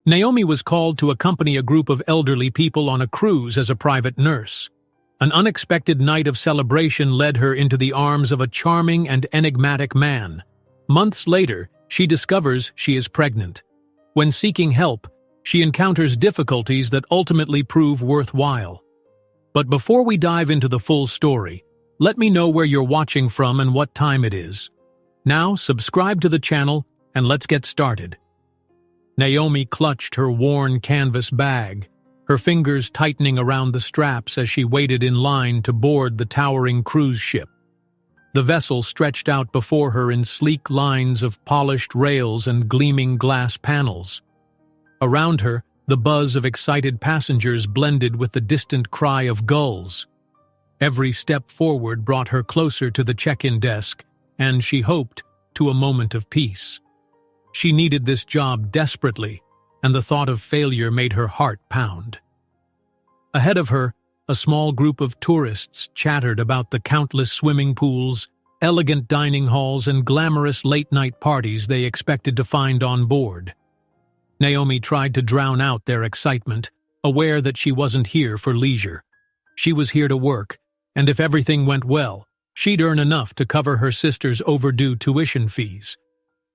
Naomi was called to accompany a group of elderly people on a cruise as a private nurse. An unexpected night of celebration led her into the arms of a charming and enigmatic man. Months later, she discovers she is pregnant. When seeking help, she encounters difficulties that ultimately prove worthwhile. But before we dive into the full story, let me know where you're watching from and what time it is. Now, subscribe to the channel and let's get started. Naomi clutched her worn canvas bag, her fingers tightening around the straps as she waited in line to board the towering cruise ship. The vessel stretched out before her in sleek lines of polished rails and gleaming glass panels. Around her, the buzz of excited passengers blended with the distant cry of gulls. Every step forward brought her closer to the check-in desk, and she hoped, to a moment of peace. She needed this job desperately, and the thought of failure made her heart pound. Ahead of her, a small group of tourists chattered about the countless swimming pools, elegant dining halls, and glamorous late-night parties they expected to find on board. Naomi tried to drown out their excitement, aware that she wasn't here for leisure. She was here to work, and if everything went well, she'd earn enough to cover her sister's overdue tuition fees.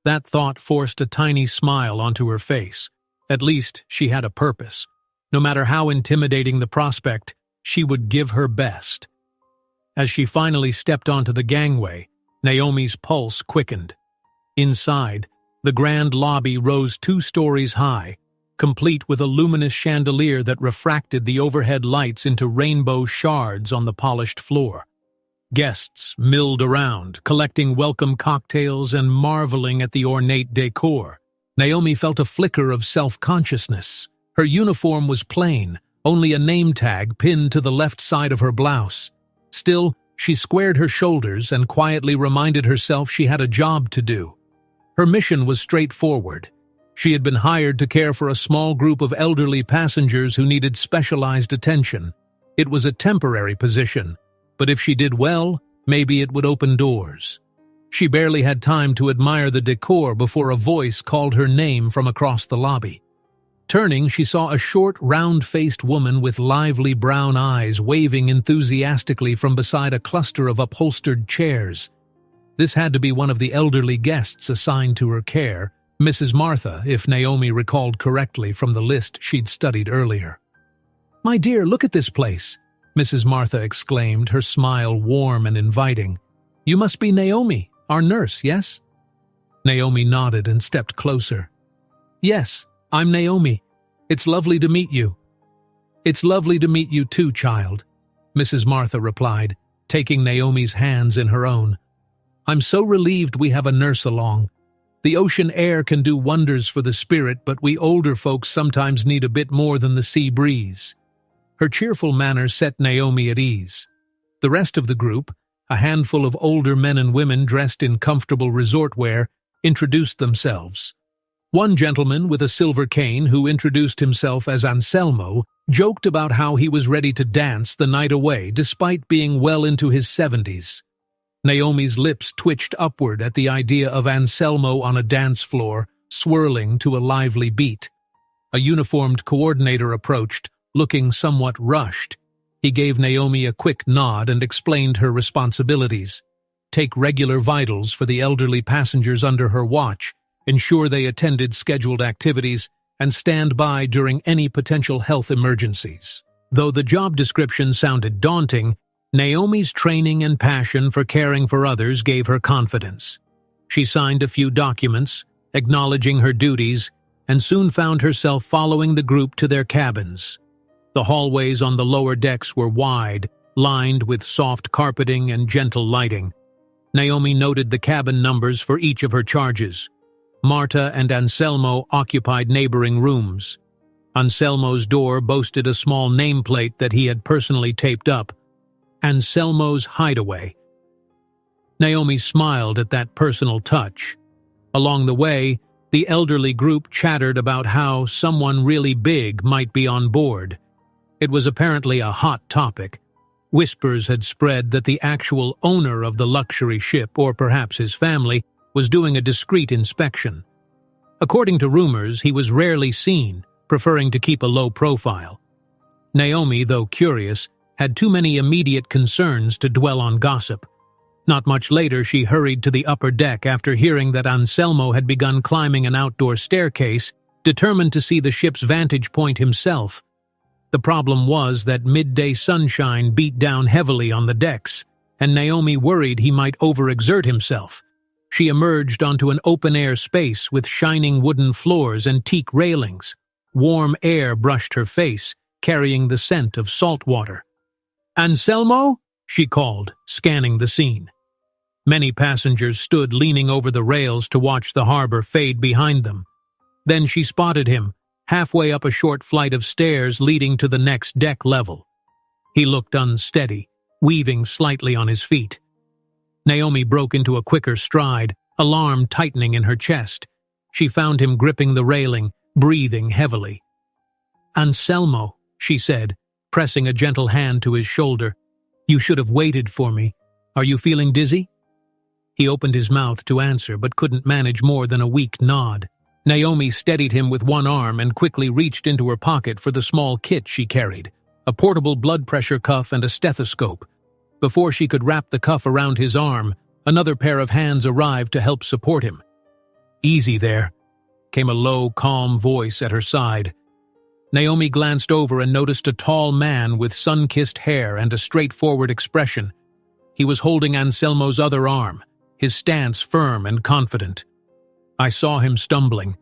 That thought forced a tiny smile onto her face. At least she had a purpose. No matter how intimidating the prospect, she would give her best. As she finally stepped onto the gangway, Naomi's pulse quickened. Inside, the grand lobby rose 2 stories high, complete with a luminous chandelier that refracted the overhead lights into rainbow shards on the polished floor. Guests milled around, collecting welcome cocktails and marveling at the ornate decor. Naomi felt a flicker of self-consciousness. Her uniform was plain, only a name tag pinned to the left side of her blouse. Still, she squared her shoulders and quietly reminded herself she had a job to do. Her mission was straightforward. She had been hired to care for a small group of elderly passengers who needed specialized attention. It was a temporary position, but if she did well, maybe it would open doors. She barely had time to admire the decor before a voice called her name from across the lobby. Turning, she saw a short, round-faced woman with lively brown eyes waving enthusiastically from beside a cluster of upholstered chairs. This had to be one of the elderly guests assigned to her care, Mrs. Martha, if Naomi recalled correctly from the list she'd studied earlier. "My dear, look at this place," Mrs. Martha exclaimed, her smile warm and inviting. "You must be Naomi, our nurse, yes?" Naomi nodded and stepped closer. "Yes, I'm Naomi. It's lovely to meet you." "It's lovely to meet you too, child," Mrs. Martha replied, taking Naomi's hands in her own. "I'm so relieved we have a nurse along. The ocean air can do wonders for the spirit, but we older folks sometimes need a bit more than the sea breeze." Her cheerful manner set Naomi at ease. The rest of the group, a handful of older men and women dressed in comfortable resort wear, introduced themselves. One gentleman with a silver cane, who introduced himself as Anselmo, joked about how he was ready to dance the night away despite being well into his 70s. Naomi's lips twitched upward at the idea of Anselmo on a dance floor, swirling to a lively beat. A uniformed coordinator approached, looking somewhat rushed. He gave Naomi a quick nod and explained her responsibilities. Take regular vitals for the elderly passengers under her watch, ensure they attended scheduled activities, and stand by during any potential health emergencies. Though the job description sounded daunting, Naomi's training and passion for caring for others gave her confidence. She signed a few documents, acknowledging her duties, and soon found herself following the group to their cabins. The hallways on the lower decks were wide, lined with soft carpeting and gentle lighting. Naomi noted the cabin numbers for each of her charges. Marta and Anselmo occupied neighboring rooms. Anselmo's door boasted a small nameplate that he had personally taped up, "Anselmo's Hideaway." Naomi smiled at that personal touch. Along the way, the elderly group chattered about how someone really big might be on board. It was apparently a hot topic. Whispers had spread that the actual owner of the luxury ship, or perhaps his family, was doing a discreet inspection. According to rumors, he was rarely seen, preferring to keep a low profile. Naomi, though curious, had too many immediate concerns to dwell on gossip. Not much later, she hurried to the upper deck after hearing that Anselmo had begun climbing an outdoor staircase, determined to see the ship's vantage point himself. The problem was that midday sunshine beat down heavily on the decks, and Naomi worried he might overexert himself. She emerged onto an open-air space with shining wooden floors and teak railings. Warm air brushed her face, carrying the scent of salt water. "Anselmo?" she called, scanning the scene. Many passengers stood leaning over the rails to watch the harbor fade behind them. Then she spotted him, halfway up a short flight of stairs leading to the next deck level. He looked unsteady, weaving slightly on his feet. Naomi broke into a quicker stride, alarm tightening in her chest. She found him gripping the railing, breathing heavily. "Anselmo," she said, pressing a gentle hand to his shoulder. "You should have waited for me. Are you feeling dizzy?" He opened his mouth to answer but couldn't manage more than a weak nod. Naomi steadied him with one arm and quickly reached into her pocket for the small kit she carried, a portable blood pressure cuff and a stethoscope. Before she could wrap the cuff around his arm, another pair of hands arrived to help support him. "Easy there," came a low, calm voice at her side. Naomi glanced over and noticed a tall man with sun-kissed hair and a straightforward expression. He was holding Anselmo's other arm, his stance firm and confident. "I saw him stumbling,"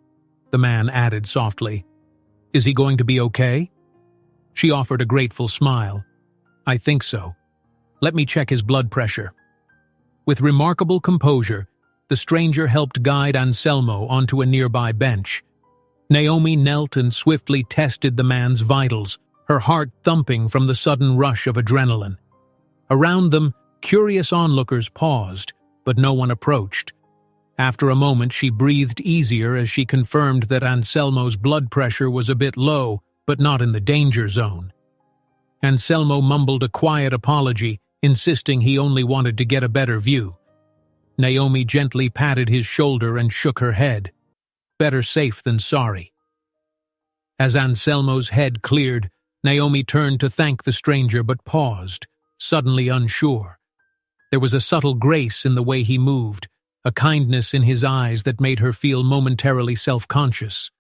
the man added softly. "Is he going to be okay?" She offered a grateful smile. "I think so. Let me check his blood pressure." With remarkable composure, the stranger helped guide Anselmo onto a nearby bench. Naomi knelt and swiftly tested the man's vitals, her heart thumping from the sudden rush of adrenaline. Around them, curious onlookers paused, but no one approached. After a moment, she breathed easier as she confirmed that Anselmo's blood pressure was a bit low, but not in the danger zone. Anselmo mumbled a quiet apology, insisting he only wanted to get a better view. Naomi gently patted his shoulder and shook her head. Better safe than sorry. As Anselmo's head cleared, Naomi turned to thank the stranger but paused, suddenly unsure. There was a subtle grace in the way he moved, a kindness in his eyes that made her feel momentarily self-conscious.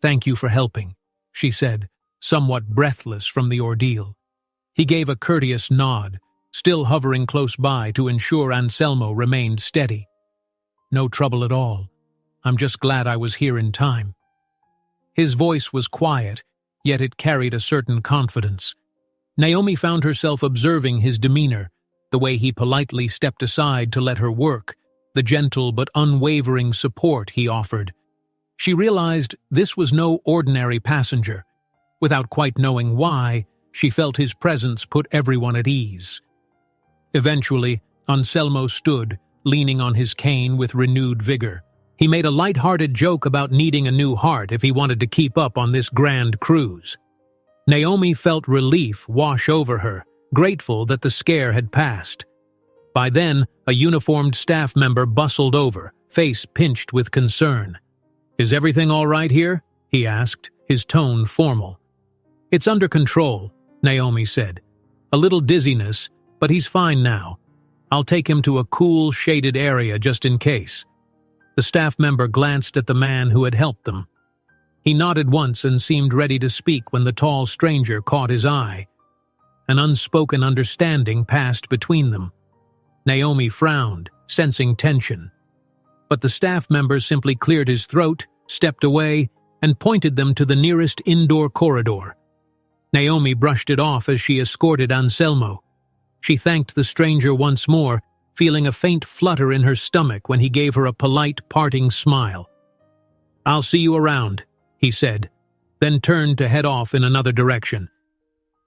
"Thank you for helping," she said, somewhat breathless from the ordeal. He gave a courteous nod, still hovering close by to ensure Anselmo remained steady. "No trouble at all. I'm just glad I was here in time." His voice was quiet, yet it carried a certain confidence. Naomi found herself observing his demeanor, the way he politely stepped aside to let her work, the gentle but unwavering support he offered. She realized this was no ordinary passenger. Without quite knowing why, she felt his presence put everyone at ease. Eventually, Anselmo stood, leaning on his cane with renewed vigor. He made a light-hearted joke about needing a new heart if he wanted to keep up on this grand cruise. Naomi felt relief wash over her, grateful that the scare had passed. By then, a uniformed staff member bustled over, face pinched with concern. "Is everything all right here?" he asked, his tone formal. "It's under control," Naomi said. "A little dizziness, but he's fine now. I'll take him to a cool, shaded area just in case." The staff member glanced at the man who had helped them. He nodded once and seemed ready to speak when the tall stranger caught his eye. An unspoken understanding passed between them. Naomi frowned, sensing tension. But the staff member simply cleared his throat, stepped away, and pointed them to the nearest indoor corridor. Naomi brushed it off as she escorted Anselmo. She thanked the stranger once more, feeling a faint flutter in her stomach when he gave her a polite parting smile. "I'll see you around," he said, then turned to head off in another direction.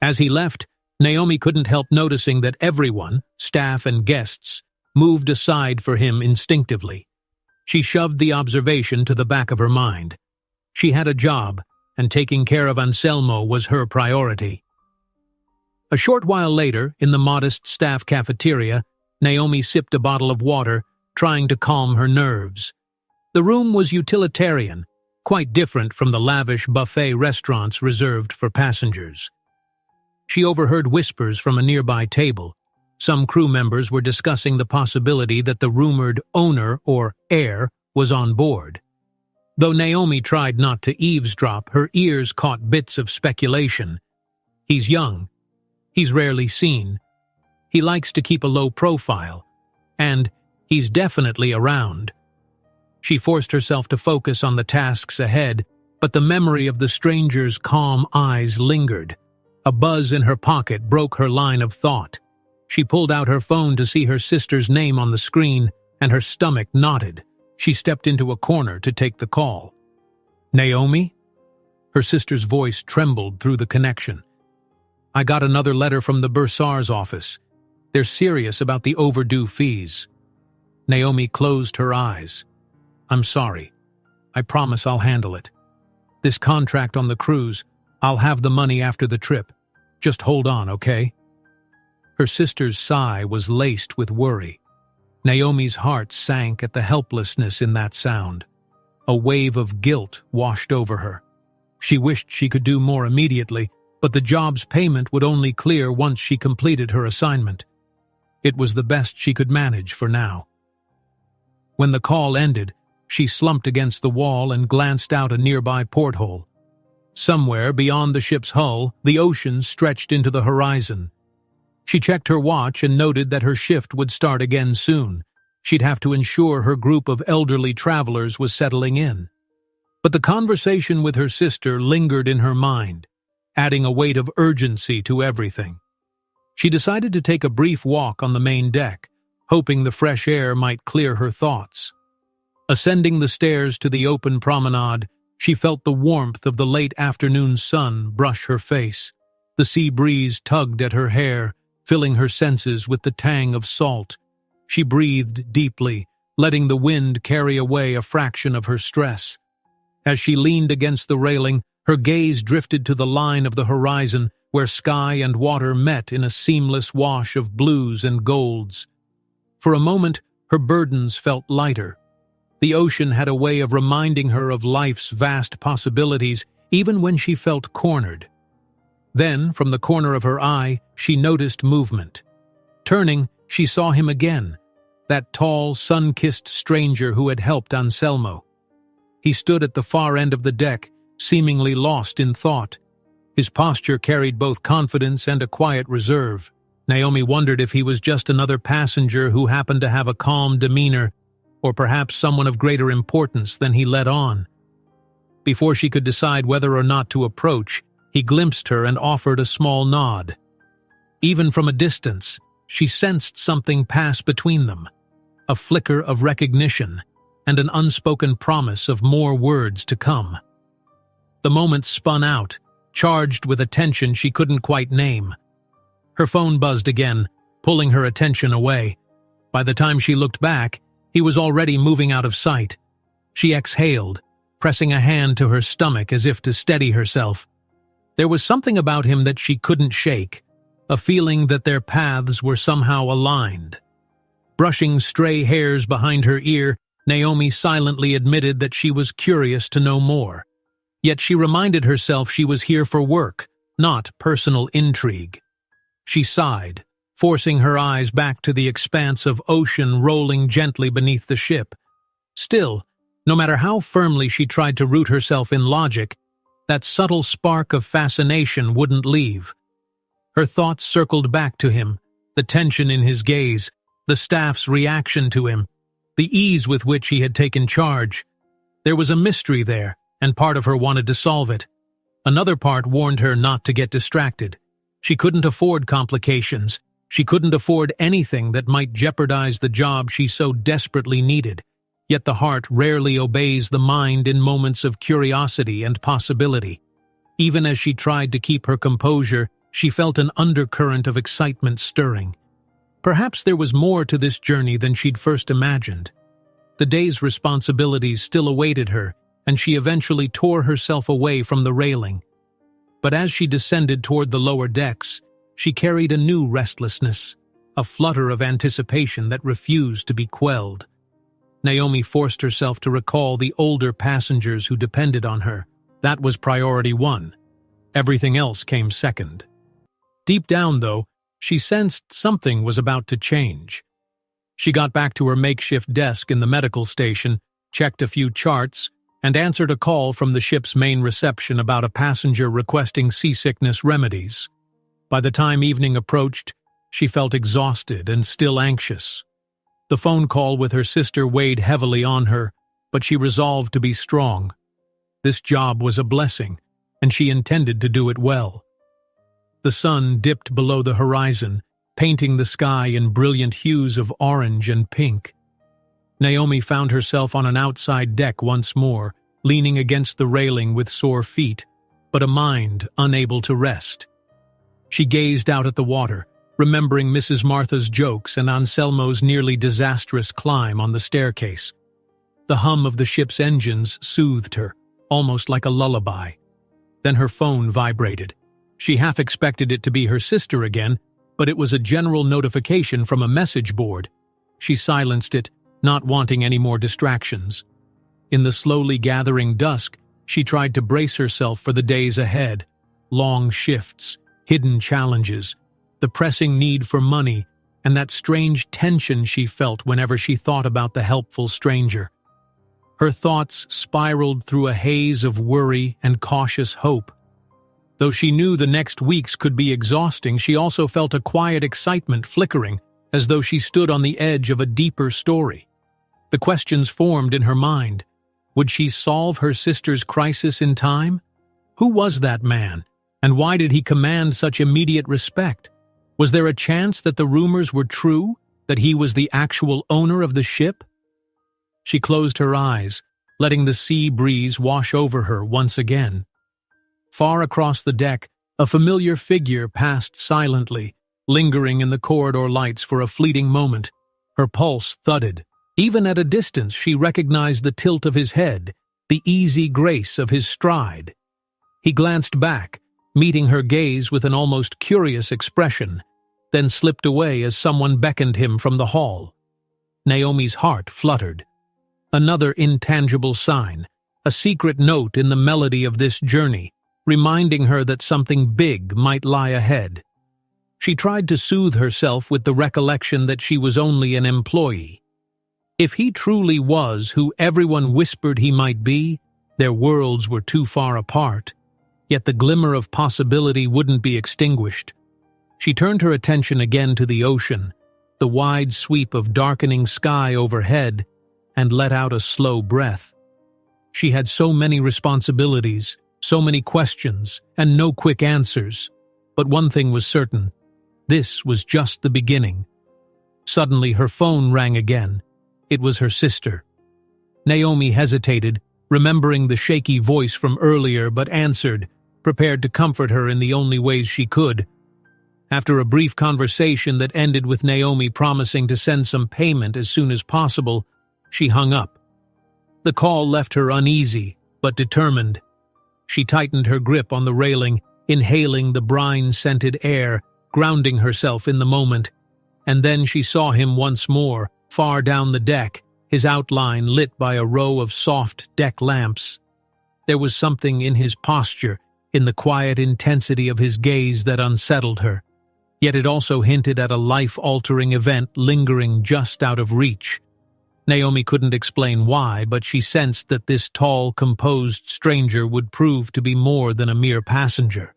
As he left, Naomi couldn't help noticing that everyone, staff and guests, moved aside for him instinctively. She shoved the observation to the back of her mind. She had a job, and taking care of Anselmo was her priority. A short while later, in the modest staff cafeteria, Naomi sipped a bottle of water, trying to calm her nerves. The room was utilitarian, quite different from the lavish buffet restaurants reserved for passengers. She overheard whispers from a nearby table. Some crew members were discussing the possibility that the rumored owner or heir was on board. Though Naomi tried not to eavesdrop, her ears caught bits of speculation. He's young. He's rarely seen. He likes to keep a low profile. And he's definitely around. She forced herself to focus on the tasks ahead, but the memory of the stranger's calm eyes lingered. A buzz in her pocket broke her line of thought. She pulled out her phone to see her sister's name on the screen, and her stomach knotted. She stepped into a corner to take the call. "Naomi?" Her sister's voice trembled through the connection. "I got another letter from the bursar's office. They're serious about the overdue fees." Naomi closed her eyes. "I'm sorry. I promise I'll handle it. This contract on the cruise, I'll have the money after the trip. Just hold on, okay?" Her sister's sigh was laced with worry. Naomi's heart sank at the helplessness in that sound. A wave of guilt washed over her. She wished she could do more immediately, but the job's payment would only clear once she completed her assignment. It was the best she could manage for now. When the call ended, she slumped against the wall and glanced out a nearby porthole. Somewhere beyond the ship's hull, the ocean stretched into the horizon. She checked her watch and noted that her shift would start again soon. She'd have to ensure her group of elderly travelers was settling in. But the conversation with her sister lingered in her mind, adding a weight of urgency to everything. She decided to take a brief walk on the main deck, hoping the fresh air might clear her thoughts. Ascending the stairs to the open promenade, she felt the warmth of the late afternoon sun brush her face. The sea breeze tugged at her hair, filling her senses with the tang of salt. She breathed deeply, letting the wind carry away a fraction of her stress. As she leaned against the railing, her gaze drifted to the line of the horizon where sky and water met in a seamless wash of blues and golds. For a moment, her burdens felt lighter. The ocean had a way of reminding her of life's vast possibilities, even when she felt cornered. Then, from the corner of her eye, she noticed movement. Turning, she saw him again, that tall, sun-kissed stranger who had helped Anselmo. He stood at the far end of the deck, seemingly lost in thought. His posture carried both confidence and a quiet reserve. Naomi wondered if he was just another passenger who happened to have a calm demeanor, or perhaps someone of greater importance than he let on. Before she could decide whether or not to approach, he glimpsed her and offered a small nod. Even from a distance, she sensed something pass between them, a flicker of recognition and an unspoken promise of more words to come. The moment spun out, charged with a tension she couldn't quite name. Her phone buzzed again, pulling her attention away. By the time she looked back, he was already moving out of sight. She exhaled, pressing a hand to her stomach as if to steady herself. There was something about him that she couldn't shake, a feeling that their paths were somehow aligned. Brushing stray hairs behind her ear, Naomi silently admitted that she was curious to know more. Yet she reminded herself she was here for work, not personal intrigue. She sighed, forcing her eyes back to the expanse of ocean rolling gently beneath the ship. Still, no matter how firmly she tried to root herself in logic, that subtle spark of fascination wouldn't leave. Her thoughts circled back to him, the tension in his gaze, the staff's reaction to him, the ease with which he had taken charge. There was a mystery there, and part of her wanted to solve it. Another part warned her not to get distracted. She couldn't afford complications. She couldn't afford anything that might jeopardize the job she so desperately needed. Yet the heart rarely obeys the mind in moments of curiosity and possibility. Even as she tried to keep her composure, she felt an undercurrent of excitement stirring. Perhaps there was more to this journey than she'd first imagined. The day's responsibilities still awaited her, and she eventually tore herself away from the railing. But as she descended toward the lower decks, she carried a new restlessness, a flutter of anticipation that refused to be quelled. Naomi forced herself to recall the older passengers who depended on her. That was priority one. Everything else came second. Deep down, though, she sensed something was about to change. She got back to her makeshift desk in the medical station, checked a few charts, and answered a call from the ship's main reception about a passenger requesting seasickness remedies. By the time evening approached, she felt exhausted and still anxious. The phone call with her sister weighed heavily on her, but she resolved to be strong. This job was a blessing, and she intended to do it well. The sun dipped below the horizon, painting the sky in brilliant hues of orange and pink. Naomi found herself on an outside deck once more, leaning against the railing with sore feet, but a mind unable to rest. She gazed out at the water, remembering Mrs. Martha's jokes and Anselmo's nearly disastrous climb on the staircase. The hum of the ship's engines soothed her, almost like a lullaby. Then her phone vibrated. She half expected it to be her sister again, but it was a general notification from a message board. She silenced it, not wanting any more distractions. In the slowly gathering dusk, she tried to brace herself for the days ahead. Long shifts, hidden challenges, the pressing need for money, and that strange tension she felt whenever she thought about the helpful stranger. Her thoughts spiraled through a haze of worry and cautious hope. Though she knew the next weeks could be exhausting, she also felt a quiet excitement flickering, as though she stood on the edge of a deeper story. The questions formed in her mind. Would she solve her sister's crisis in time? Who was that man, and why did he command such immediate respect? Was there a chance that the rumors were true, that he was the actual owner of the ship? She closed her eyes, letting the sea breeze wash over her once again. Far across the deck, a familiar figure passed silently, lingering in the corridor lights for a fleeting moment. Her pulse thudded. Even at a distance, she recognized the tilt of his head, the easy grace of his stride. He glanced back, meeting her gaze with an almost curious expression, then slipped away as someone beckoned him from the hall. Naomi's heart fluttered. Another intangible sign, a secret note in the melody of this journey, reminding her that something big might lie ahead. She tried to soothe herself with the recollection that she was only an employee. If he truly was who everyone whispered he might be, their worlds were too far apart, yet the glimmer of possibility wouldn't be extinguished. She turned her attention again to the ocean, the wide sweep of darkening sky overhead, and let out a slow breath. She had so many responsibilities, so many questions, and no quick answers. But one thing was certain. This was just the beginning. Suddenly her phone rang again. It was her sister. Naomi hesitated, remembering the shaky voice from earlier, but answered, prepared to comfort her in the only ways she could. After a brief conversation that ended with Naomi promising to send some payment as soon as possible, she hung up. The call left her uneasy, but determined. She tightened her grip on the railing, inhaling the brine-scented air, grounding herself in the moment. And then she saw him once more, far down the deck, his outline lit by a row of soft deck lamps. There was something in his posture, in the quiet intensity of his gaze that unsettled her. Yet it also hinted at a life-altering event lingering just out of reach. Naomi couldn't explain why, but she sensed that this tall, composed stranger would prove to be more than a mere passenger.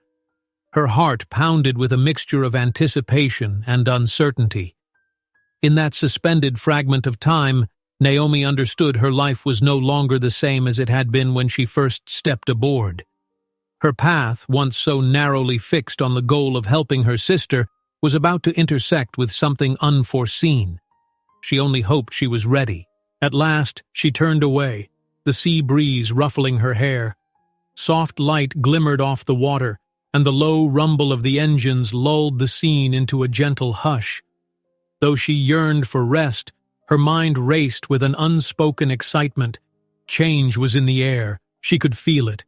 Her heart pounded with a mixture of anticipation and uncertainty. In that suspended fragment of time, Naomi understood her life was no longer the same as it had been when she first stepped aboard. Her path, once so narrowly fixed on the goal of helping her sister, was about to intersect with something unforeseen. She only hoped she was ready. At last, she turned away, the sea breeze ruffling her hair. Soft light glimmered off the water, and the low rumble of the engines lulled the scene into a gentle hush. Though she yearned for rest, her mind raced with an unspoken excitement. Change was in the air. She could feel it.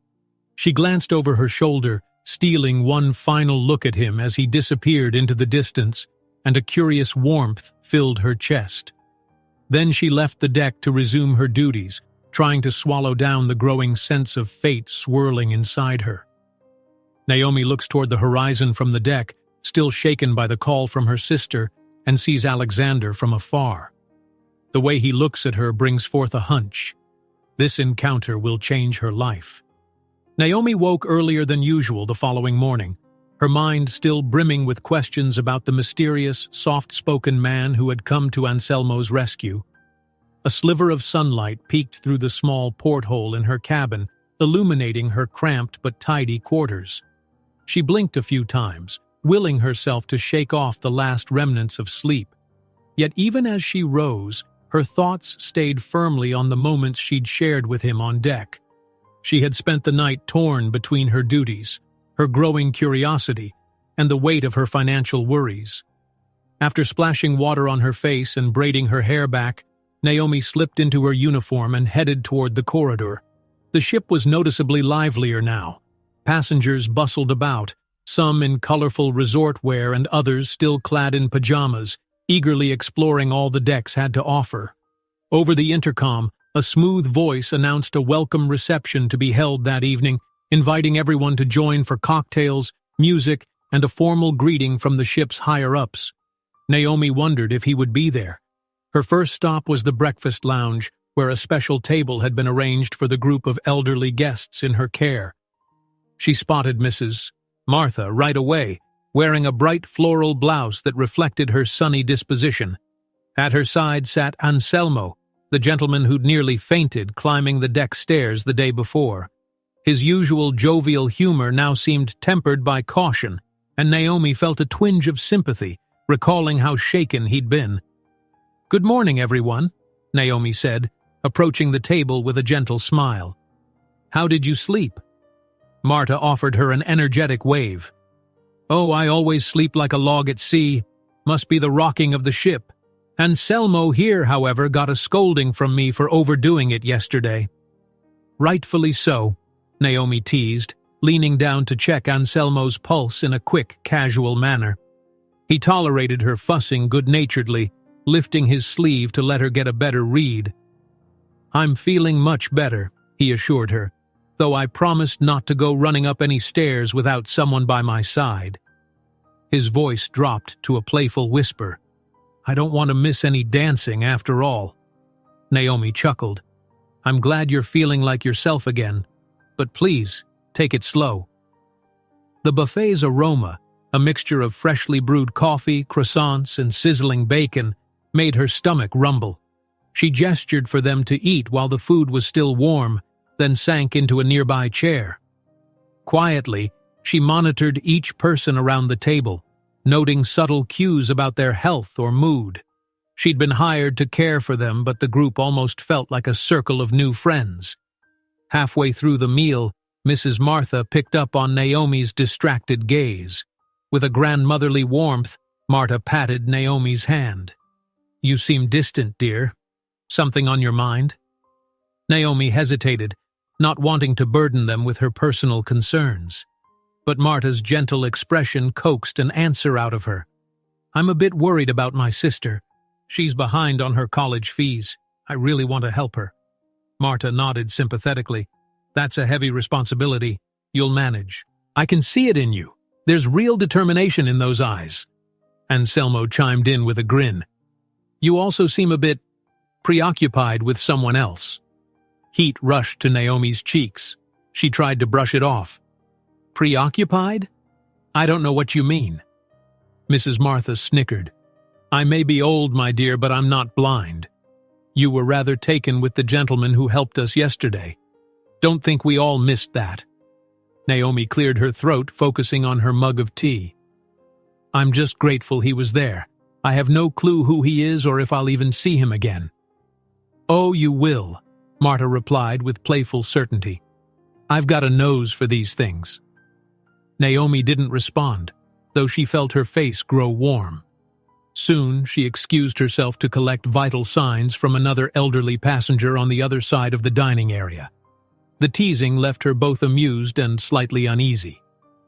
She glanced over her shoulder, stealing one final look at him as he disappeared into the distance, and a curious warmth filled her chest. Then she left the deck to resume her duties, trying to swallow down the growing sense of fate swirling inside her. Naomi looks toward the horizon from the deck, still shaken by the call from her sister, and sees Alexander from afar. The way he looks at her brings forth a hunch. This encounter will change her life. Naomi woke earlier than usual the following morning, her mind still brimming with questions about the mysterious, soft-spoken man who had come to Anselmo's rescue. A sliver of sunlight peeked through the small porthole in her cabin, illuminating her cramped but tidy quarters. She blinked a few times, willing herself to shake off the last remnants of sleep. Yet even as she rose, her thoughts stayed firmly on the moments she'd shared with him on deck. She had spent the night torn between her duties, her growing curiosity, and the weight of her financial worries. After splashing water on her face and braiding her hair back, Naomi slipped into her uniform and headed toward the corridor. The ship was noticeably livelier now. Passengers bustled about, some in colorful resort wear and others still clad in pajamas, eagerly exploring all the decks had to offer. Over the intercom, a smooth voice announced a welcome reception to be held that evening, inviting everyone to join for cocktails, music, and a formal greeting from the ship's higher-ups. Naomi wondered if he would be there. Her first stop was the breakfast lounge, where a special table had been arranged for the group of elderly guests in her care. She spotted Mrs. Martha right away, wearing a bright floral blouse that reflected her sunny disposition. At her side sat Anselmo, the gentleman who'd nearly fainted climbing the deck stairs the day before. His usual jovial humor now seemed tempered by caution, and Naomi felt a twinge of sympathy, recalling how shaken he'd been. "Good morning, everyone," Naomi said, approaching the table with a gentle smile. "How did you sleep?" Marta offered her an energetic wave. "Oh, I always sleep like a log at sea. Must be the rocking of the ship. Anselmo here, however, got a scolding from me for overdoing it yesterday." "Rightfully so," Naomi teased, leaning down to check Anselmo's pulse in a quick, casual manner. He tolerated her fussing good-naturedly, lifting his sleeve to let her get a better read. "I'm feeling much better," he assured her, "though I promised not to go running up any stairs without someone by my side." His voice dropped to a playful whisper. "I don't want to miss any dancing after all." Naomi chuckled. "I'm glad you're feeling like yourself again, but please, take it slow." The buffet's aroma, a mixture of freshly brewed coffee, croissants, and sizzling bacon, made her stomach rumble. She gestured for them to eat while the food was still warm, then sank into a nearby chair. Quietly, she monitored each person around the table, noting subtle cues about their health or mood. She'd been hired to care for them, but the group almost felt like a circle of new friends. Halfway through the meal, Mrs. Martha picked up on Naomi's distracted gaze. With a grandmotherly warmth, Marta patted Naomi's hand. "You seem distant, dear. Something on your mind?" Naomi hesitated, not wanting to burden them with her personal concerns. But Marta's gentle expression coaxed an answer out of her. "I'm a bit worried about my sister. She's behind on her college fees. I really want to help her." Marta nodded sympathetically. "That's a heavy responsibility. You'll manage. I can see it in you. There's real determination in those eyes." Anselmo chimed in with a grin. "You also seem a bit preoccupied with someone else." Heat rushed to Naomi's cheeks. She tried to brush it off. "Preoccupied? I don't know what you mean." Mrs. Martha snickered. "I may be old, my dear, but I'm not blind. You were rather taken with the gentleman who helped us yesterday. Don't think we all missed that." Naomi cleared her throat, focusing on her mug of tea. "I'm just grateful he was there. I have no clue who he is or if I'll even see him again." "Oh, you will," Marta replied with playful certainty. "I've got a nose for these things." Naomi didn't respond, though she felt her face grow warm. Soon, she excused herself to collect vital signs from another elderly passenger on the other side of the dining area. The teasing left her both amused and slightly uneasy.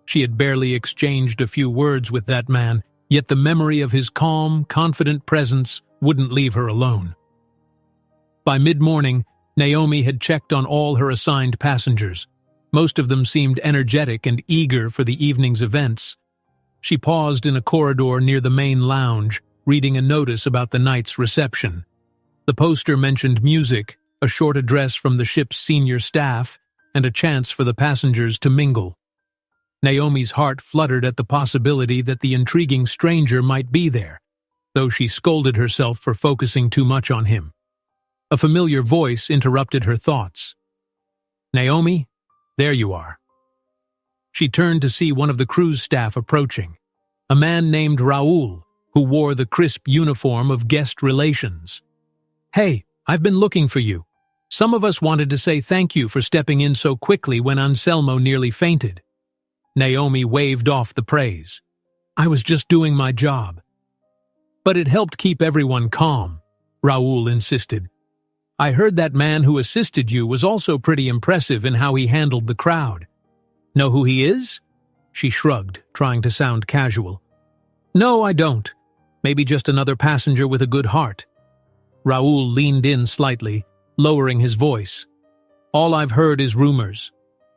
She had barely exchanged a few words with that man, yet the memory of his calm, confident presence wouldn't leave her alone. By mid-morning, Naomi had checked on all her assigned passengers. Most of them seemed energetic and eager for the evening's events. She paused in a corridor near the main lounge, reading a notice about the night's reception. The poster mentioned music, a short address from the ship's senior staff, and a chance for the passengers to mingle. Naomi's heart fluttered at the possibility that the intriguing stranger might be there, though she scolded herself for focusing too much on him. A familiar voice interrupted her thoughts. "Naomi, there you are." She turned to see one of the cruise staff approaching, a man named Raoul, who wore the crisp uniform of guest relations. "Hey, I've been looking for you. Some of us wanted to say thank you for stepping in so quickly when Anselmo nearly fainted." Naomi waved off the praise. "I was just doing my job." "But it helped keep everyone calm," Raoul insisted. "I heard that man who assisted you was also pretty impressive in how he handled the crowd. Know who he is?" She shrugged, trying to sound casual. "No, I don't. Maybe just another passenger with a good heart." Raoul leaned in slightly, lowering his voice. "All I've heard is rumors.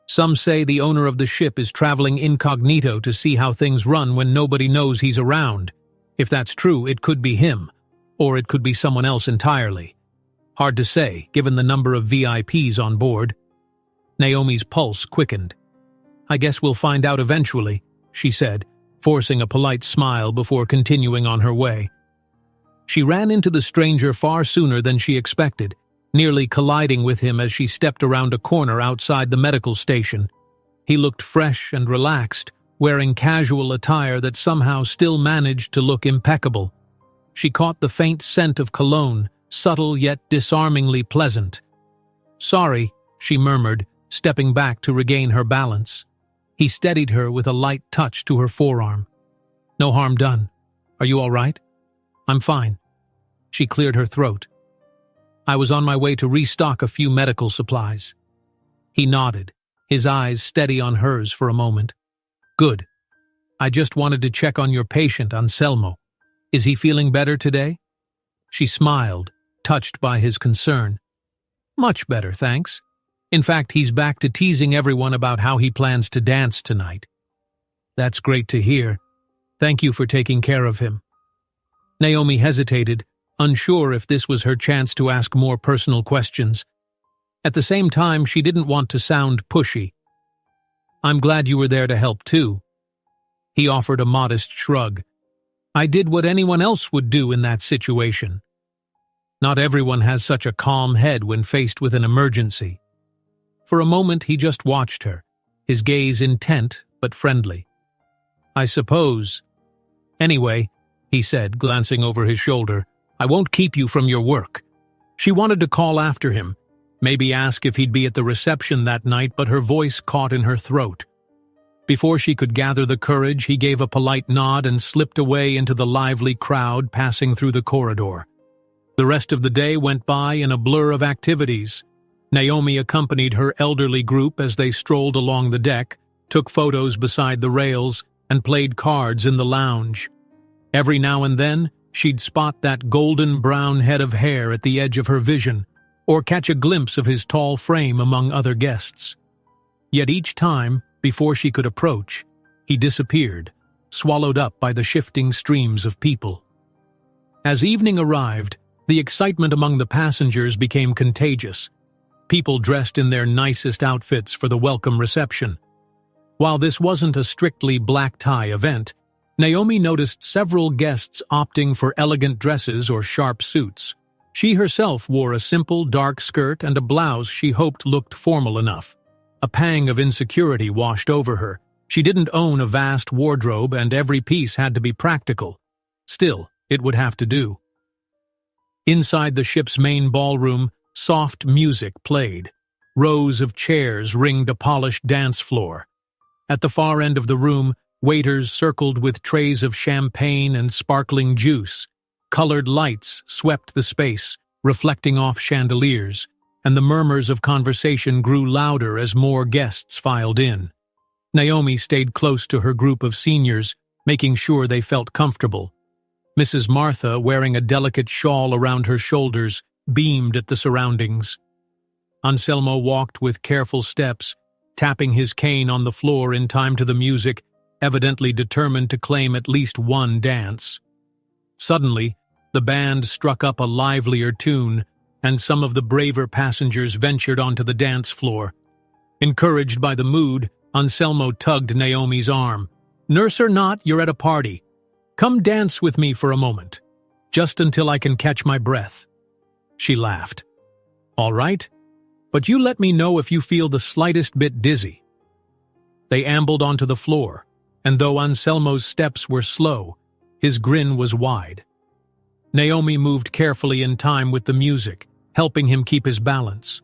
Some say the owner of the ship is traveling incognito to see how things run when nobody knows he's around. If that's true, it could be him, or it could be someone else entirely. Hard to say, given the number of VIPs on board." Naomi's pulse quickened. "I guess we'll find out eventually," she said, forcing a polite smile before continuing on her way. She ran into the stranger far sooner than she expected, nearly colliding with him as she stepped around a corner outside the medical station. He looked fresh and relaxed, wearing casual attire that somehow still managed to look impeccable. She caught the faint scent of cologne, subtle yet disarmingly pleasant. "Sorry," she murmured, stepping back to regain her balance. He steadied her with a light touch to her forearm. "No harm done. Are you all right?" "I'm fine." She cleared her throat. "I was on my way to restock a few medical supplies." He nodded, his eyes steady on hers for a moment. "Good. I just wanted to check on your patient, Anselmo. Is he feeling better today?" She smiled, touched by his concern. "Much better, thanks. In fact, he's back to teasing everyone about how he plans to dance tonight." "That's great to hear. Thank you for taking care of him." Naomi hesitated, unsure if this was her chance to ask more personal questions. At the same time, she didn't want to sound pushy. "I'm glad you were there to help too." He offered a modest shrug. "I did what anyone else would do in that situation." Not everyone has such a calm head when faced with an emergency. For a moment he just watched her, his gaze intent but friendly. "I suppose. Anyway," he said, glancing over his shoulder, "I won't keep you from your work." She wanted to call after him, maybe ask if he'd be at the reception that night, but her voice caught in her throat. Before she could gather the courage, he gave a polite nod and slipped away into the lively crowd passing through the corridor. The rest of the day went by in a blur of activities. Naomi accompanied her elderly group as they strolled along the deck, took photos beside the rails, and played cards in the lounge. Every now and then, she'd spot that golden brown head of hair at the edge of her vision, or catch a glimpse of his tall frame among other guests. Yet each time, before she could approach, he disappeared, swallowed up by the shifting streams of people. As evening arrived, the excitement among the passengers became contagious. People dressed in their nicest outfits for the welcome reception. While this wasn't a strictly black-tie event, Naomi noticed several guests opting for elegant dresses or sharp suits. She herself wore a simple dark skirt and a blouse she hoped looked formal enough. A pang of insecurity washed over her. She didn't own a vast wardrobe, and every piece had to be practical. Still, it would have to do. Inside the ship's main ballroom, soft music played. Rows of chairs ringed a polished dance floor. At the far end of the room, waiters circled with trays of champagne and sparkling juice. Colored lights swept the space, reflecting off chandeliers, and the murmurs of conversation grew louder as more guests filed in. Naomi stayed close to her group of seniors, making sure they felt comfortable. Mrs. Martha, wearing a delicate shawl around her shoulders, beamed at the surroundings. Anselmo walked with careful steps, tapping his cane on the floor in time to the music, evidently determined to claim at least one dance. Suddenly, the band struck up a livelier tune, and some of the braver passengers ventured onto the dance floor. Encouraged by the mood, Anselmo tugged Naomi's arm. "Nurse or not, you're at a party. Come dance with me for a moment, just until I can catch my breath." She laughed. "All right, but you let me know if you feel the slightest bit dizzy." They ambled onto the floor, and though Anselmo's steps were slow, his grin was wide. Naomi moved carefully in time with the music, helping him keep his balance.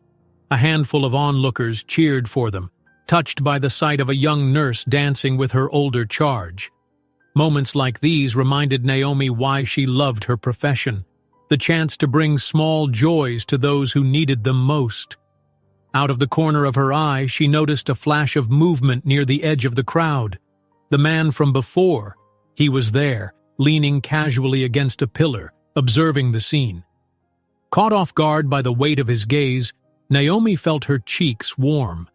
A handful of onlookers cheered for them, touched by the sight of a young nurse dancing with her older charge. Moments like these reminded Naomi why she loved her profession, the chance to bring small joys to those who needed them most. Out of the corner of her eye, she noticed a flash of movement near the edge of the crowd. The man from before, he was there, leaning casually against a pillar, observing the scene. Caught off guard by the weight of his gaze, Naomi felt her cheeks warm.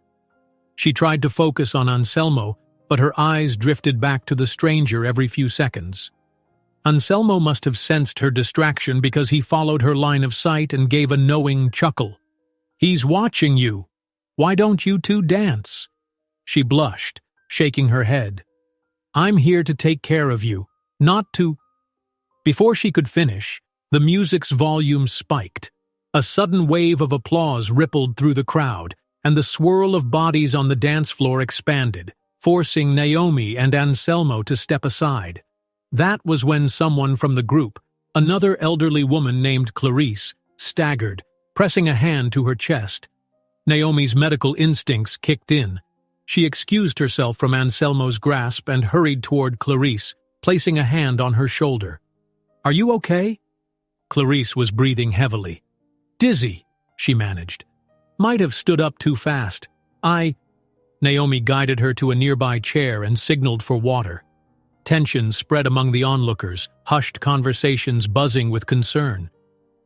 She tried to focus on Anselmo, but her eyes drifted back to the stranger every few seconds. Anselmo must have sensed her distraction because he followed her line of sight and gave a knowing chuckle. "He's watching you. Why don't you two dance?" She blushed, shaking her head. "I'm here to take care of you, not to—" Before she could finish, the music's volume spiked. A sudden wave of applause rippled through the crowd, and the swirl of bodies on the dance floor expanded, forcing Naomi and Anselmo to step aside. That was when someone from the group, another elderly woman named Clarice, staggered, pressing a hand to her chest. Naomi's medical instincts kicked in. She excused herself from Anselmo's grasp and hurried toward Clarice, placing a hand on her shoulder. "Are you okay?" Clarice was breathing heavily. "Dizzy," she managed. "Might have stood up too fast. Naomi guided her to a nearby chair and signaled for water. Tension spread among the onlookers, hushed conversations buzzing with concern.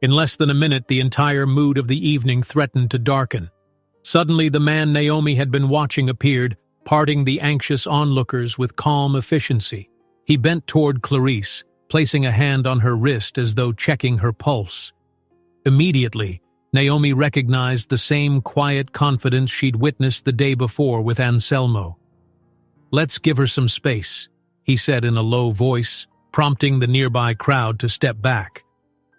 In less than a minute, the entire mood of the evening threatened to darken. Suddenly, the man Naomi had been watching appeared, parting the anxious onlookers with calm efficiency. He bent toward Clarice, placing a hand on her wrist as though checking her pulse. Immediately, Naomi recognized the same quiet confidence she'd witnessed the day before with Anselmo. "Let's give her some space," he said in a low voice, prompting the nearby crowd to step back.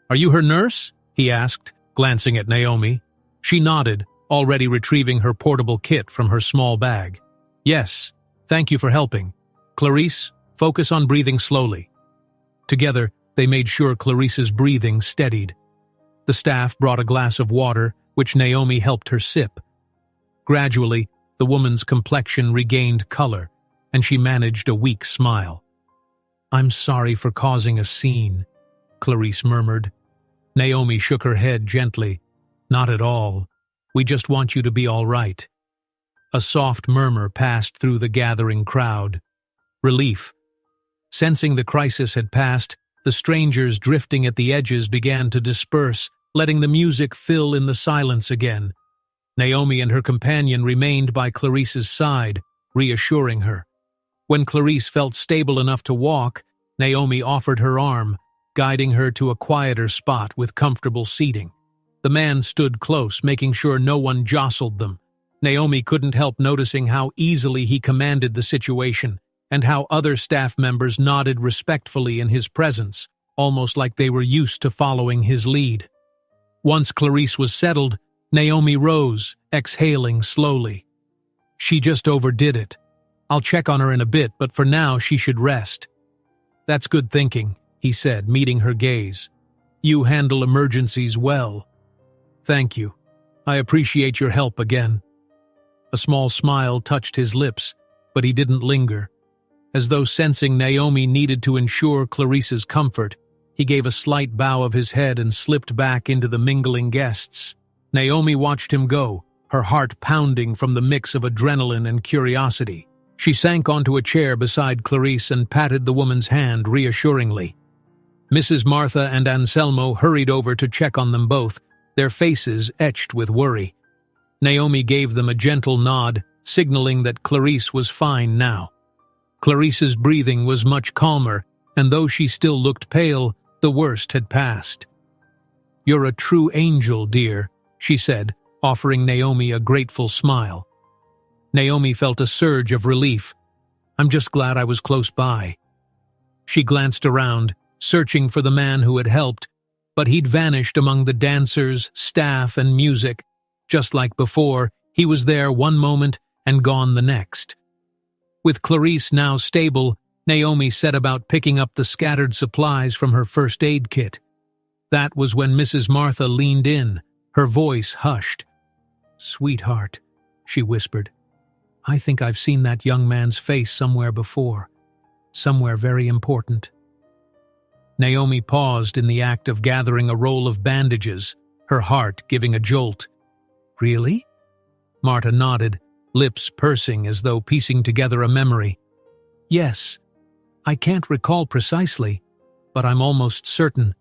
"Are you her nurse?" he asked, glancing at Naomi. She nodded, already retrieving her portable kit from her small bag. "Yes, thank you for helping. Clarice, focus on breathing slowly." Together, they made sure Clarice's breathing steadied. The staff brought a glass of water, which Naomi helped her sip. Gradually, the woman's complexion regained color, and she managed a weak smile. "I'm sorry for causing a scene," Clarice murmured. Naomi shook her head gently. "Not at all. We just want you to be all right." A soft murmur passed through the gathering crowd. Relief. Sensing the crisis had passed, the strangers drifting at the edges began to disperse, letting the music fill in the silence again. Naomi and her companion remained by Clarice's side, reassuring her. When Clarice felt stable enough to walk, Naomi offered her arm, guiding her to a quieter spot with comfortable seating. The man stood close, making sure no one jostled them. Naomi couldn't help noticing how easily he commanded the situation, and how other staff members nodded respectfully in his presence, almost like they were used to following his lead. Once Clarice was settled, Naomi rose, exhaling slowly. "She just overdid it. I'll check on her in a bit, but for now she should rest." "That's good thinking," he said, meeting her gaze. "You handle emergencies well." "Thank you. I appreciate your help again." A small smile touched his lips, but he didn't linger. As though sensing Naomi needed to ensure Clarice's comfort, he gave a slight bow of his head and slipped back into the mingling guests. Naomi watched him go, her heart pounding from the mix of adrenaline and curiosity. She sank onto a chair beside Clarice and patted the woman's hand reassuringly. Mrs. Martha and Anselmo hurried over to check on them both, their faces etched with worry. Naomi gave them a gentle nod, signaling that Clarice was fine now. Clarice's breathing was much calmer, and though she still looked pale, the worst had passed. "You're a true angel, dear," she said, offering Naomi a grateful smile. Naomi felt a surge of relief. "I'm just glad I was close by." She glanced around, searching for the man who had helped, but he'd vanished among the dancers, staff, and music. Just like before, he was there one moment and gone the next. With Clarice now stable, Naomi set about picking up the scattered supplies from her first aid kit. That was when Mrs. Martha leaned in, her voice hushed. "Sweetheart," she whispered, "I think I've seen that young man's face somewhere before. Somewhere very important." Naomi paused in the act of gathering a roll of bandages, her heart giving a jolt. "Really?" Marta nodded, lips pursing as though piecing together a memory. "Yes. I can't recall precisely, but I'm almost certain."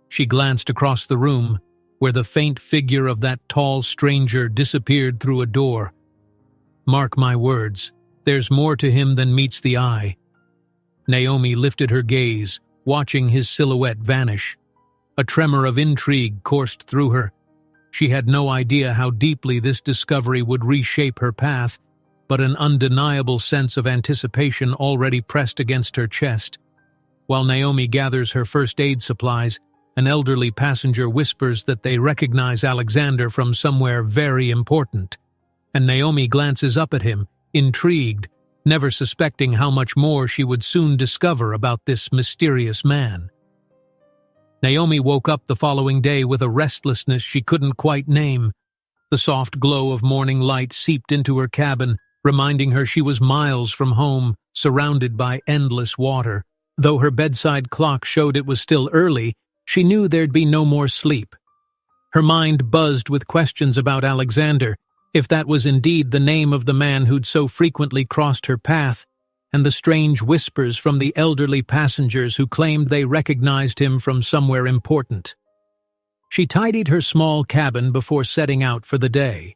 She glanced across the room, where the faint figure of that tall stranger disappeared through a door. "Mark my words, there's more to him than meets the eye." Naomi lifted her gaze, watching his silhouette vanish. A tremor of intrigue coursed through her. She had no idea how deeply this discovery would reshape her path, but an undeniable sense of anticipation already pressed against her chest. While Naomi gathers her first aid supplies, an elderly passenger whispers that they recognize Alexander from somewhere very important, and Naomi glances up at him, intrigued, never suspecting how much more she would soon discover about this mysterious man. Naomi woke up the following day with a restlessness she couldn't quite name. The soft glow of morning light seeped into her cabin, reminding her she was miles from home, surrounded by endless water. Though her bedside clock showed it was still early, she knew there'd be no more sleep. Her mind buzzed with questions about Alexander, if that was indeed the name of the man who'd so frequently crossed her path, and the strange whispers from the elderly passengers who claimed they recognized him from somewhere important. She tidied her small cabin before setting out for the day.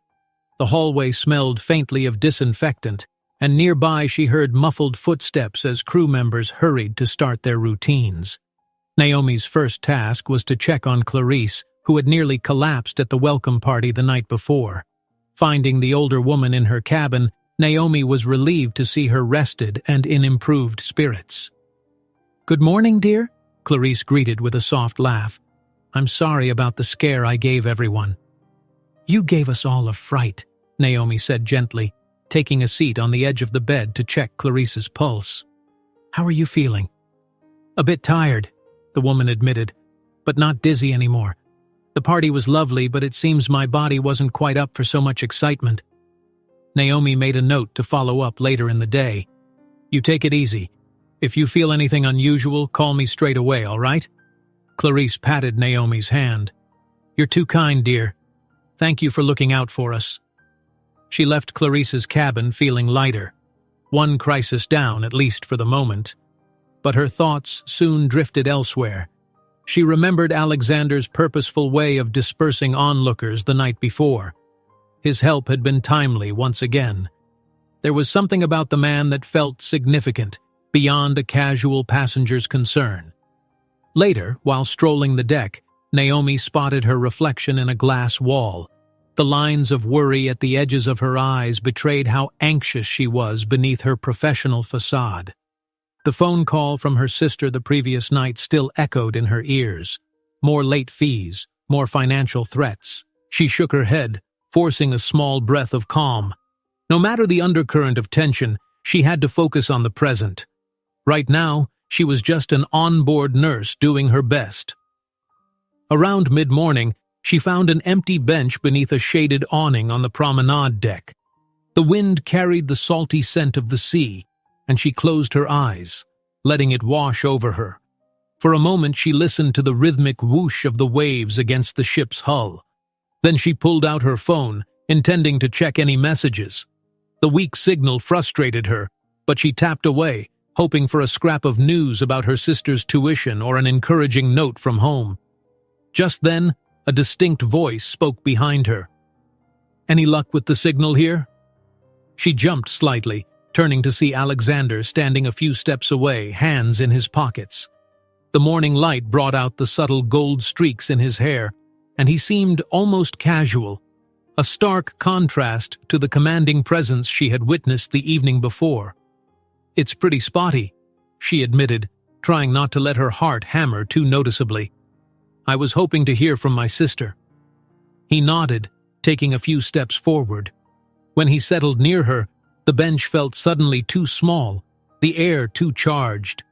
The hallway smelled faintly of disinfectant, and nearby she heard muffled footsteps as crew members hurried to start their routines. Naomi's first task was to check on Clarice, who had nearly collapsed at the welcome party the night before. Finding the older woman in her cabin, Naomi was relieved to see her rested and in improved spirits. "Good morning, dear," Clarice greeted with a soft laugh. "I'm sorry about the scare I gave everyone." "You gave us all a fright," Naomi said gently, taking a seat on the edge of the bed to check Clarice's pulse. "How are you feeling?" "A bit tired," the woman admitted, "but not dizzy anymore. The party was lovely, but it seems my body wasn't quite up for so much excitement." Naomi made a note to follow up later in the day. "You take it easy. If you feel anything unusual, call me straight away, all right?" Clarice patted Naomi's hand. "You're too kind, dear. Thank you for looking out for us." She left Clarice's cabin feeling lighter. One crisis down, at least for the moment. But her thoughts soon drifted elsewhere. She remembered Alexander's purposeful way of dispersing onlookers the night before. His help had been timely once again. There was something about the man that felt significant, beyond a casual passenger's concern. Later, while strolling the deck, Naomi spotted her reflection in a glass wall. The lines of worry at the edges of her eyes betrayed how anxious she was beneath her professional facade. The phone call from her sister the previous night still echoed in her ears. More late fees, more financial threats. She shook her head, forcing a small breath of calm. No matter the undercurrent of tension, she had to focus on the present. Right now, she was just an onboard nurse doing her best. Around mid-morning, she found an empty bench beneath a shaded awning on the promenade deck. The wind carried the salty scent of the sea, and she closed her eyes, letting it wash over her. For a moment she listened to the rhythmic whoosh of the waves against the ship's hull. Then she pulled out her phone, intending to check any messages. The weak signal frustrated her, but she tapped away, hoping for a scrap of news about her sister's tuition or an encouraging note from home. Just then, A distinct voice spoke behind her. "Any luck with the signal here?" She jumped slightly, turning to see Alexander standing a few steps away, hands in his pockets. The morning light brought out the subtle gold streaks in his hair, and he seemed almost casual, a stark contrast to the commanding presence she had witnessed the evening before. "It's pretty spotty," she admitted, trying not to let her heart hammer too noticeably. "I was hoping to hear from my sister." He nodded, taking a few steps forward. When he settled near her, the bench felt suddenly too small, the air too charged.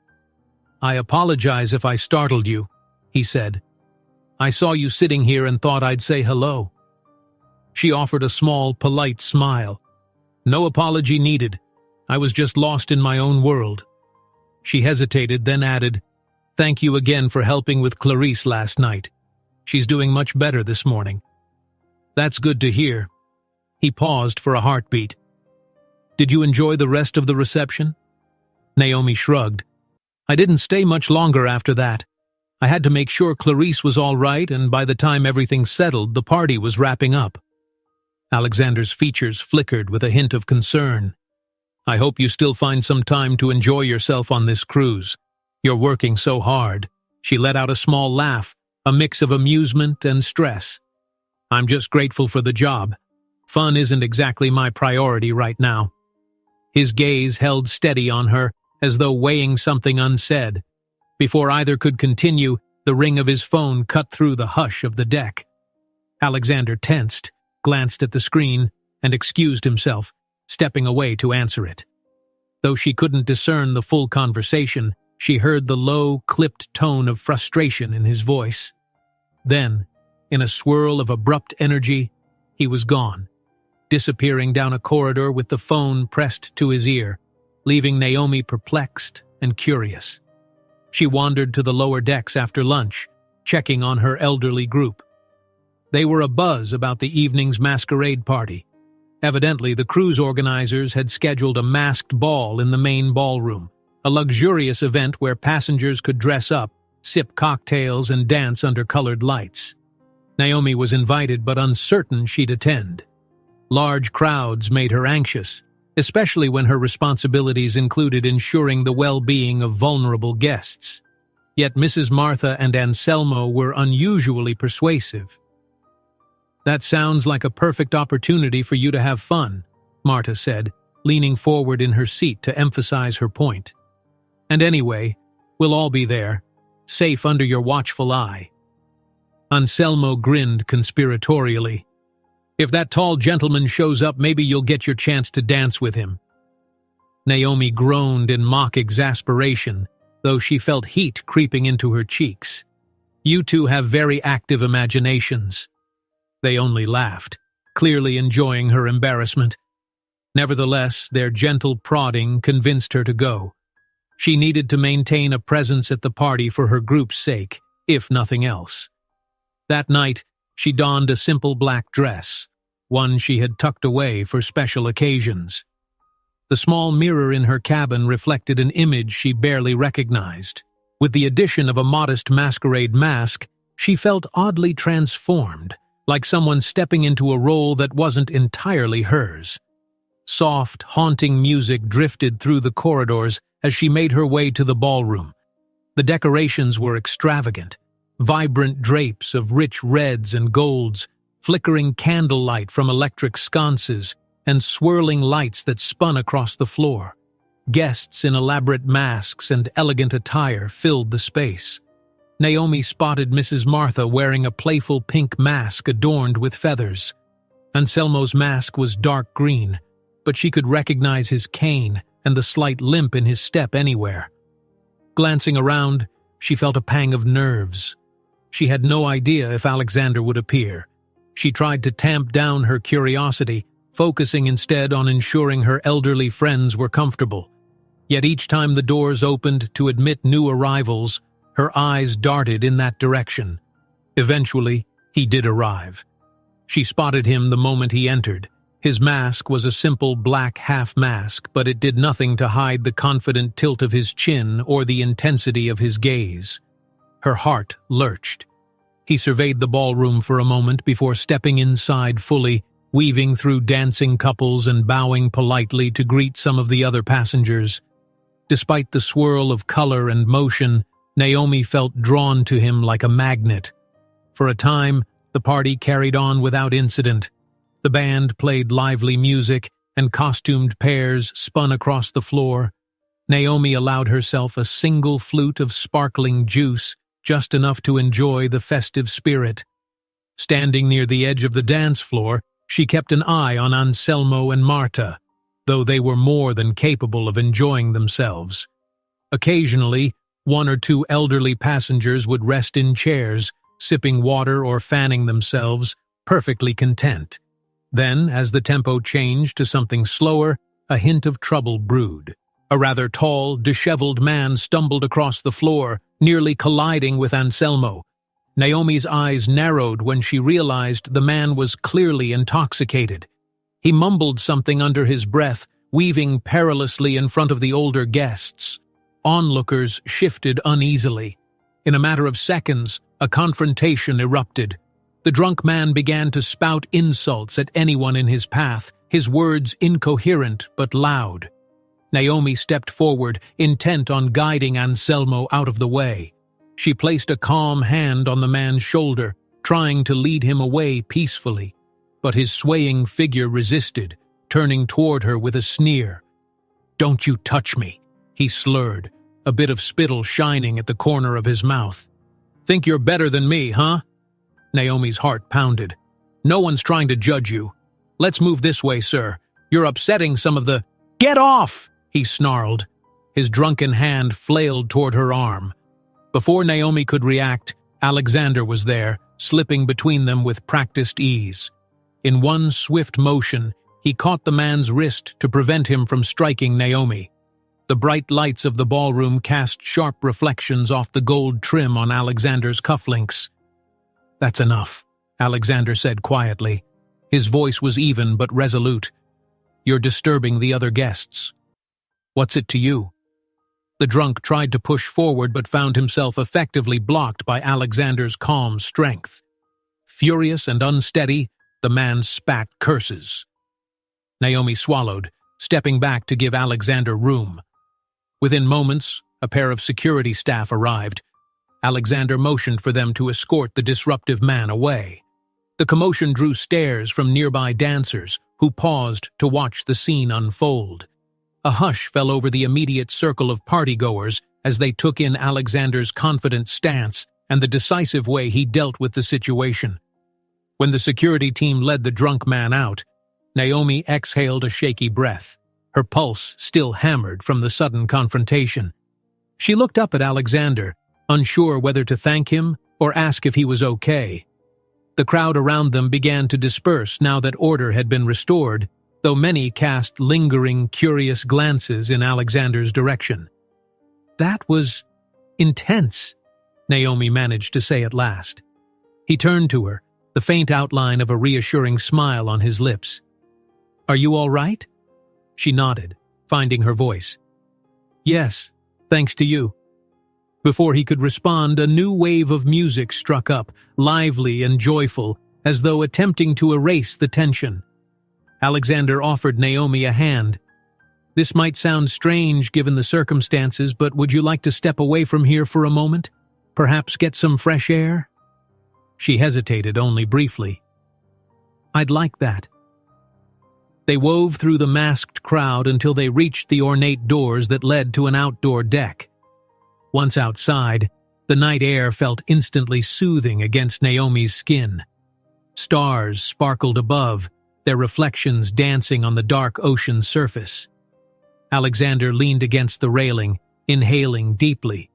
"I apologize if I startled you," he said. "I saw you sitting here and thought I'd say hello." She offered a small, polite smile. "No apology needed. I was just lost in my own world." She hesitated, then added, "Thank you again for helping with Clarice last night. She's doing much better this morning." "That's good to hear." He paused for a heartbeat. "Did you enjoy the rest of the reception?" Naomi shrugged. "I didn't stay much longer after that. I had to make sure Clarice was all right, and by the time everything settled, the party was wrapping up." Alexander's features flickered with a hint of concern. "I hope you still find some time to enjoy yourself on this cruise. You're working so hard." She let out a small laugh, a mix of amusement and stress. "I'm just grateful for the job. Fun isn't exactly my priority right now." His gaze held steady on her, as though weighing something unsaid. Before either could continue, the ring of his phone cut through the hush of the deck. Alexander tensed, glanced at the screen, and excused himself, stepping away to answer it. Though she couldn't discern the full conversation, she heard the low, clipped tone of frustration in his voice. Then, in a swirl of abrupt energy, he was gone, disappearing down a corridor with the phone pressed to his ear, leaving Naomi perplexed and curious. She wandered to the lower decks after lunch, checking on her elderly group. They were abuzz about the evening's masquerade party. Evidently, the cruise organizers had scheduled a masked ball in the main ballroom, a luxurious event where passengers could dress up, sip cocktails, and dance under colored lights. Naomi was invited but uncertain she'd attend. Large crowds made her anxious, especially when her responsibilities included ensuring the well-being of vulnerable guests. Yet Mrs. Martha and Anselmo were unusually persuasive. "That sounds like a perfect opportunity for you to have fun," Marta said, leaning forward in her seat to emphasize her point. "And anyway, we'll all be there, safe under your watchful eye." Anselmo grinned conspiratorially. "If that tall gentleman shows up, maybe you'll get your chance to dance with him." Naomi groaned in mock exasperation, though she felt heat creeping into her cheeks. "You two have very active imaginations." They only laughed, clearly enjoying her embarrassment. Nevertheless, their gentle prodding convinced her to go. She needed to maintain a presence at the party for her group's sake, if nothing else. That night, she donned a simple black dress, one she had tucked away for special occasions. The small mirror in her cabin reflected an image she barely recognized. With the addition of a modest masquerade mask, she felt oddly transformed, like someone stepping into a role that wasn't entirely hers. Soft, haunting music drifted through the corridors as she made her way to the ballroom. The decorations were extravagant. Vibrant drapes of rich reds and golds, flickering candlelight from electric sconces, and swirling lights that spun across the floor. Guests in elaborate masks and elegant attire filled the space. Naomi spotted Mrs. Martha wearing a playful pink mask adorned with feathers. Anselmo's mask was dark green, but she could recognize his cane and the slight limp in his step anywhere. Glancing around, she felt a pang of nerves. She had no idea if Alexander would appear. She tried to tamp down her curiosity, focusing instead on ensuring her elderly friends were comfortable. Yet each time the doors opened to admit new arrivals, her eyes darted in that direction. Eventually, he did arrive. She spotted him the moment he entered. His mask was a simple black half-mask, but it did nothing to hide the confident tilt of his chin or the intensity of his gaze. Her heart lurched. He surveyed the ballroom for a moment before stepping inside fully, weaving through dancing couples and bowing politely to greet some of the other passengers. Despite the swirl of color and motion, Naomi felt drawn to him like a magnet. For a time, the party carried on without incident. The band played lively music, and costumed pairs spun across the floor. Naomi allowed herself a single flute of sparkling juice, just enough to enjoy the festive spirit. Standing near the edge of the dance floor, she kept an eye on Anselmo and Marta, though they were more than capable of enjoying themselves. Occasionally, one or two elderly passengers would rest in chairs, sipping water or fanning themselves, perfectly content. Then, as the tempo changed to something slower, a hint of trouble brewed. A rather tall, disheveled man stumbled across the floor, nearly colliding with Anselmo. Naomi's eyes narrowed when she realized the man was clearly intoxicated. He mumbled something under his breath, weaving perilously in front of the older guests. Onlookers shifted uneasily. In a matter of seconds, a confrontation erupted. The drunk man began to spout insults at anyone in his path, his words incoherent but loud. Naomi stepped forward, intent on guiding Anselmo out of the way. She placed a calm hand on the man's shoulder, trying to lead him away peacefully. But his swaying figure resisted, turning toward her with a sneer. "Don't you touch me," he slurred, a bit of spittle shining at the corner of his mouth. "Think you're better than me, huh?" Naomi's heart pounded. "No one's trying to judge you. Let's move this way, sir. You're upsetting some of the—" "Get off!" he snarled. His drunken hand flailed toward her arm. Before Naomi could react, Alexander was there, slipping between them with practiced ease. In one swift motion, he caught the man's wrist to prevent him from striking Naomi. The bright lights of the ballroom cast sharp reflections off the gold trim on Alexander's cufflinks. "That's enough," Alexander said quietly. His voice was even but resolute. "You're disturbing the other guests." "What's it to you?" The drunk tried to push forward but found himself effectively blocked by Alexander's calm strength. Furious and unsteady, the man spat curses. Naomi swallowed, stepping back to give Alexander room. Within moments, a pair of security staff arrived. Alexander motioned for them to escort the disruptive man away. The commotion drew stares from nearby dancers, who paused to watch the scene unfold. A hush fell over the immediate circle of partygoers as they took in Alexander's confident stance and the decisive way he dealt with the situation. When the security team led the drunk man out, Naomi exhaled a shaky breath, her pulse still hammered from the sudden confrontation. She looked up at Alexander, unsure whether to thank him or ask if he was okay. The crowd around them began to disperse now that order had been restored, though many cast lingering, curious glances in Alexander's direction. "That was intense," Naomi managed to say at last. He turned to her, the faint outline of a reassuring smile on his lips. "Are you all right?" She nodded, finding her voice. "Yes, thanks to you." Before he could respond, a new wave of music struck up, lively and joyful, as though attempting to erase the tension. Alexander offered Naomi a hand. "This might sound strange given the circumstances, but would you like to step away from here for a moment? Perhaps get some fresh air?" She hesitated only briefly. "I'd like that." They wove through the masked crowd until they reached the ornate doors that led to an outdoor deck. Once outside, the night air felt instantly soothing against Naomi's skin. Stars sparkled above, their reflections dancing on the dark ocean surface. Alexander leaned against the railing, inhaling deeply.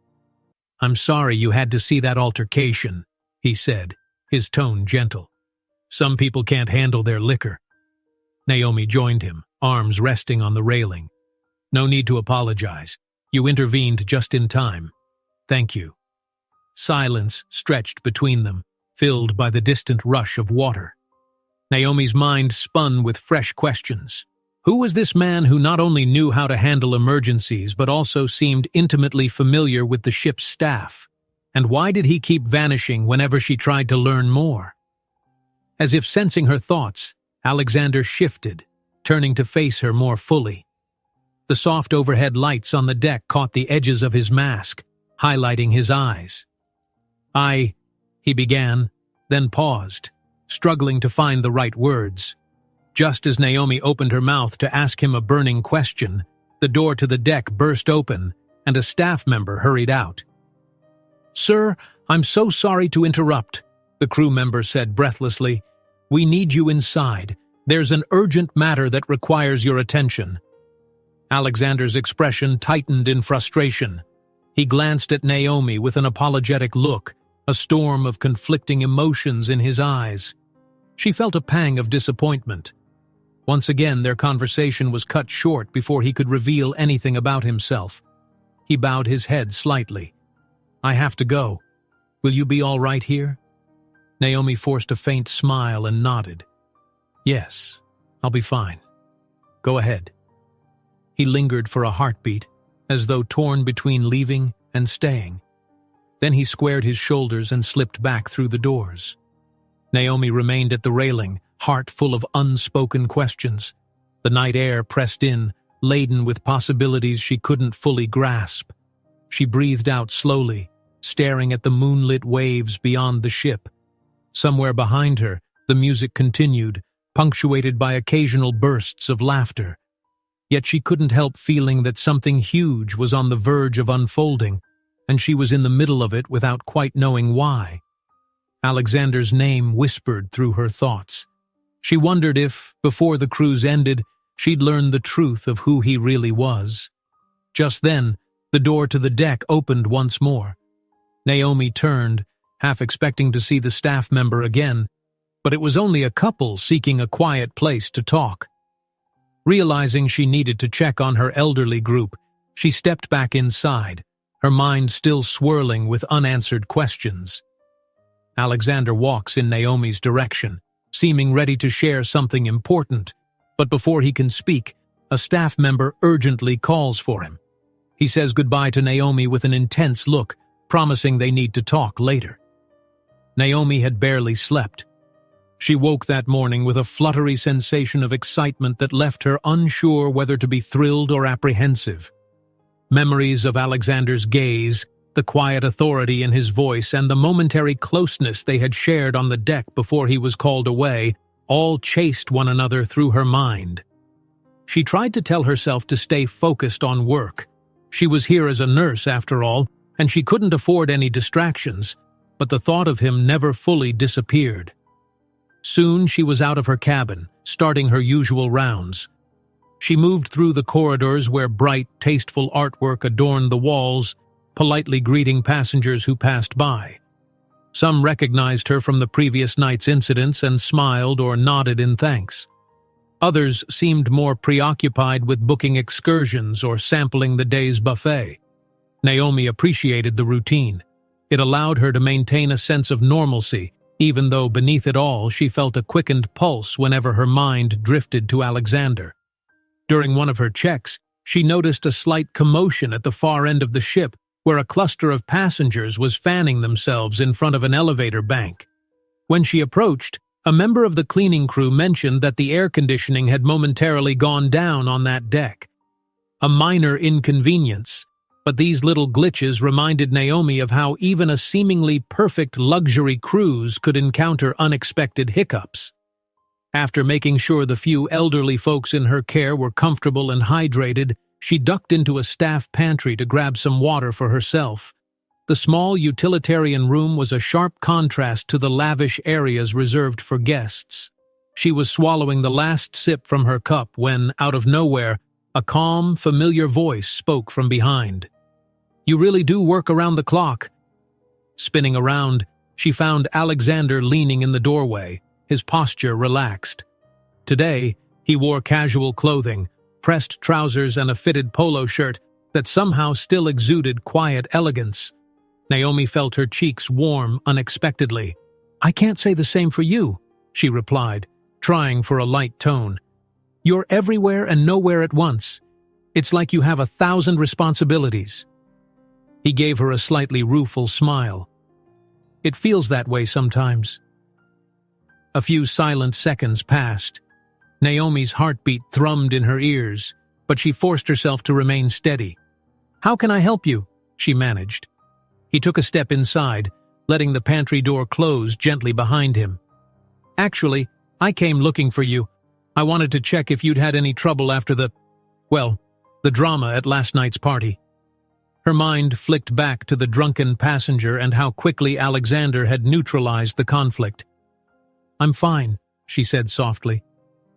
"I'm sorry you had to see that altercation," he said, his tone gentle. "Some people can't handle their liquor." Naomi joined him, arms resting on the railing. "No need to apologize. You intervened just in time. Thank you." Silence stretched between them, filled by the distant rush of water. Naomi's mind spun with fresh questions. Who was this man who not only knew how to handle emergencies but also seemed intimately familiar with the ship's staff? And why did he keep vanishing whenever she tried to learn more? As if sensing her thoughts, Alexander shifted, turning to face her more fully. The soft overhead lights on the deck caught the edges of his mask, highlighting his eyes. He began, then paused, struggling to find the right words. Just as Naomi opened her mouth to ask him a burning question, the door to the deck burst open, and a staff member hurried out. "Sir, I'm so sorry to interrupt," the crew member said breathlessly. "We need you inside. There's an urgent matter that requires your attention." Alexander's expression tightened in frustration. He glanced at Naomi with an apologetic look, a storm of conflicting emotions in his eyes. She felt a pang of disappointment. Once again, their conversation was cut short before he could reveal anything about himself. He bowed his head slightly. "I have to go. Will you be all right here?" Naomi forced a faint smile and nodded. "Yes, I'll be fine. Go ahead." He lingered for a heartbeat, as though torn between leaving and staying. Then he squared his shoulders and slipped back through the doors. Naomi remained at the railing, heart full of unspoken questions. The night air pressed in, laden with possibilities she couldn't fully grasp. She breathed out slowly, staring at the moonlit waves beyond the ship. Somewhere behind her, the music continued, punctuated by occasional bursts of laughter. Yet she couldn't help feeling that something huge was on the verge of unfolding, and she was in the middle of it without quite knowing why. Alexander's name whispered through her thoughts. She wondered if, before the cruise ended, she'd learn the truth of who he really was. Just then, the door to the deck opened once more. Naomi turned, half expecting to see the staff member again, but it was only a couple seeking a quiet place to talk. Realizing she needed to check on her elderly group, she stepped back inside, her mind still swirling with unanswered questions. Alexander walks in Naomi's direction, seeming ready to share something important, but before he can speak, a staff member urgently calls for him. He says goodbye to Naomi with an intense look, promising they need to talk later. Naomi had barely slept. She woke that morning with a fluttery sensation of excitement that left her unsure whether to be thrilled or apprehensive. Memories of Alexander's gaze, the quiet authority in his voice, and the momentary closeness they had shared on the deck before he was called away, all chased one another through her mind. She tried to tell herself to stay focused on work. She was here as a nurse, after all, and she couldn't afford any distractions, but the thought of him never fully disappeared. Soon she was out of her cabin, starting her usual rounds. She moved through the corridors where bright, tasteful artwork adorned the walls, politely greeting passengers who passed by. Some recognized her from the previous night's incidents and smiled or nodded in thanks. Others seemed more preoccupied with booking excursions or sampling the day's buffet. Naomi appreciated the routine. It allowed her to maintain a sense of normalcy, even though beneath it all she felt a quickened pulse whenever her mind drifted to Alexander. During one of her checks, she noticed a slight commotion at the far end of the ship, where a cluster of passengers was fanning themselves in front of an elevator bank. When she approached, a member of the cleaning crew mentioned that the air conditioning had momentarily gone down on that deck. A minor inconvenience, but these little glitches reminded Naomi of how even a seemingly perfect luxury cruise could encounter unexpected hiccups. After making sure the few elderly folks in her care were comfortable and hydrated, she ducked into a staff pantry to grab some water for herself. The small utilitarian room was a sharp contrast to the lavish areas reserved for guests. She was swallowing the last sip from her cup when, out of nowhere, a calm, familiar voice spoke from behind. "You really do work around the clock." Spinning around, she found Alexander leaning in the doorway, his posture relaxed. Today, he wore casual clothing, pressed trousers and a fitted polo shirt that somehow still exuded quiet elegance. Naomi felt her cheeks warm unexpectedly. "I can't say the same for you," she replied, trying for a light tone. "You're everywhere and nowhere at once. It's like you have 1,000 responsibilities." He gave her a slightly rueful smile. It feels that way sometimes. A few silent seconds passed. Naomi's heartbeat thrummed in her ears, but she forced herself to remain steady. "How can I help you?" she managed. He took a step inside, letting the pantry door close gently behind him. "Actually, I came looking for you. I wanted to check if you'd had any trouble after the drama at last night's party." Her mind flicked back to the drunken passenger and how quickly Alexander had neutralized the conflict. "I'm fine," she said softly.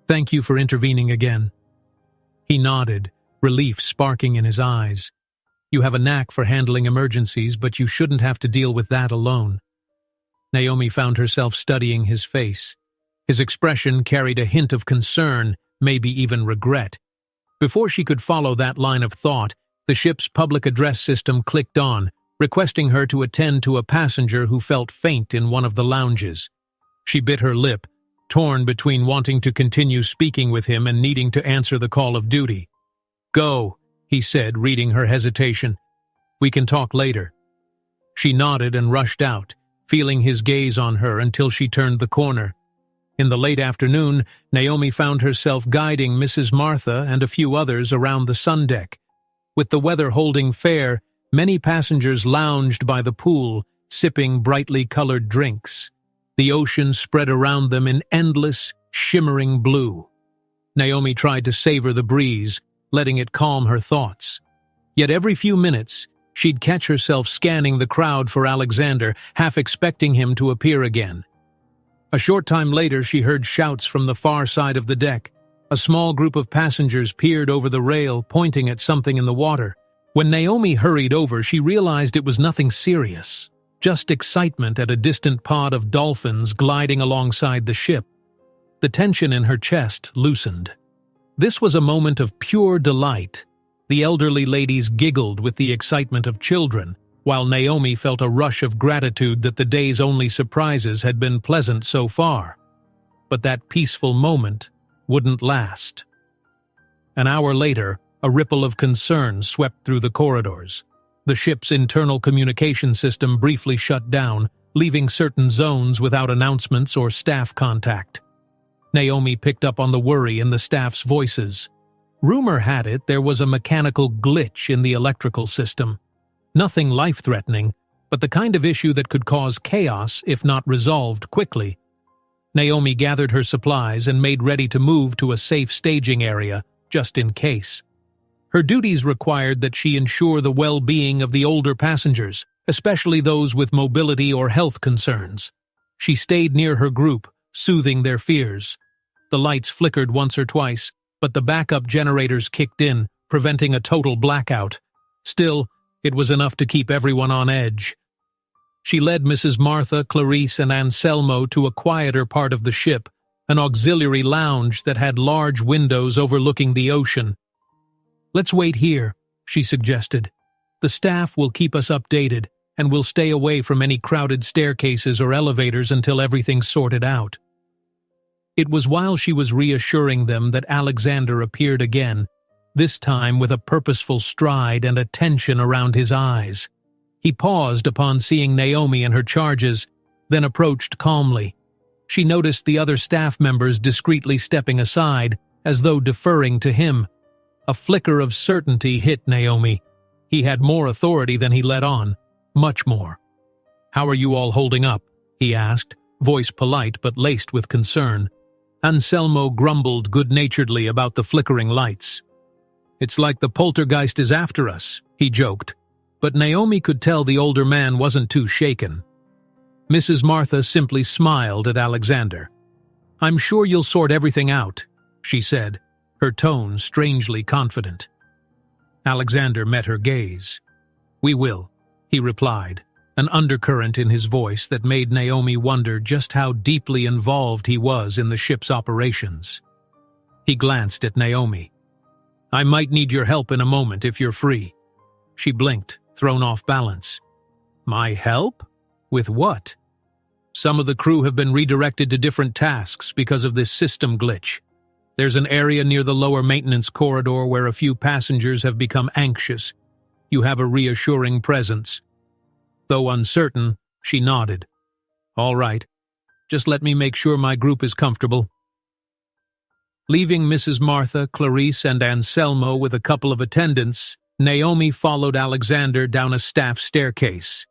"Thank you for intervening again." He nodded, relief sparking in his eyes. "You have a knack for handling emergencies, but you shouldn't have to deal with that alone." Naomi found herself studying his face. His expression carried a hint of concern, maybe even regret. Before she could follow that line of thought, the ship's public address system clicked on, requesting her to attend to a passenger who felt faint in one of the lounges. She bit her lip, torn between wanting to continue speaking with him and needing to answer the call of duty. "Go," he said, reading her hesitation. "We can talk later." She nodded and rushed out, feeling his gaze on her until she turned the corner. In the late afternoon, Naomi found herself guiding Mrs. Martha and a few others around the sun deck. With the weather holding fair, many passengers lounged by the pool, sipping brightly colored drinks. The ocean spread around them in endless, shimmering blue. Naomi tried to savor the breeze, letting it calm her thoughts. Yet every few minutes, she'd catch herself scanning the crowd for Alexander, half expecting him to appear again. A short time later, she heard shouts from the far side of the deck. A small group of passengers peered over the rail, pointing at something in the water. When Naomi hurried over, she realized it was nothing serious, just excitement at a distant pod of dolphins gliding alongside the ship. The tension in her chest loosened. This was a moment of pure delight. The elderly ladies giggled with the excitement of children, while Naomi felt a rush of gratitude that the day's only surprises had been pleasant so far. But that peaceful moment wouldn't last. An hour later, a ripple of concern swept through the corridors. The ship's internal communication system briefly shut down, leaving certain zones without announcements or staff contact. Naomi picked up on the worry in the staff's voices. Rumor had it there was a mechanical glitch in the electrical system. Nothing life-threatening, but the kind of issue that could cause chaos if not resolved quickly. Naomi gathered her supplies and made ready to move to a safe staging area, just in case. Her duties required that she ensure the well-being of the older passengers, especially those with mobility or health concerns. She stayed near her group, soothing their fears. The lights flickered once or twice, but the backup generators kicked in, preventing a total blackout. Still, it was enough to keep everyone on edge. She led Mrs. Martha, Clarice, and Anselmo to a quieter part of the ship, an auxiliary lounge that had large windows overlooking the ocean. "Let's wait here," she suggested. "The staff will keep us updated, and we'll stay away from any crowded staircases or elevators until everything's sorted out." It was while she was reassuring them that Alexander appeared again, this time with a purposeful stride and a tension around his eyes. He paused upon seeing Naomi and her charges, then approached calmly. She noticed the other staff members discreetly stepping aside, as though deferring to him. A flicker of certainty hit Naomi. He had more authority than he let on, much more. "How are you all holding up?" he asked, voice polite but laced with concern. Anselmo grumbled good-naturedly about the flickering lights. "It's like the poltergeist is after us," he joked. But Naomi could tell the older man wasn't too shaken. Mrs. Martha simply smiled at Alexander. "I'm sure you'll sort everything out," she said, her tone strangely confident. Alexander met her gaze. "We will," he replied, an undercurrent in his voice that made Naomi wonder just how deeply involved he was in the ship's operations. He glanced at Naomi. "I might need your help in a moment if you're free." She blinked, thrown off balance. "My help? With what?" "Some of the crew have been redirected to different tasks because of this system glitch. There's an area near the lower maintenance corridor where a few passengers have become anxious. You have a reassuring presence." Though uncertain, she nodded. "All right. Just let me make sure my group is comfortable." Leaving Mrs. Martha, Clarice, and Anselmo with a couple of attendants, Naomi followed Alexander down a staff staircase.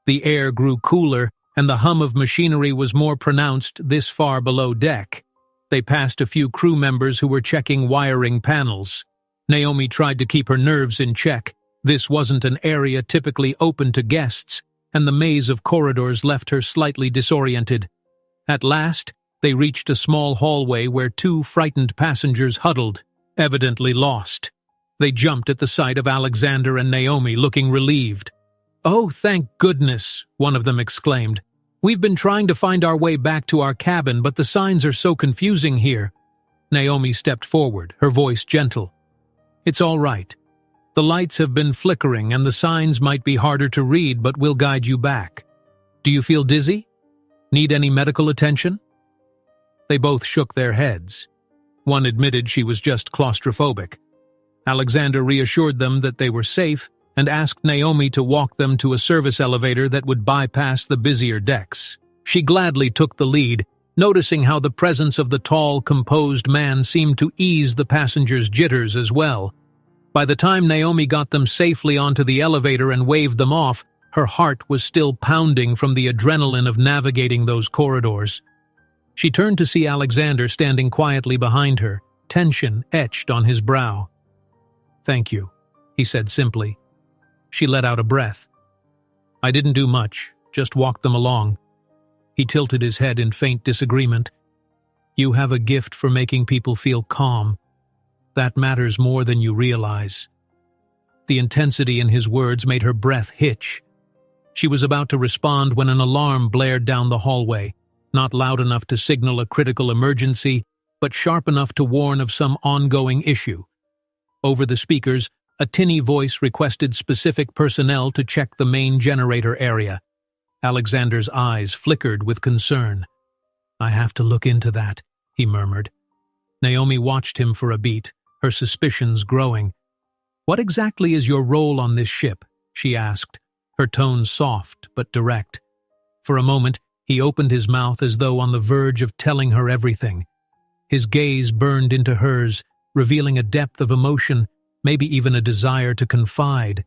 The air grew cooler, and the hum of machinery was more pronounced this far below deck. They passed a few crew members who were checking wiring panels. Naomi tried to keep her nerves in check. This wasn't an area typically open to guests, and the maze of corridors left her slightly disoriented. At last, they reached a small hallway where two frightened passengers huddled, evidently lost. They jumped at the sight of Alexander and Naomi, looking relieved. "Oh, thank goodness," one of them exclaimed. "We've been trying to find our way back to our cabin, but the signs are so confusing here." Naomi stepped forward, her voice gentle. "It's all right. The lights have been flickering and the signs might be harder to read, but we'll guide you back. Do you feel dizzy? Need any medical attention?" They both shook their heads. One admitted she was just claustrophobic. Alexander reassured them that they were safe and asked Naomi to walk them to a service elevator that would bypass the busier decks. She gladly took the lead, noticing how the presence of the tall, composed man seemed to ease the passengers' jitters as well. By the time Naomi got them safely onto the elevator and waved them off, her heart was still pounding from the adrenaline of navigating those corridors. She turned to see Alexander standing quietly behind her, tension etched on his brow. "Thank you," he said simply. She let out a breath. "I didn't do much, just walked them along." He tilted his head in faint disagreement. "You have a gift for making people feel calm. That matters more than you realize." The intensity in his words made her breath hitch. She was about to respond when an alarm blared down the hallway, not loud enough to signal a critical emergency, but sharp enough to warn of some ongoing issue. Over the speakers, a tinny voice requested specific personnel to check the main generator area. Alexander's eyes flickered with concern. "I have to look into that," he murmured. Naomi watched him for a beat, her suspicions growing. "What exactly is your role on this ship?" she asked, her tone soft but direct. For a moment, he opened his mouth as though on the verge of telling her everything. His gaze burned into hers, revealing a depth of emotion, maybe even a desire to confide.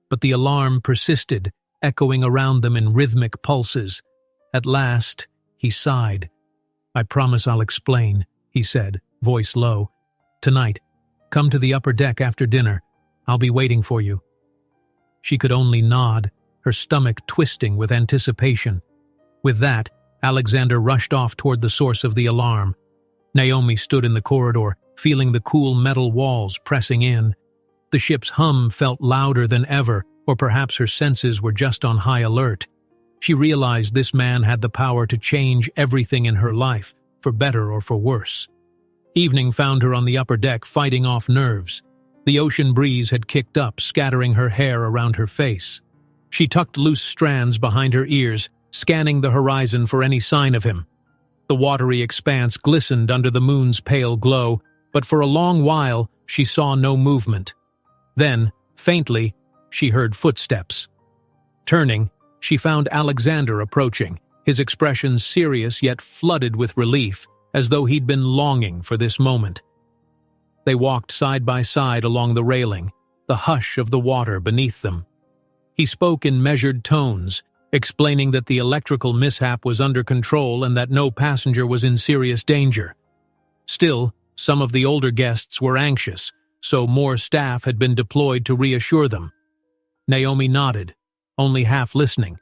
But the alarm persisted, echoing around them in rhythmic pulses. At last, he sighed. "I promise I'll explain," he said, voice low. "Tonight, come to the upper deck after dinner. I'll be waiting for you." She could only nod, her stomach twisting with anticipation. With that, Alexander rushed off toward the source of the alarm. Naomi stood in the corridor, feeling the cool metal walls pressing in. The ship's hum felt louder than ever, or perhaps her senses were just on high alert. She realized this man had the power to change everything in her life, for better or for worse. Evening found her on the upper deck fighting off nerves. The ocean breeze had kicked up, scattering her hair around her face. She tucked loose strands behind her ears, scanning the horizon for any sign of him. The watery expanse glistened under the moon's pale glow, but for a long while she saw no movement. Then, faintly, she heard footsteps. Turning, she found Alexander approaching, his expression serious yet flooded with relief, as though he'd been longing for this moment. They walked side by side along the railing, the hush of the water beneath them. He spoke in measured tones, explaining that the electrical mishap was under control and that no passenger was in serious danger. Still, some of the older guests were anxious, so more staff had been deployed to reassure them. Naomi nodded, only half listening.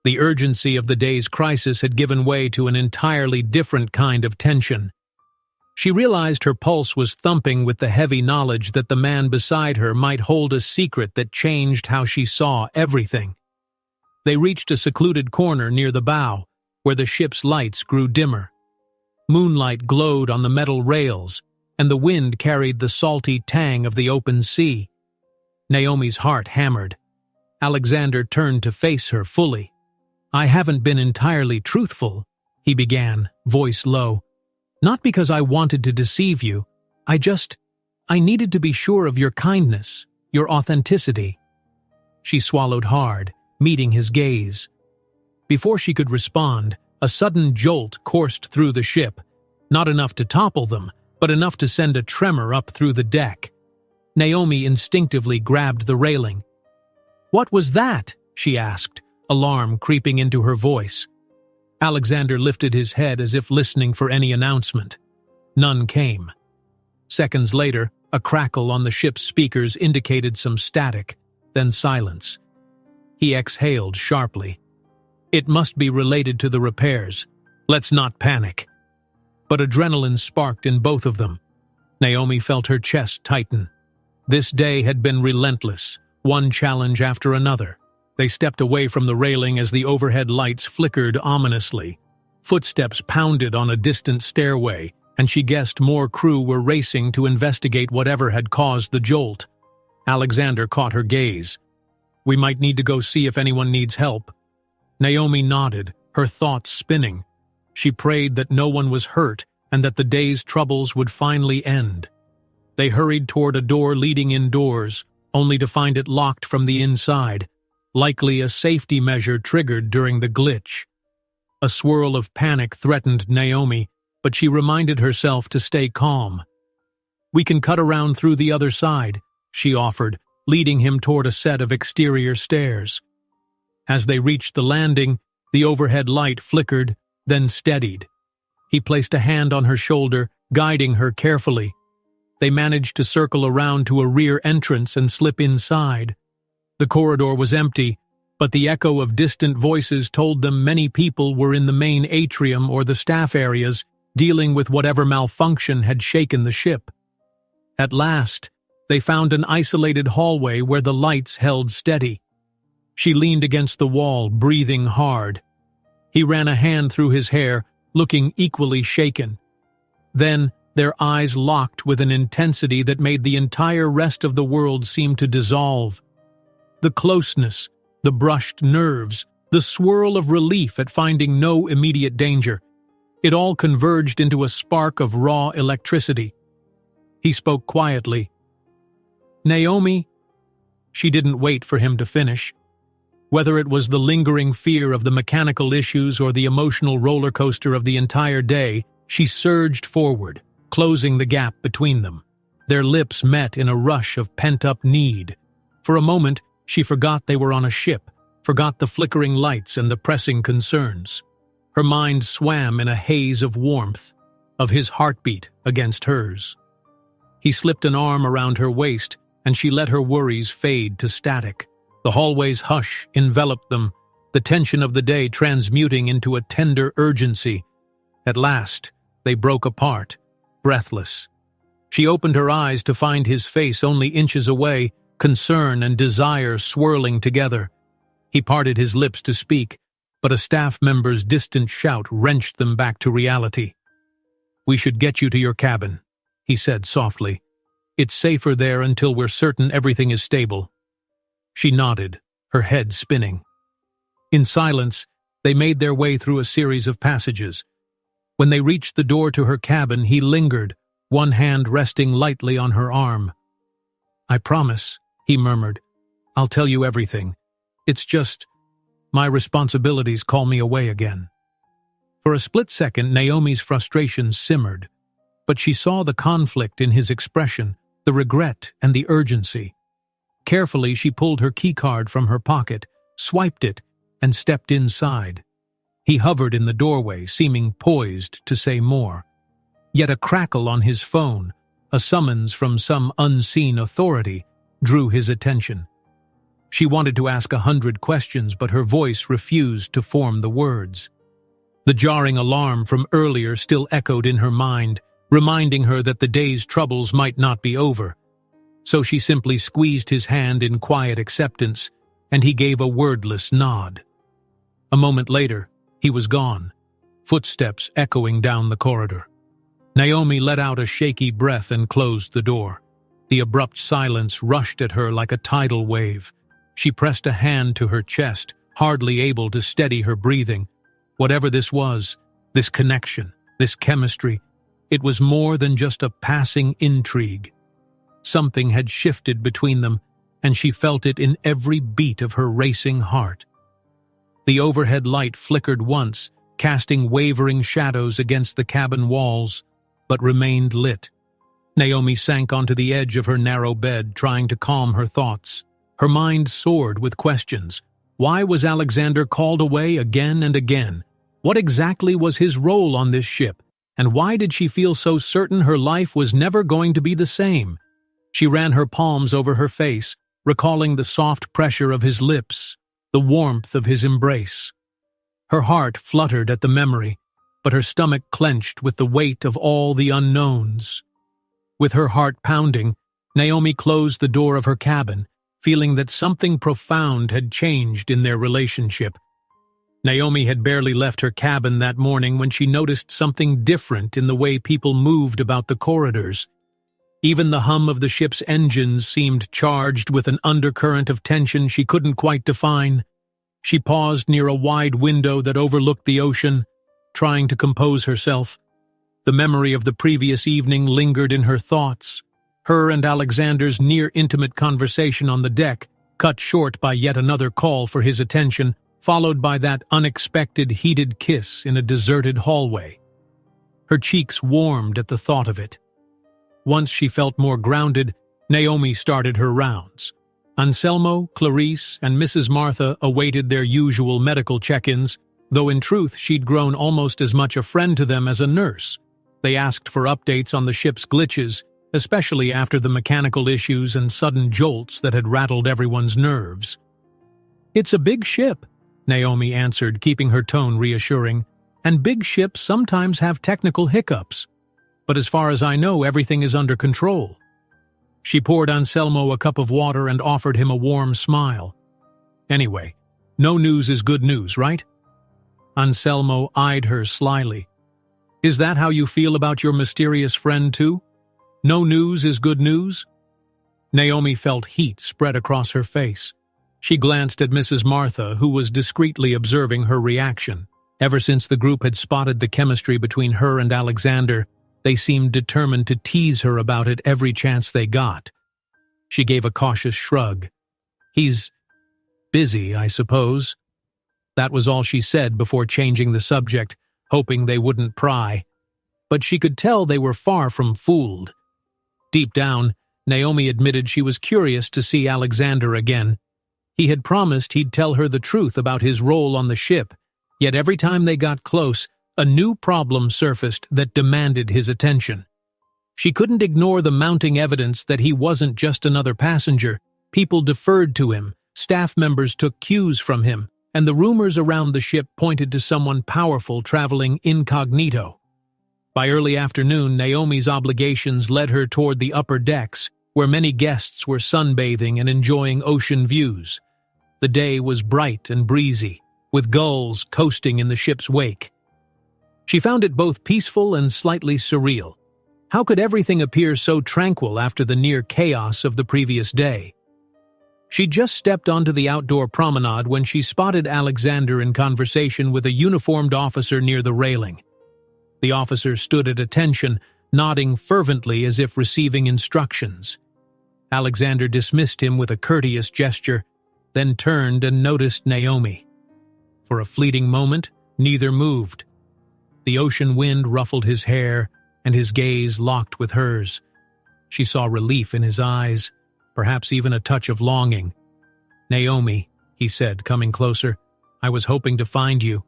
The urgency of the day's crisis had given way to an entirely different kind of tension. She realized her pulse was thumping with the heavy knowledge that the man beside her might hold a secret that changed how she saw everything. They reached a secluded corner near the bow, where the ship's lights grew dimmer. Moonlight glowed on the metal rails, and the wind carried the salty tang of the open sea. Naomi's heart hammered. Alexander turned to face her fully. "I haven't been entirely truthful," he began, voice low. "Not because I wanted to deceive you. I needed to be sure of your kindness, your authenticity." She swallowed hard, meeting his gaze. Before she could respond, a sudden jolt coursed through the ship, not enough to topple them, but enough to send a tremor up through the deck. Naomi instinctively grabbed the railing. "What was that?" she asked, alarm creeping into her voice. Alexander lifted his head as if listening for any announcement. None came. Seconds later, a crackle on the ship's speakers indicated some static, then silence. He exhaled sharply. It must be related to the repairs. Let's not panic. But adrenaline sparked in both of them. Naomi felt her chest tighten. This day had been relentless, one challenge after another. They stepped away from the railing as the overhead lights flickered ominously. Footsteps pounded on a distant stairway, and she guessed more crew were racing to investigate whatever had caused the jolt. Alexander caught her gaze. "We might need to go see if anyone needs help." Naomi nodded, her thoughts spinning. She prayed that no one was hurt and that the day's troubles would finally end. They hurried toward a door leading indoors, only to find it locked from the inside, likely a safety measure triggered during the glitch. A swirl of panic threatened Naomi, but she reminded herself to stay calm. "We can cut around through the other side," she offered, leading him toward a set of exterior stairs. As they reached the landing, the overhead light flickered, then steadied. He placed a hand on her shoulder, guiding her carefully. They managed to circle around to a rear entrance and slip inside. The corridor was empty, but the echo of distant voices told them many people were in the main atrium or the staff areas, dealing with whatever malfunction had shaken the ship. At last, they found an isolated hallway where the lights held steady. She leaned against the wall, breathing hard. He ran a hand through his hair, looking equally shaken. Then, their eyes locked with an intensity that made the entire rest of the world seem to dissolve. The closeness, the brushed nerves, the swirl of relief at finding no immediate danger. It all converged into a spark of raw electricity. He spoke quietly. "Naomi?" She didn't wait for him to finish. Whether it was the lingering fear of the mechanical issues or the emotional roller coaster of the entire day, she surged forward, closing the gap between them. Their lips met in a rush of pent-up need. For a moment, she forgot they were on a ship, forgot the flickering lights and the pressing concerns. Her mind swam in a haze of warmth, of his heartbeat against hers. He slipped an arm around her waist, and she let her worries fade to static. The hallway's hush enveloped them, the tension of the day transmuting into a tender urgency. At last, they broke apart, breathless. She opened her eyes to find his face only inches away, concern and desire swirling together. He parted his lips to speak, but a staff member's distant shout wrenched them back to reality. "We should get you to your cabin," he said softly. "It's safer there until we're certain everything is stable." She nodded, her head spinning. In silence, they made their way through a series of passages. When they reached the door to her cabin, he lingered, one hand resting lightly on her arm. "I promise," he murmured. "I'll tell you everything. It's just, my responsibilities call me away again." For a split second, Naomi's frustration simmered, but she saw the conflict in his expression, the regret and the urgency. Carefully, she pulled her keycard from her pocket, swiped it, and stepped inside. He hovered in the doorway, seeming poised to say more. Yet a crackle on his phone, a summons from some unseen authority, drew his attention. She wanted to ask 100 questions, but her voice refused to form the words. The jarring alarm from earlier still echoed in her mind, reminding her that the day's troubles might not be over. So she simply squeezed his hand in quiet acceptance, and he gave a wordless nod. A moment later, he was gone, footsteps echoing down the corridor. Naomi let out a shaky breath and closed the door. The abrupt silence rushed at her like a tidal wave. She pressed a hand to her chest, hardly able to steady her breathing. Whatever this was, this connection, this chemistry, it was more than just a passing intrigue. Something had shifted between them, and she felt it in every beat of her racing heart. The overhead light flickered once, casting wavering shadows against the cabin walls, but remained lit. Naomi sank onto the edge of her narrow bed, trying to calm her thoughts. Her mind soared with questions. Why was Alexander called away again and again? What exactly was his role on this ship? And why did she feel so certain her life was never going to be the same? She ran her palms over her face, recalling the soft pressure of his lips, the warmth of his embrace. Her heart fluttered at the memory, but her stomach clenched with the weight of all the unknowns. With her heart pounding, Naomi closed the door of her cabin, feeling that something profound had changed in their relationship. Naomi had barely left her cabin that morning when she noticed something different in the way people moved about the corridors. Even the hum of the ship's engines seemed charged with an undercurrent of tension she couldn't quite define. She paused near a wide window that overlooked the ocean, trying to compose herself. The memory of the previous evening lingered in her thoughts. Her and Alexander's near-intimate conversation on the deck, cut short by yet another call for his attention, followed by that unexpected heated kiss in a deserted hallway. Her cheeks warmed at the thought of it. Once she felt more grounded, Naomi started her rounds. Anselmo, Clarice, and Mrs. Martha awaited their usual medical check-ins, though in truth she'd grown almost as much a friend to them as a nurse. They asked for updates on the ship's glitches, especially after the mechanical issues and sudden jolts that had rattled everyone's nerves. "It's a big ship," Naomi answered, keeping her tone reassuring, "and big ships sometimes have technical hiccups. But as far as I know, everything is under control." She poured Anselmo a cup of water and offered him a warm smile. "Anyway, no news is good news, right?" Anselmo eyed her slyly. "Is that how you feel about your mysterious friend too? No news is good news?" Naomi felt heat spread across her face. She glanced at Mrs. Martha, who was discreetly observing her reaction. Ever since the group had spotted the chemistry between her and Alexander, they seemed determined to tease her about it every chance they got. She gave a cautious shrug. "He's busy, I suppose." That was all she said before changing the subject, hoping they wouldn't pry. But she could tell they were far from fooled. Deep down, Naomi admitted she was curious to see Alexander again. He had promised he'd tell her the truth about his role on the ship, yet every time they got close, a new problem surfaced that demanded his attention. She couldn't ignore the mounting evidence that he wasn't just another passenger. People deferred to him, staff members took cues from him, and the rumors around the ship pointed to someone powerful traveling incognito. By early afternoon, Naomi's obligations led her toward the upper decks, where many guests were sunbathing and enjoying ocean views. The day was bright and breezy, with gulls coasting in the ship's wake. She found it both peaceful and slightly surreal. How could everything appear so tranquil after the near chaos of the previous day? She just stepped onto the outdoor promenade when she spotted Alexander in conversation with a uniformed officer near the railing. The officer stood at attention, nodding fervently as if receiving instructions. Alexander dismissed him with a courteous gesture, then turned and noticed Naomi. For a fleeting moment, neither moved. The ocean wind ruffled his hair, and his gaze locked with hers. She saw relief in his eyes, perhaps even a touch of longing. "Naomi," he said, coming closer, "I was hoping to find you."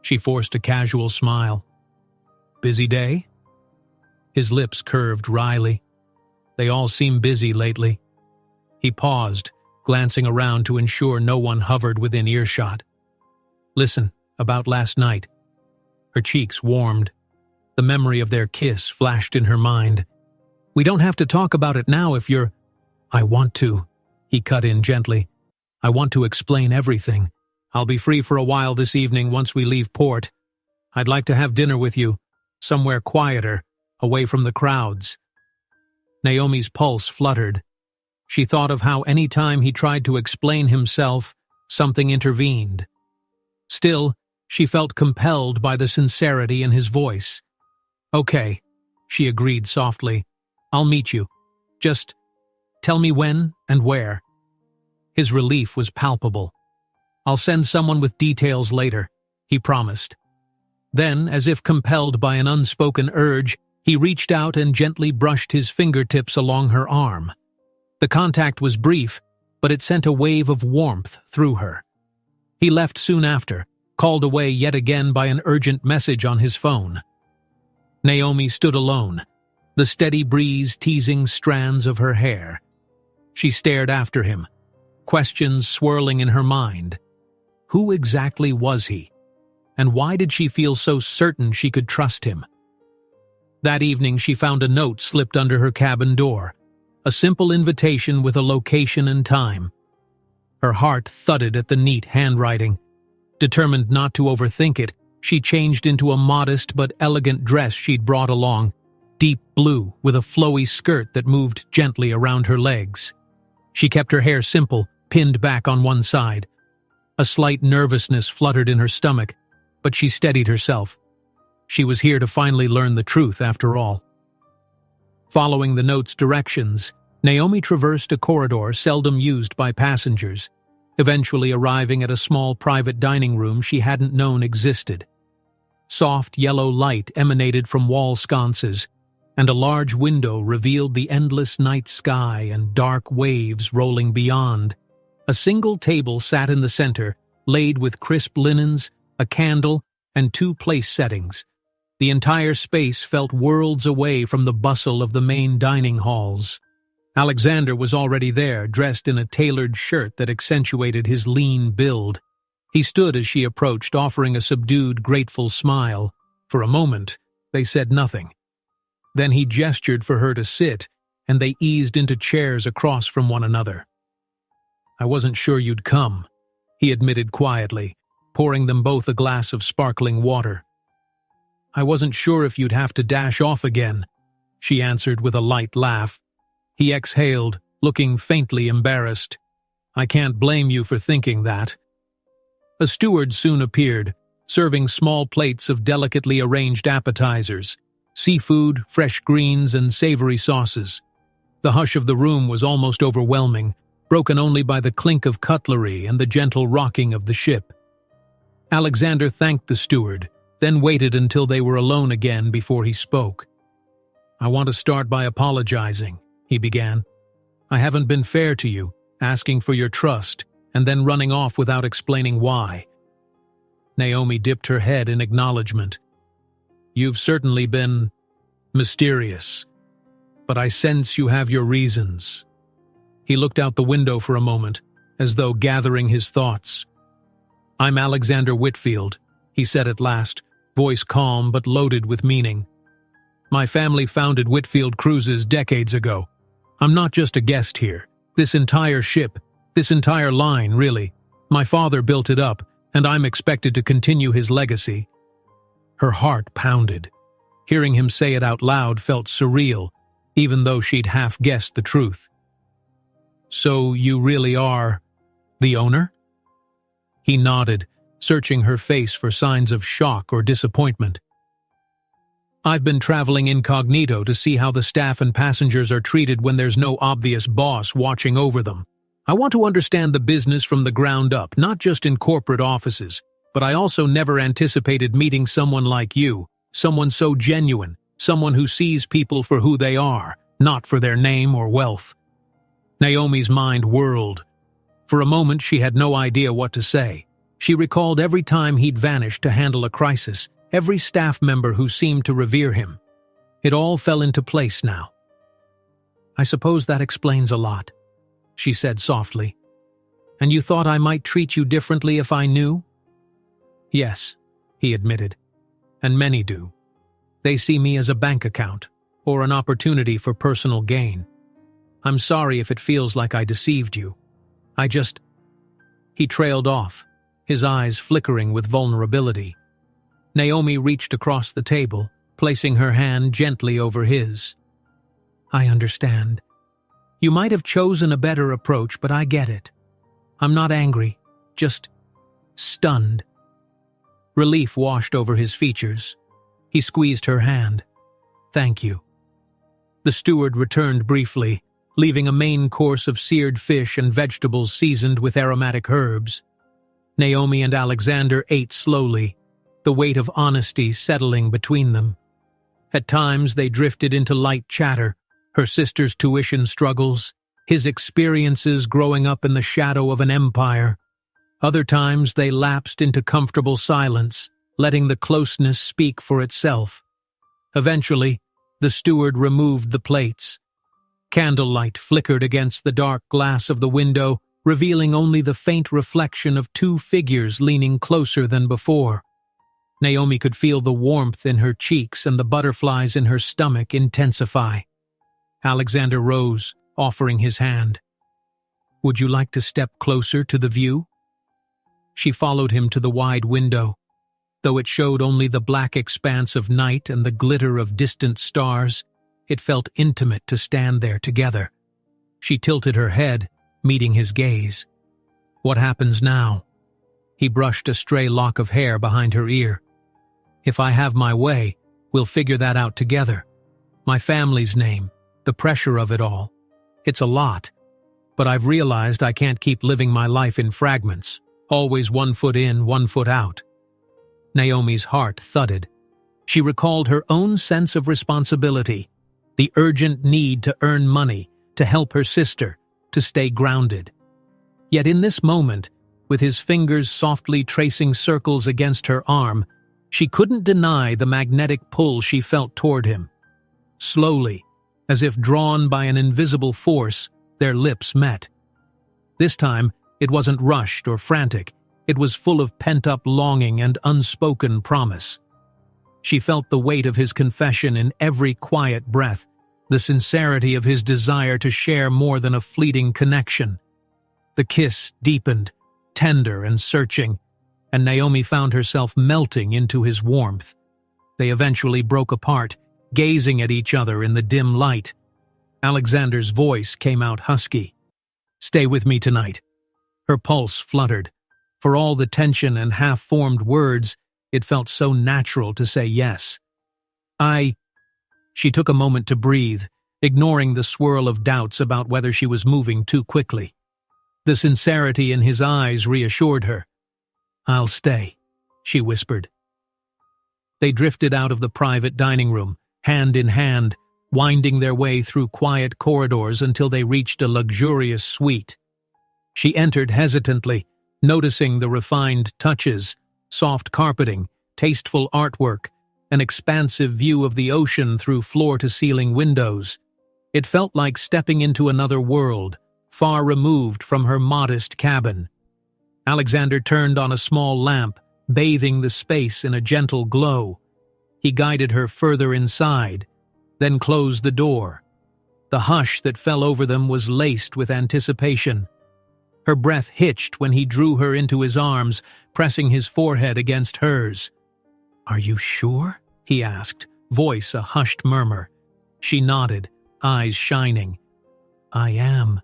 She forced a casual smile. "Busy day?" His lips curved wryly. "They all seem busy lately." He paused, glancing around to ensure no one hovered within earshot. "Listen, about last night." Her cheeks warmed. The memory of their kiss flashed in her mind. "We don't have to talk about it now if you're—" "I want to," he cut in gently. "I want to explain everything. I'll be free for a while this evening once we leave port. I'd like to have dinner with you, somewhere quieter, away from the crowds." Naomi's pulse fluttered. She thought of how any time he tried to explain himself, something intervened. Still, she felt compelled by the sincerity in his voice. "Okay," she agreed softly. "I'll meet you. Just tell me when and where." His relief was palpable. "I'll send someone with details later," he promised. Then, as if compelled by an unspoken urge, he reached out and gently brushed his fingertips along her arm. The contact was brief, but it sent a wave of warmth through her. He left soon after, called away yet again by an urgent message on his phone. Naomi stood alone, the steady breeze teasing strands of her hair. She stared after him, questions swirling in her mind. Who exactly was he? And why did she feel so certain she could trust him? That evening she found a note slipped under her cabin door, a simple invitation with a location and time. Her heart thudded at the neat handwriting. Determined not to overthink it, she changed into a modest but elegant dress she'd brought along, deep blue with a flowy skirt that moved gently around her legs. She kept her hair simple, pinned back on one side. A slight nervousness fluttered in her stomach, but she steadied herself. She was here to finally learn the truth after all. Following the note's directions, Naomi traversed a corridor seldom used by passengers, eventually arriving at a small private dining room she hadn't known existed. Soft yellow light emanated from wall sconces, and a large window revealed the endless night sky and dark waves rolling beyond. A single table sat in the center, laid with crisp linens, a candle, and 2 place settings. The entire space felt worlds away from the bustle of the main dining halls. Alexander was already there, dressed in a tailored shirt that accentuated his lean build. He stood as she approached, offering a subdued, grateful smile. For a moment, they said nothing. Then he gestured for her to sit, and they eased into chairs across from one another. "I wasn't sure you'd come," he admitted quietly, pouring them both a glass of sparkling water. "I wasn't sure if you'd have to dash off again," she answered with a light laugh. He exhaled, looking faintly embarrassed. "I can't blame you for thinking that." A steward soon appeared, serving small plates of delicately arranged appetizers, seafood, fresh greens, and savory sauces. The hush of the room was almost overwhelming, broken only by the clink of cutlery and the gentle rocking of the ship. Alexander thanked the steward, then waited until they were alone again before he spoke. "I want to start by apologizing," he began. "I haven't been fair to you, asking for your trust, and then running off without explaining why." Naomi dipped her head in acknowledgement. "You've certainly been mysterious, but I sense you have your reasons." He looked out the window for a moment, as though gathering his thoughts. "I'm Alexander Whitfield," he said at last, voice calm but loaded with meaning. "My family founded Whitfield Cruises decades ago. I'm not just a guest here. This entire ship, this entire line, really. My father built it up, and I'm expected to continue his legacy." Her heart pounded. Hearing him say it out loud felt surreal, even though she'd half guessed the truth. "So you really are the owner?" He nodded, searching her face for signs of shock or disappointment. "I've been traveling incognito to see how the staff and passengers are treated when there's no obvious boss watching over them. I want to understand the business from the ground up, not just in corporate offices, but I also never anticipated meeting someone like you, someone so genuine, someone who sees people for who they are, not for their name or wealth." Naomi's mind whirled. For a moment she had no idea what to say. She recalled every time he'd vanished to handle a crisis, every staff member who seemed to revere him. It all fell into place now. "I suppose that explains a lot," she said softly. "And you thought I might treat you differently if I knew?" "Yes," he admitted, "and many do. They see me as a bank account, or an opportunity for personal gain. I'm sorry if it feels like I deceived you. I just—" He trailed off, his eyes flickering with vulnerability. Naomi reached across the table, placing her hand gently over his. "I understand. You might have chosen a better approach, but I get it. I'm not angry, just stunned." Relief washed over his features. He squeezed her hand. "Thank you." The steward returned briefly, leaving a main course of seared fish and vegetables seasoned with aromatic herbs. Naomi and Alexander ate slowly, the weight of honesty settling between them. At times they drifted into light chatter, her sister's tuition struggles, his experiences growing up in the shadow of an empire. Other times they lapsed into comfortable silence, letting the closeness speak for itself. Eventually, the steward removed the plates. Candlelight flickered against the dark glass of the window, revealing only the faint reflection of two figures leaning closer than before. Naomi could feel the warmth in her cheeks and the butterflies in her stomach intensify. Alexander rose, offering his hand. "Would you like to step closer to the view?" She followed him to the wide window. Though it showed only the black expanse of night and the glitter of distant stars, it felt intimate to stand there together. She tilted her head, meeting his gaze. "What happens now?" He brushed a stray lock of hair behind her ear. "If I have my way, we'll figure that out together. My family's name, the pressure of it all. It's a lot. But I've realized I can't keep living my life in fragments, always 1 foot in, 1 foot out." Naomi's heart thudded. She recalled her own sense of responsibility, the urgent need to earn money, to help her sister, to stay grounded. Yet in this moment, with his fingers softly tracing circles against her arm, she couldn't deny the magnetic pull she felt toward him. Slowly, as if drawn by an invisible force, their lips met. This time, it wasn't rushed or frantic. It was full of pent-up longing and unspoken promise. She felt the weight of his confession in every quiet breath, the sincerity of his desire to share more than a fleeting connection. The kiss deepened, tender and searching, and Naomi found herself melting into his warmth. They eventually broke apart, gazing at each other in the dim light. Alexander's voice came out husky. "Stay with me tonight." Her pulse fluttered. For all the tension and half-formed words, it felt so natural to say yes. She took a moment to breathe, ignoring the swirl of doubts about whether she was moving too quickly. The sincerity in his eyes reassured her. "I'll stay," she whispered. They drifted out of the private dining room, hand in hand, winding their way through quiet corridors until they reached a luxurious suite. She entered hesitantly, noticing the refined touches, soft carpeting, tasteful artwork, an expansive view of the ocean through floor-to-ceiling windows. It felt like stepping into another world, far removed from her modest cabin. Alexander turned on a small lamp, bathing the space in a gentle glow. He guided her further inside, then closed the door. The hush that fell over them was laced with anticipation. Her breath hitched when he drew her into his arms, pressing his forehead against hers. "Are you sure?" he asked, voice a hushed murmur. She nodded, eyes shining. "I am."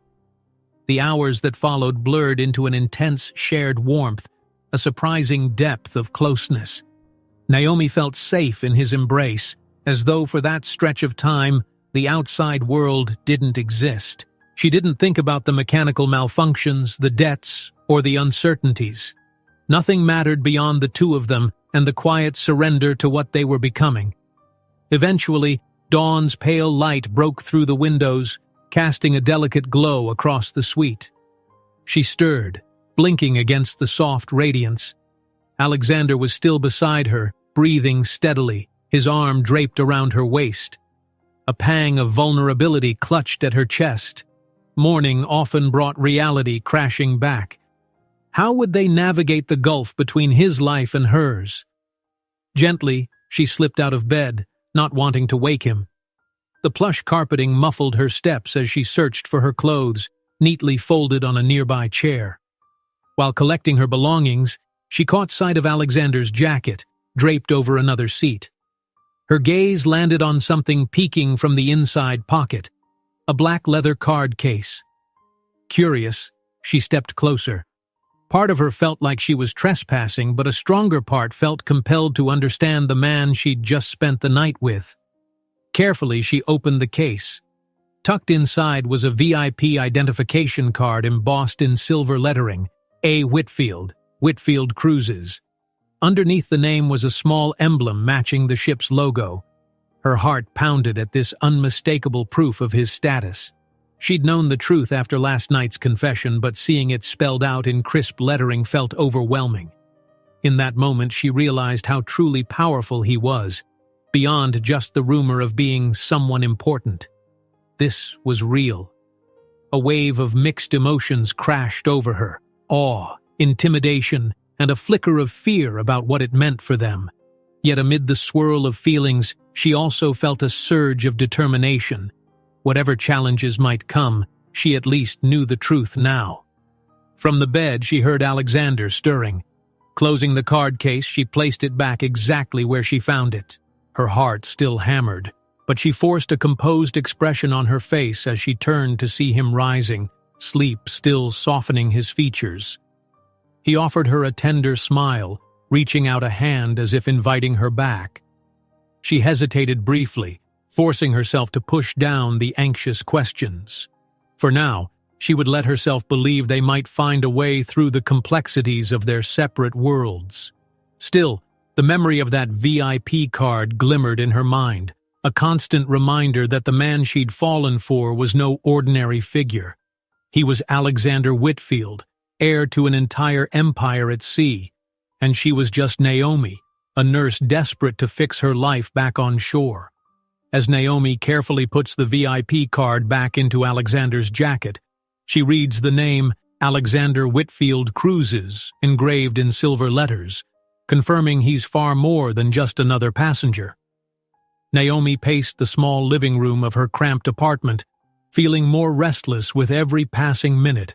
The hours that followed blurred into an intense shared warmth, a surprising depth of closeness. Naomi felt safe in his embrace, as though for that stretch of time, the outside world didn't exist. She didn't think about the mechanical malfunctions, the debts, or the uncertainties. Nothing mattered beyond the two of them and the quiet surrender to what they were becoming. Eventually, dawn's pale light broke through the windows, casting a delicate glow across the suite. She stirred, blinking against the soft radiance. Alexander was still beside her, breathing steadily, his arm draped around her waist. A pang of vulnerability clutched at her chest. Morning often brought reality crashing back. How would they navigate the gulf between his life and hers? Gently, she slipped out of bed, not wanting to wake him. The plush carpeting muffled her steps as she searched for her clothes, neatly folded on a nearby chair. While collecting her belongings, she caught sight of Alexander's jacket, draped over another seat. Her gaze landed on something peeking from the inside pocket, a black leather card case. Curious, she stepped closer. Part of her felt like she was trespassing, but a stronger part felt compelled to understand the man she'd just spent the night with. Carefully, she opened the case. Tucked inside was a VIP identification card embossed in silver lettering, A. Whitfield, Whitfield Cruises. Underneath the name was a small emblem matching the ship's logo. Her heart pounded at this unmistakable proof of his status. She'd known the truth after last night's confession, but seeing it spelled out in crisp lettering felt overwhelming. In that moment, she realized how truly powerful he was, beyond just the rumor of being someone important. This was real. A wave of mixed emotions crashed over her: awe, intimidation, and a flicker of fear about what it meant for them. Yet amid the swirl of feelings, she also felt a surge of determination. Whatever challenges might come, she at least knew the truth now. From the bed, she heard Alexander stirring. Closing the card case, she placed it back exactly where she found it. Her heart still hammered, but she forced a composed expression on her face as she turned to see him rising, sleep still softening his features. He offered her a tender smile, reaching out a hand as if inviting her back. She hesitated briefly, forcing herself to push down the anxious questions. For now, she would let herself believe they might find a way through the complexities of their separate worlds. Still, the memory of that VIP card glimmered in her mind, a constant reminder that the man she'd fallen for was no ordinary figure. He was Alexander Whitfield, heir to an entire empire at sea, and she was just Naomi, a nurse desperate to fix her life back on shore. As Naomi carefully puts the VIP card back into Alexander's jacket, she reads the name Alexander Whitfield Cruises engraved in silver letters, confirming he's far more than just another passenger. Naomi paced the small living room of her cramped apartment, feeling more restless with every passing minute.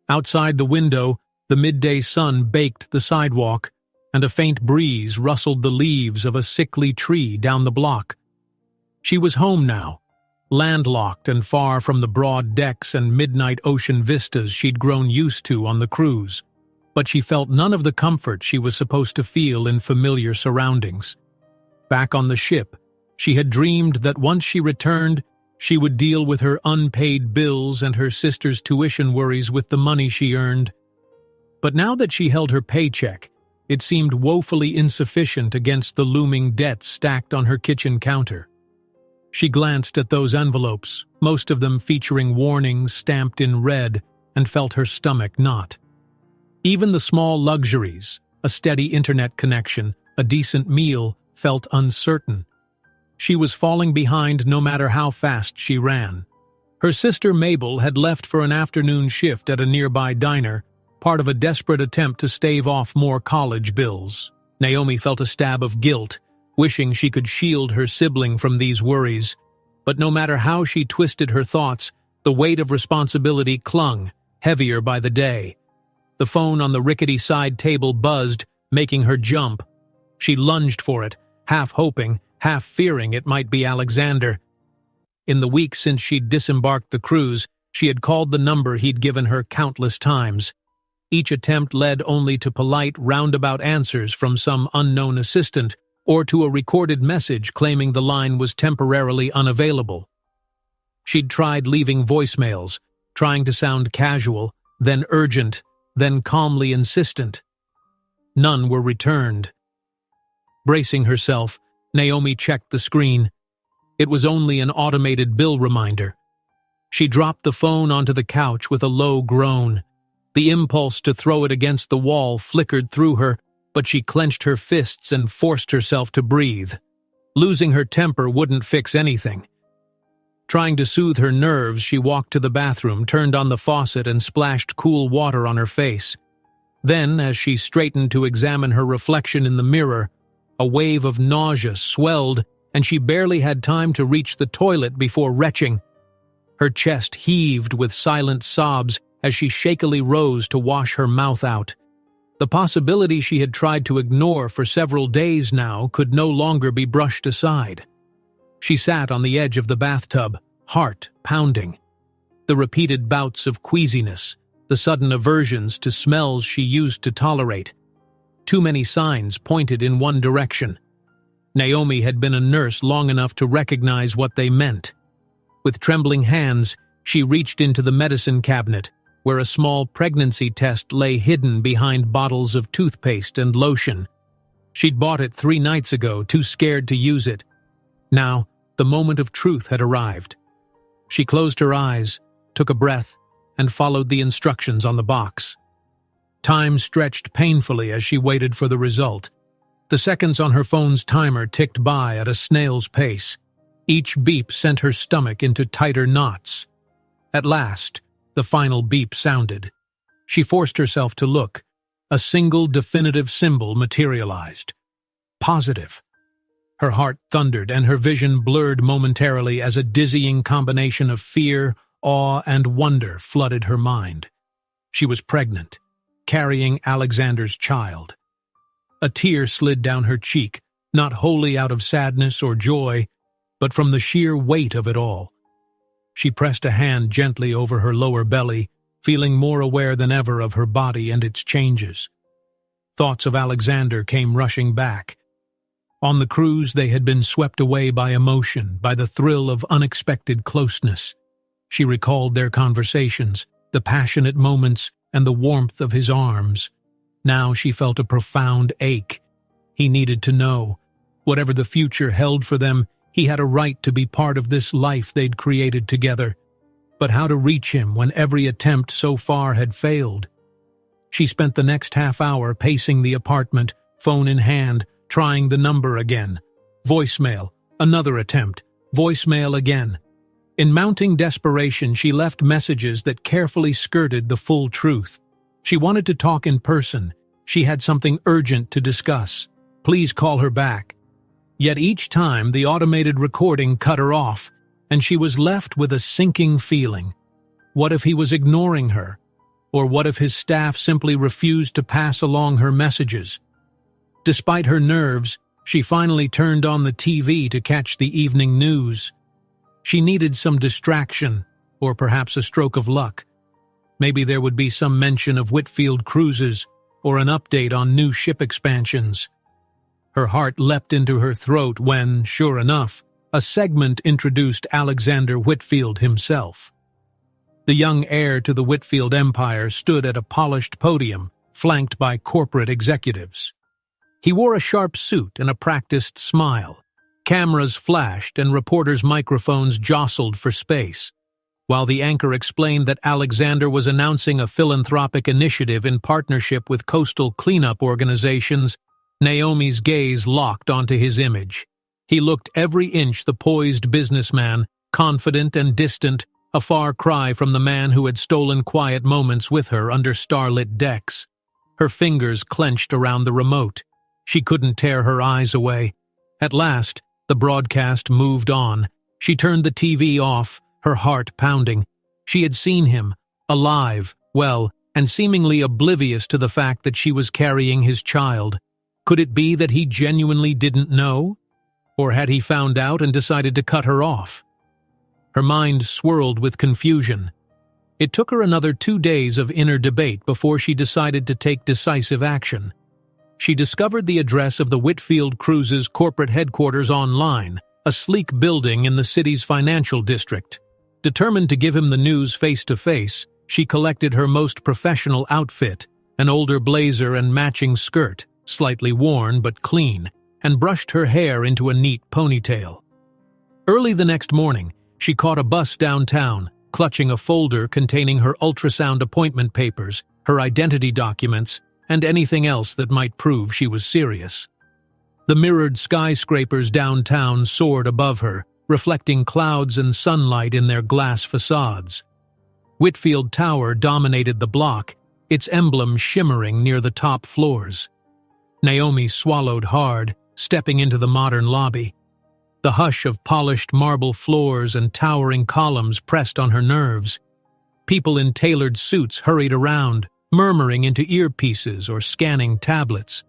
Outside the window, the midday sun baked the sidewalk, and a faint breeze rustled the leaves of a sickly tree down the block. She was home now, landlocked and far from the broad decks and midnight ocean vistas she'd grown used to on the cruise, but she felt none of the comfort she was supposed to feel in familiar surroundings. Back on the ship, she had dreamed that once she returned, she would deal with her unpaid bills and her sister's tuition worries with the money she earned. But now that she held her paycheck, it seemed woefully insufficient against the looming debts stacked on her kitchen counter. She glanced at those envelopes, most of them featuring warnings stamped in red, and felt her stomach knot. Even the small luxuries, a steady internet connection, a decent meal, felt uncertain. She was falling behind no matter how fast she ran. Her sister Mabel had left for an afternoon shift at a nearby diner, part of a desperate attempt to stave off more college bills. Naomi felt a stab of guilt, wishing she could shield her sibling from these worries. But no matter how she twisted her thoughts, the weight of responsibility clung, heavier by the day. The phone on the rickety side table buzzed, making her jump. She lunged for it, half hoping, half fearing it might be Alexander. In the week since she'd disembarked the cruise, she had called the number he'd given her countless times. Each attempt led only to polite, roundabout answers from some unknown assistant, or to a recorded message claiming the line was temporarily unavailable. She'd tried leaving voicemails, trying to sound casual, then urgent, then calmly insistent. None were returned. Bracing herself, Naomi checked the screen. It was only an automated bill reminder. She dropped the phone onto the couch with a low groan. The impulse to throw it against the wall flickered through her, but she clenched her fists and forced herself to breathe. Losing her temper wouldn't fix anything. Trying to soothe her nerves, she walked to the bathroom, turned on the faucet, and splashed cool water on her face. Then, as she straightened to examine her reflection in the mirror, a wave of nausea swelled, and she barely had time to reach the toilet before retching. Her chest heaved with silent sobs as she shakily rose to wash her mouth out. The possibility she had tried to ignore for several days now could no longer be brushed aside. She sat on the edge of the bathtub, heart pounding. The repeated bouts of queasiness, the sudden aversions to smells she used to tolerate. Too many signs pointed in one direction. Naomi had been a nurse long enough to recognize what they meant. With trembling hands, she reached into the medicine cabinet, where a small pregnancy test lay hidden behind bottles of toothpaste and lotion. She'd bought it 3 nights ago, too scared to use it. Now, the moment of truth had arrived. She closed her eyes, took a breath, and followed the instructions on the box. Time stretched painfully as she waited for the result. The seconds on her phone's timer ticked by at a snail's pace. Each beep sent her stomach into tighter knots. At last, the final beep sounded. She forced herself to look. A single definitive symbol materialized. Positive. Her heart thundered and her vision blurred momentarily as a dizzying combination of fear, awe, and wonder flooded her mind. She was pregnant, carrying Alexander's child. A tear slid down her cheek, not wholly out of sadness or joy, but from the sheer weight of it all. She pressed a hand gently over her lower belly, feeling more aware than ever of her body and its changes. Thoughts of Alexander came rushing back. On the cruise, they had been swept away by emotion, by the thrill of unexpected closeness. She recalled their conversations, the passionate moments, and the warmth of his arms. Now she felt a profound ache. He needed to know. Whatever the future held for them, he had a right to be part of this life they'd created together. But how to reach him when every attempt so far had failed? She spent the next half hour pacing the apartment, phone in hand, trying the number again. Voicemail, another attempt, voicemail again. In mounting desperation, she left messages that carefully skirted the full truth. She wanted to talk in person. She had something urgent to discuss. Please call her back. Yet each time, the automated recording cut her off, and she was left with a sinking feeling. What if he was ignoring her? Or what if his staff simply refused to pass along her messages? Despite her nerves, she finally turned on the TV to catch the evening news. She needed some distraction, or perhaps a stroke of luck. Maybe there would be some mention of Whitfield cruises, or an update on new ship expansions. Her heart leapt into her throat when, sure enough, a segment introduced Alexander Whitfield himself. The young heir to the Whitfield empire stood at a polished podium, flanked by corporate executives. He wore a sharp suit and a practiced smile. Cameras flashed and reporters' microphones jostled for space. While the anchor explained that Alexander was announcing a philanthropic initiative in partnership with coastal cleanup organizations, Naomi's gaze locked onto his image. He looked every inch the poised businessman, confident and distant, a far cry from the man who had stolen quiet moments with her under starlit decks. Her fingers clenched around the remote. She couldn't tear her eyes away. At last, the broadcast moved on. She turned the TV off, her heart pounding. She had seen him, alive, well, and seemingly oblivious to the fact that she was carrying his child. Could it be that he genuinely didn't know? Or had he found out and decided to cut her off? Her mind swirled with confusion. It took her another 2 days of inner debate before she decided to take decisive action. She discovered the address of the Whitfield Cruises corporate headquarters online, a sleek building in the city's financial district. Determined to give him the news face-to-face, she collected her most professional outfit, an older blazer and matching skirt, slightly worn but clean, and brushed her hair into a neat ponytail. Early the next morning, she caught a bus downtown, clutching a folder containing her ultrasound appointment papers, her identity documents, and anything else that might prove she was serious. The mirrored skyscrapers downtown soared above her, reflecting clouds and sunlight in their glass facades. Whitfield Tower dominated the block, its emblem shimmering near the top floors. Naomi swallowed hard, stepping into the modern lobby. The hush of polished marble floors and towering columns pressed on her nerves. People in tailored suits hurried around, murmuring into earpieces or scanning tablets.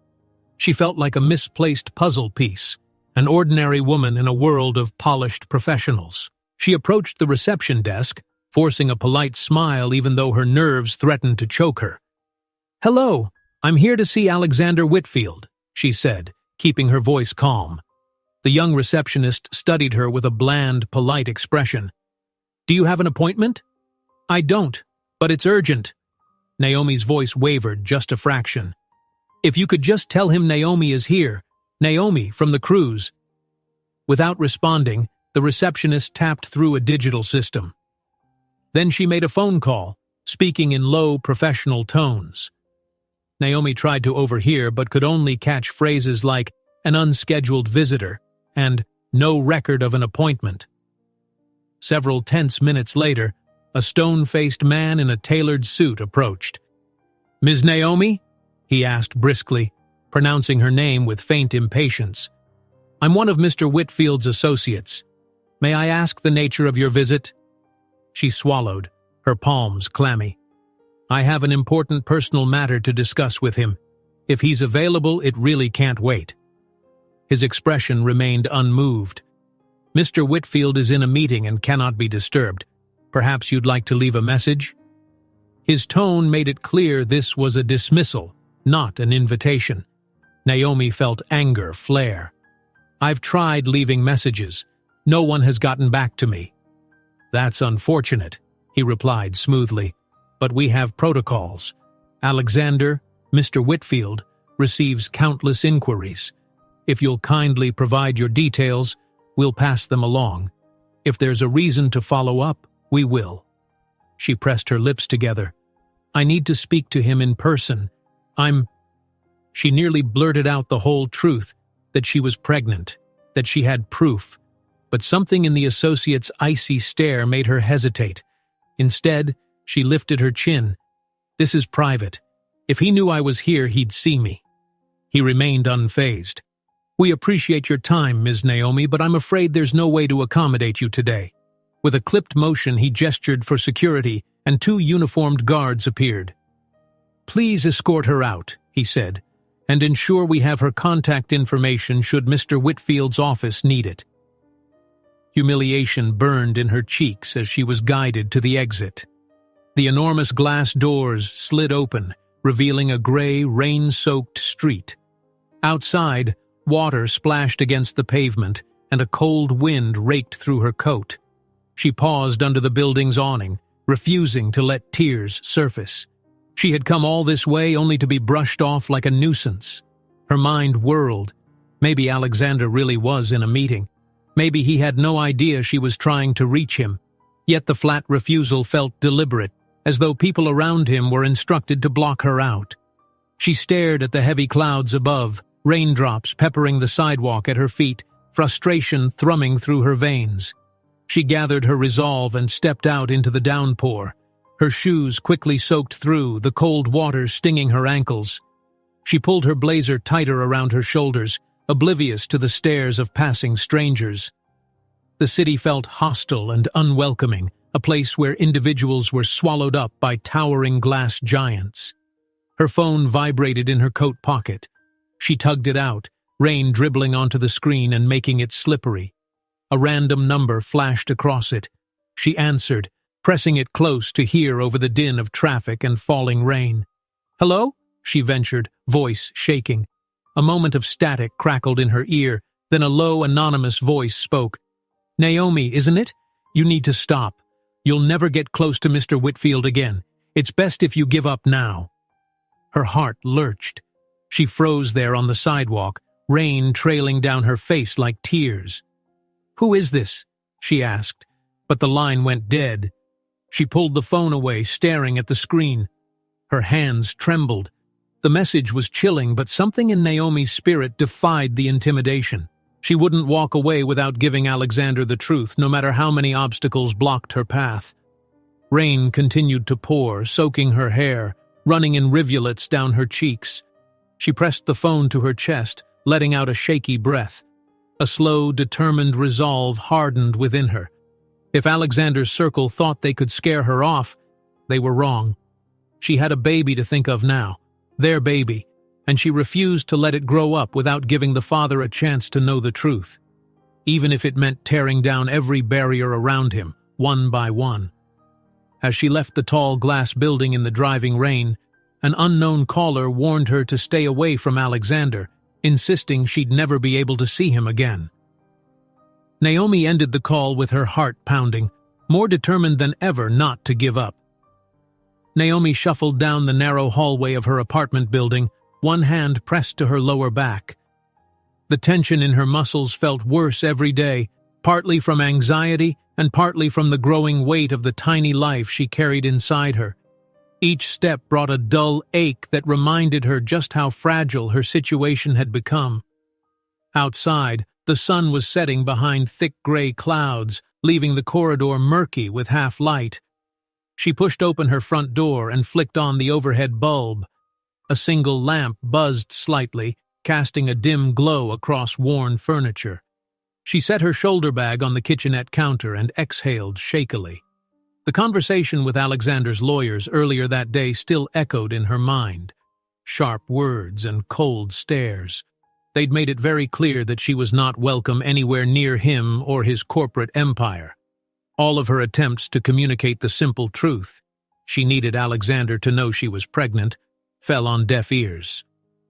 She felt like a misplaced puzzle piece, an ordinary woman in a world of polished professionals. She approached the reception desk, forcing a polite smile even though her nerves threatened to choke her. "Hello, I'm here to see Alexander Whitfield," she said, keeping her voice calm. The young receptionist studied her with a bland, polite expression. Do you have an appointment? I don't, but it's urgent. Naomi's voice wavered just a fraction. If you could just tell him Naomi is here. Naomi, from the cruise. Without responding, the receptionist tapped through a digital system. Then she made a phone call, speaking in low, professional tones. Naomi tried to overhear but could only catch phrases like an unscheduled visitor and no record of an appointment. Several tense minutes later, a stone-faced man in a tailored suit approached. "Ms. Naomi?" he asked briskly, pronouncing her name with faint impatience. "I'm one of Mr. Whitfield's associates. May I ask the nature of your visit?" She swallowed, her palms clammy. "I have an important personal matter to discuss with him. If he's available, it really can't wait." His expression remained unmoved. "Mr. Whitfield is in a meeting and cannot be disturbed. Perhaps you'd like to leave a message?" His tone made it clear this was a dismissal, not an invitation. Naomi felt anger flare. "I've tried leaving messages. No one has gotten back to me." "That's unfortunate," he replied smoothly, "but we have protocols. Alexander, Mr. Whitfield, receives countless inquiries. If you'll kindly provide your details, we'll pass them along. If there's a reason to follow up, we will." She pressed her lips together. "I need to speak to him in person. She nearly blurted out the whole truth, that she was pregnant, that she had proof, but something in the associate's icy stare made her hesitate. Instead, she lifted her chin. "This is private. If he knew I was here, he'd see me." He remained unfazed. "We appreciate your time, Ms. Naomi, but I'm afraid there's no way to accommodate you today." With a clipped motion, he gestured for security, and 2 uniformed guards appeared. "Please escort her out," he said, "and ensure we have her contact information should Mr. Whitfield's office need it." Humiliation burned in her cheeks as she was guided to the exit. The enormous glass doors slid open, revealing a gray, rain-soaked street. Outside, water splashed against the pavement, and a cold wind raked through her coat. She paused under the building's awning, refusing to let tears surface. She had come all this way only to be brushed off like a nuisance. Her mind whirled. Maybe Alexander really was in a meeting. Maybe he had no idea she was trying to reach him. Yet the flat refusal felt deliberate, as though people around him were instructed to block her out. She stared at the heavy clouds above, raindrops peppering the sidewalk at her feet, frustration thrumming through her veins. She gathered her resolve and stepped out into the downpour. Her shoes quickly soaked through, the cold water stinging her ankles. She pulled her blazer tighter around her shoulders, oblivious to the stares of passing strangers. The city felt hostile and unwelcoming, a place where individuals were swallowed up by towering glass giants. Her phone vibrated in her coat pocket. She tugged it out, rain dribbling onto the screen and making it slippery. A random number flashed across it. She answered, pressing it close to hear over the din of traffic and falling rain. "Hello?" she ventured, voice shaking. A moment of static crackled in her ear, then a low, anonymous voice spoke. "Naomi, isn't it? You need to stop. You'll never get close to Mr. Whitfield again. It's best if you give up now." Her heart lurched. She froze there on the sidewalk, rain trailing down her face like tears. "Who is this?" she asked, but the line went dead. She pulled the phone away, staring at the screen. Her hands trembled. The message was chilling, but something in Naomi's spirit defied the intimidation. She wouldn't walk away without giving Alexander the truth, no matter how many obstacles blocked her path. Rain continued to pour, soaking her hair, running in rivulets down her cheeks. She pressed the phone to her chest, letting out a shaky breath. A slow, determined resolve hardened within her. If Alexander's circle thought they could scare her off, they were wrong. She had a baby to think of now, their baby, and she refused to let it grow up without giving the father a chance to know the truth, even if it meant tearing down every barrier around him, one by one. As she left the tall glass building in the driving rain, an unknown caller warned her to stay away from Alexander, insisting she'd never be able to see him again. Naomi ended the call with her heart pounding. more determined than ever not to give up. Naomi shuffled down the narrow hallway of her apartment building, one hand pressed to her lower back. The tension in her muscles felt worse every day, partly from anxiety and partly from the growing weight of the tiny life she carried inside her. Each step brought a dull ache that reminded her just how fragile her situation had become. Outside, the sun was setting behind thick gray clouds, leaving the corridor murky with half light. She pushed open her front door and flicked on the overhead bulb. A single lamp buzzed slightly, casting a dim glow across worn furniture. She set her shoulder bag on the kitchenette counter and exhaled shakily. The conversation with Alexander's lawyers earlier that day still echoed in her mind. Sharp words and cold stares. They'd made it very clear that she was not welcome anywhere near him or his corporate empire. All of her attempts to communicate the simple truth, she needed Alexander to know she was pregnant, fell on deaf ears.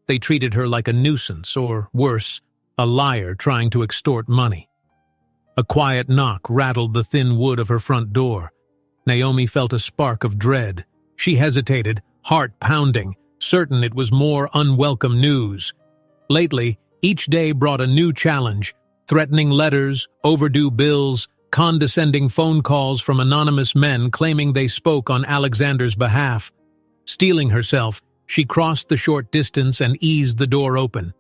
They treated her like a nuisance, or worse, a liar trying to extort money. A quiet knock rattled the thin wood of her front door. Naomi felt a spark of dread. She hesitated, heart pounding, certain it was more unwelcome news. Lately, each day brought a new challenge: threatening letters, overdue bills, condescending phone calls from anonymous men claiming they spoke on Alexander's behalf. Steeling herself, she crossed the short distance and eased the door open.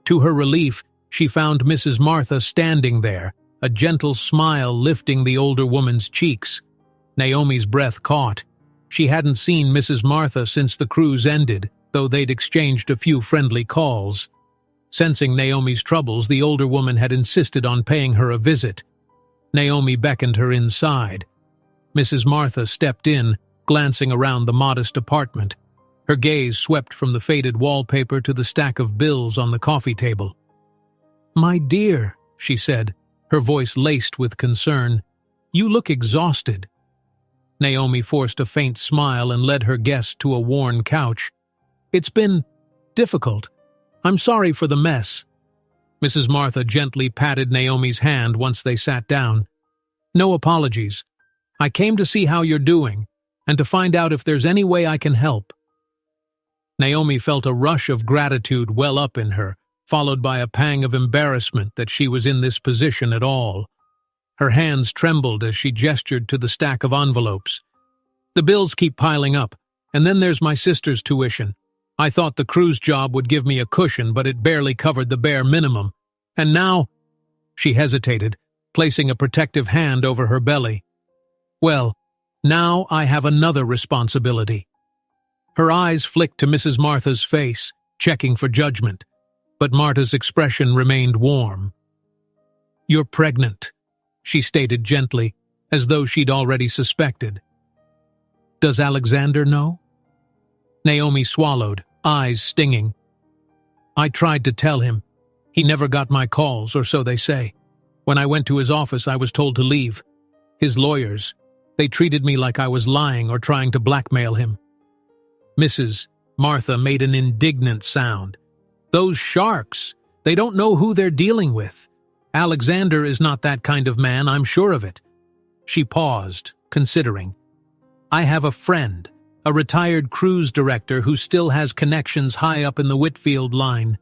To her relief, she found Mrs. Martha standing there, a gentle smile lifting the older woman's cheeks. Naomi's breath caught. She hadn't seen Mrs. Martha since the cruise ended, though they'd exchanged a few friendly calls. Sensing Naomi's troubles, the older woman had insisted on paying her a visit. Naomi beckoned her inside. Mrs. Martha stepped in, glancing around the modest apartment. Her gaze swept from the faded wallpaper to the stack of bills on the coffee table. "My dear," she said, her voice laced with concern, "you look exhausted." Naomi forced a faint smile and led her guest to a worn couch. "It's been difficult. I'm sorry for the mess." Mrs. Martha gently patted Naomi's hand once they sat down. "No apologies. I came to see how you're doing, and to find out if there's any way I can help." Naomi felt a rush of gratitude well up in her, followed by a pang of embarrassment that she was in this position at all. Her hands trembled as she gestured to the stack of envelopes. "The bills keep piling up, and then there's my sister's tuition. I thought the cruise job would give me a cushion, but it barely covered the bare minimum. And now—" She hesitated, placing a protective hand over her belly. "Well, now I have another responsibility." Her eyes flicked to Mrs. Martha's face, checking for judgment, but Martha's expression remained warm. "You're pregnant," she stated gently, as though she'd already suspected. "Does Alexander know?" Naomi swallowed, eyes stinging. "I tried to tell him. He never got my calls, or so they say. When I went to his office, I was told to leave. His lawyers, they treated me like I was lying or trying to blackmail him." Mrs. Martha made an indignant sound. "Those sharks! They don't know who they're dealing with. Alexander is not that kind of man, I'm sure of it." She paused, considering. "I have a friend, a retired cruise director who still has connections high up in the Whitfield line.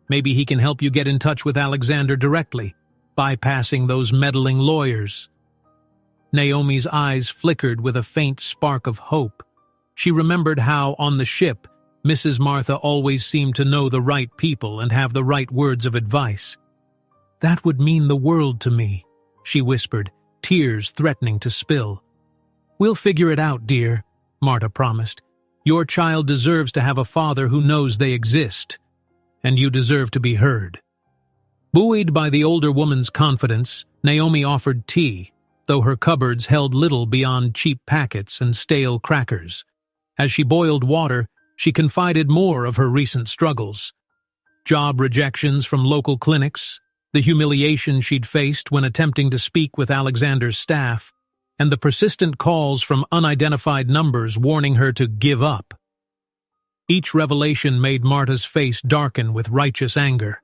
Maybe he can help you get in touch with Alexander directly, bypassing those meddling lawyers." Naomi's eyes flickered with a faint spark of hope. She remembered how, on the ship, Mrs. Martha always seemed to know the right people and have the right words of advice. "That would mean the world to me," she whispered, tears threatening to spill. "We'll figure it out, dear," Martha promised. "Your child deserves to have a father who knows they exist, and you deserve to be heard." Buoyed by the older woman's confidence, Naomi offered tea, though her cupboards held little beyond cheap packets and stale crackers. As she boiled water, she confided more of her recent struggles. Job rejections from local clinics, the humiliation she'd faced when attempting to speak with Alexander's staff, and the persistent calls from unidentified numbers warning her to give up. Each revelation made Marta's face darken with righteous anger.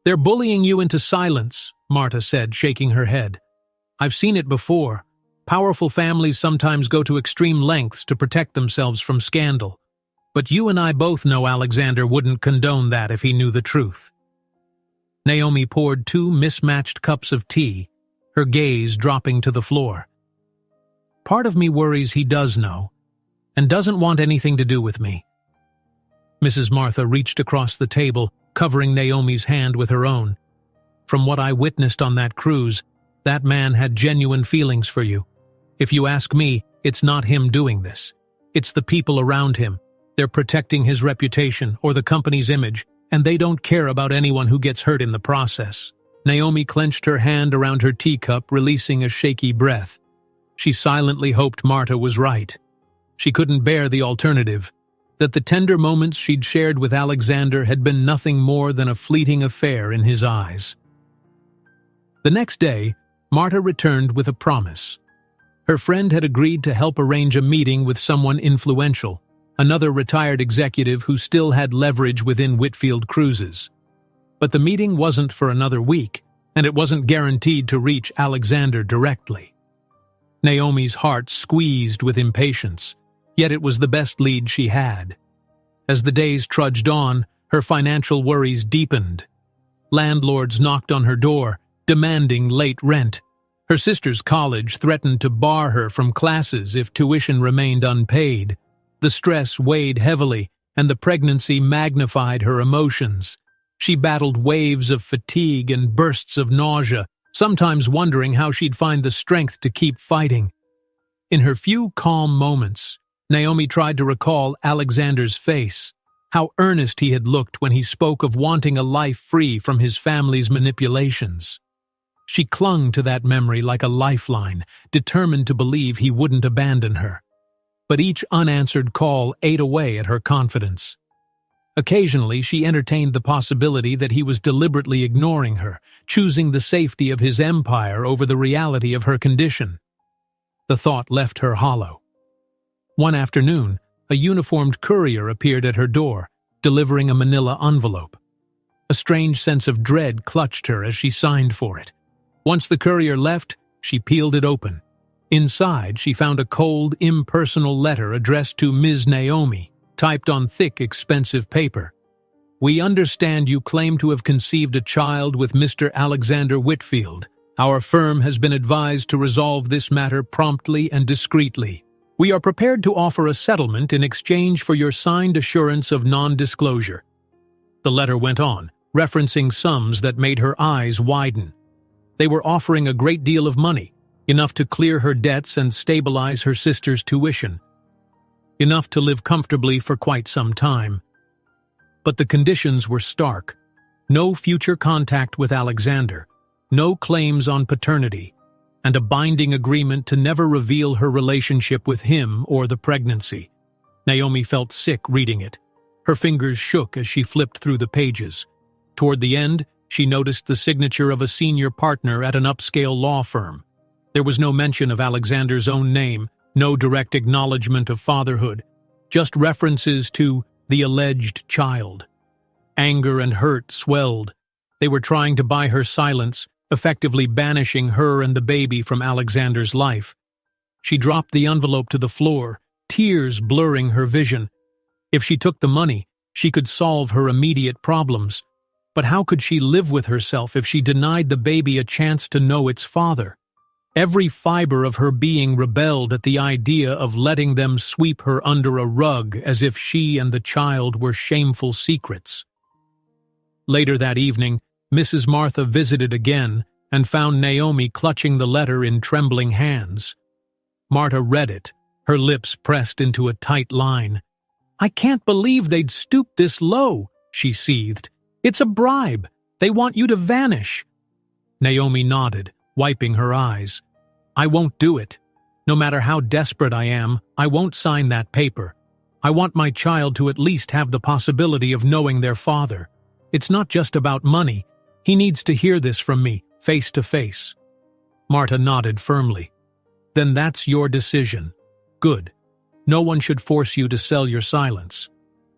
"They're bullying you into silence," Marta said, shaking her head. "I've seen it before. Powerful families sometimes go to extreme lengths to protect themselves from scandal. But you and I both know Alexander wouldn't condone that if he knew the truth. Naomi poured 2 mismatched cups of tea, her gaze dropping to the floor. Part of me worries he does know, and doesn't want anything to do with me. Mrs. Martha reached across the table, covering Naomi's hand with her own. From what I witnessed on that cruise, that man had genuine feelings for you. If you ask me, it's not him doing this. It's the people around him. They're protecting his reputation or the company's image, and they don't care about anyone who gets hurt in the process. Naomi clenched her hand around her teacup, releasing a shaky breath. She silently hoped Marta was right. She couldn't bear the alternative, that the tender moments she'd shared with Alexander had been nothing more than a fleeting affair in his eyes. The next day, Marta returned with a promise. Her friend had agreed to help arrange a meeting with someone influential, another retired executive who still had leverage within Whitfield Cruises. But the meeting wasn't for another week, and it wasn't guaranteed to reach Alexander directly. Naomi's heart squeezed with impatience, yet it was the best lead she had. As the days trudged on, her financial worries deepened. Landlords knocked on her door, demanding late rent. Her sister's college threatened to bar her from classes if tuition remained unpaid. The stress weighed heavily, and the pregnancy magnified her emotions. She battled waves of fatigue and bursts of nausea, sometimes wondering how she'd find the strength to keep fighting. In her few calm moments, Naomi tried to recall Alexander's face, how earnest he had looked when he spoke of wanting a life free from his family's manipulations. She clung to that memory like a lifeline, determined to believe he wouldn't abandon her. But each unanswered call ate away at her confidence. Occasionally, she entertained the possibility that he was deliberately ignoring her, choosing the safety of his empire over the reality of her condition. The thought left her hollow. One afternoon, a uniformed courier appeared at her door, delivering a manila envelope. A strange sense of dread clutched her as she signed for it. Once the courier left, she peeled it open. Inside, she found a cold, impersonal letter addressed to Ms. Naomi, typed on thick, expensive paper. "We understand you claim to have conceived a child with Mr. Alexander Whitfield. Our firm has been advised to resolve this matter promptly and discreetly. We are prepared to offer a settlement in exchange for your signed assurance of non-disclosure." The letter went on, referencing sums that made her eyes widen. They were offering a great deal of money, enough to clear her debts and stabilize her sister's tuition. Enough to live comfortably for quite some time. But the conditions were stark. No future contact with Alexander, no claims on paternity, and a binding agreement to never reveal her relationship with him or the pregnancy. Naomi felt sick reading it. Her fingers shook as she flipped through the pages. Toward the end, she noticed the signature of a senior partner at an upscale law firm. There was no mention of Alexander's own name, no direct acknowledgement of fatherhood, just references to the alleged child. Anger and hurt swelled. They were trying to buy her silence, effectively banishing her and the baby from Alexander's life. She dropped the envelope to the floor, tears blurring her vision. If she took the money, she could solve her immediate problems. But how could she live with herself if she denied the baby a chance to know its father? Every fiber of her being rebelled at the idea of letting them sweep her under a rug as if she and the child were shameful secrets. Later that evening, Mrs. Martha visited again and found Naomi clutching the letter in trembling hands. Marta read it, her lips pressed into a tight line. "I can't believe they'd stoop this low," she seethed. "It's a bribe. They want you to vanish." Naomi nodded, wiping her eyes. "I won't do it. No matter how desperate I am, I won't sign that paper. I want my child to at least have the possibility of knowing their father. It's not just about money. He needs to hear this from me, face to face." Marta nodded firmly. "Then that's your decision. Good. No one should force you to sell your silence.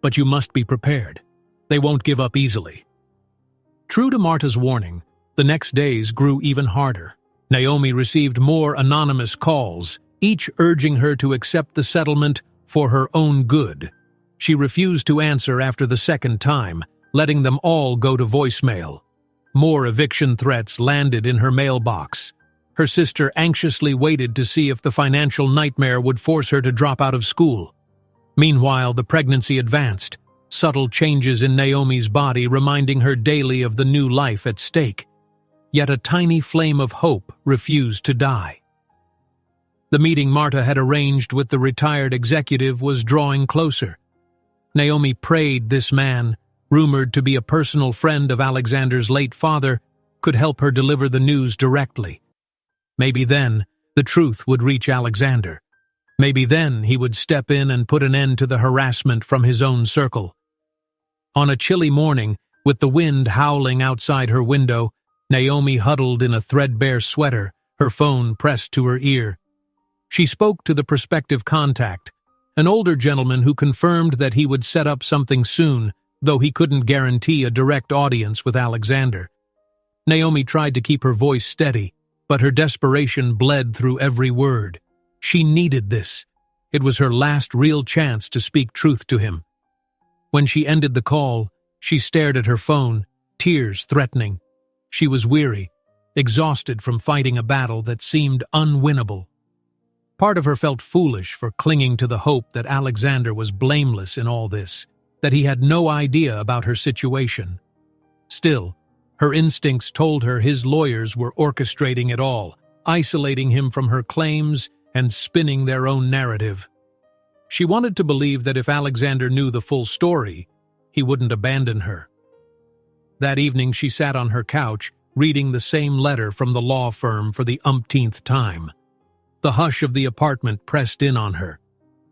But you must be prepared. They won't give up easily." True to Marta's warning, the next days grew even harder. Naomi received more anonymous calls, each urging her to accept the settlement for her own good. She refused to answer after the second time, letting them all go to voicemail. More eviction threats landed in her mailbox. Her sister anxiously waited to see if the financial nightmare would force her to drop out of school. Meanwhile, the pregnancy advanced, subtle changes in Naomi's body reminding her daily of the new life at stake. Yet a tiny flame of hope refused to die. The meeting Marta had arranged with the retired executive was drawing closer. Naomi prayed this man, rumored to be a personal friend of Alexander's late father, could help her deliver the news directly. Maybe then the truth would reach Alexander. Maybe then he would step in and put an end to the harassment from his own circle. On a chilly morning, with the wind howling outside her window, Naomi huddled in a threadbare sweater, her phone pressed to her ear. She spoke to the prospective contact, an older gentleman who confirmed that he would set up something soon, though he couldn't guarantee a direct audience with Alexander. Naomi tried to keep her voice steady, but her desperation bled through every word. She needed this. It was her last real chance to speak truth to him. When she ended the call, she stared at her phone, tears threatening. She was weary, exhausted from fighting a battle that seemed unwinnable. Part of her felt foolish for clinging to the hope that Alexander was blameless in all this, that he had no idea about her situation. Still, her instincts told her his lawyers were orchestrating it all, isolating him from her claims and spinning their own narrative. She wanted to believe that if Alexander knew the full story, he wouldn't abandon her. That evening she sat on her couch, reading the same letter from the law firm for the umpteenth time. The hush of the apartment pressed in on her.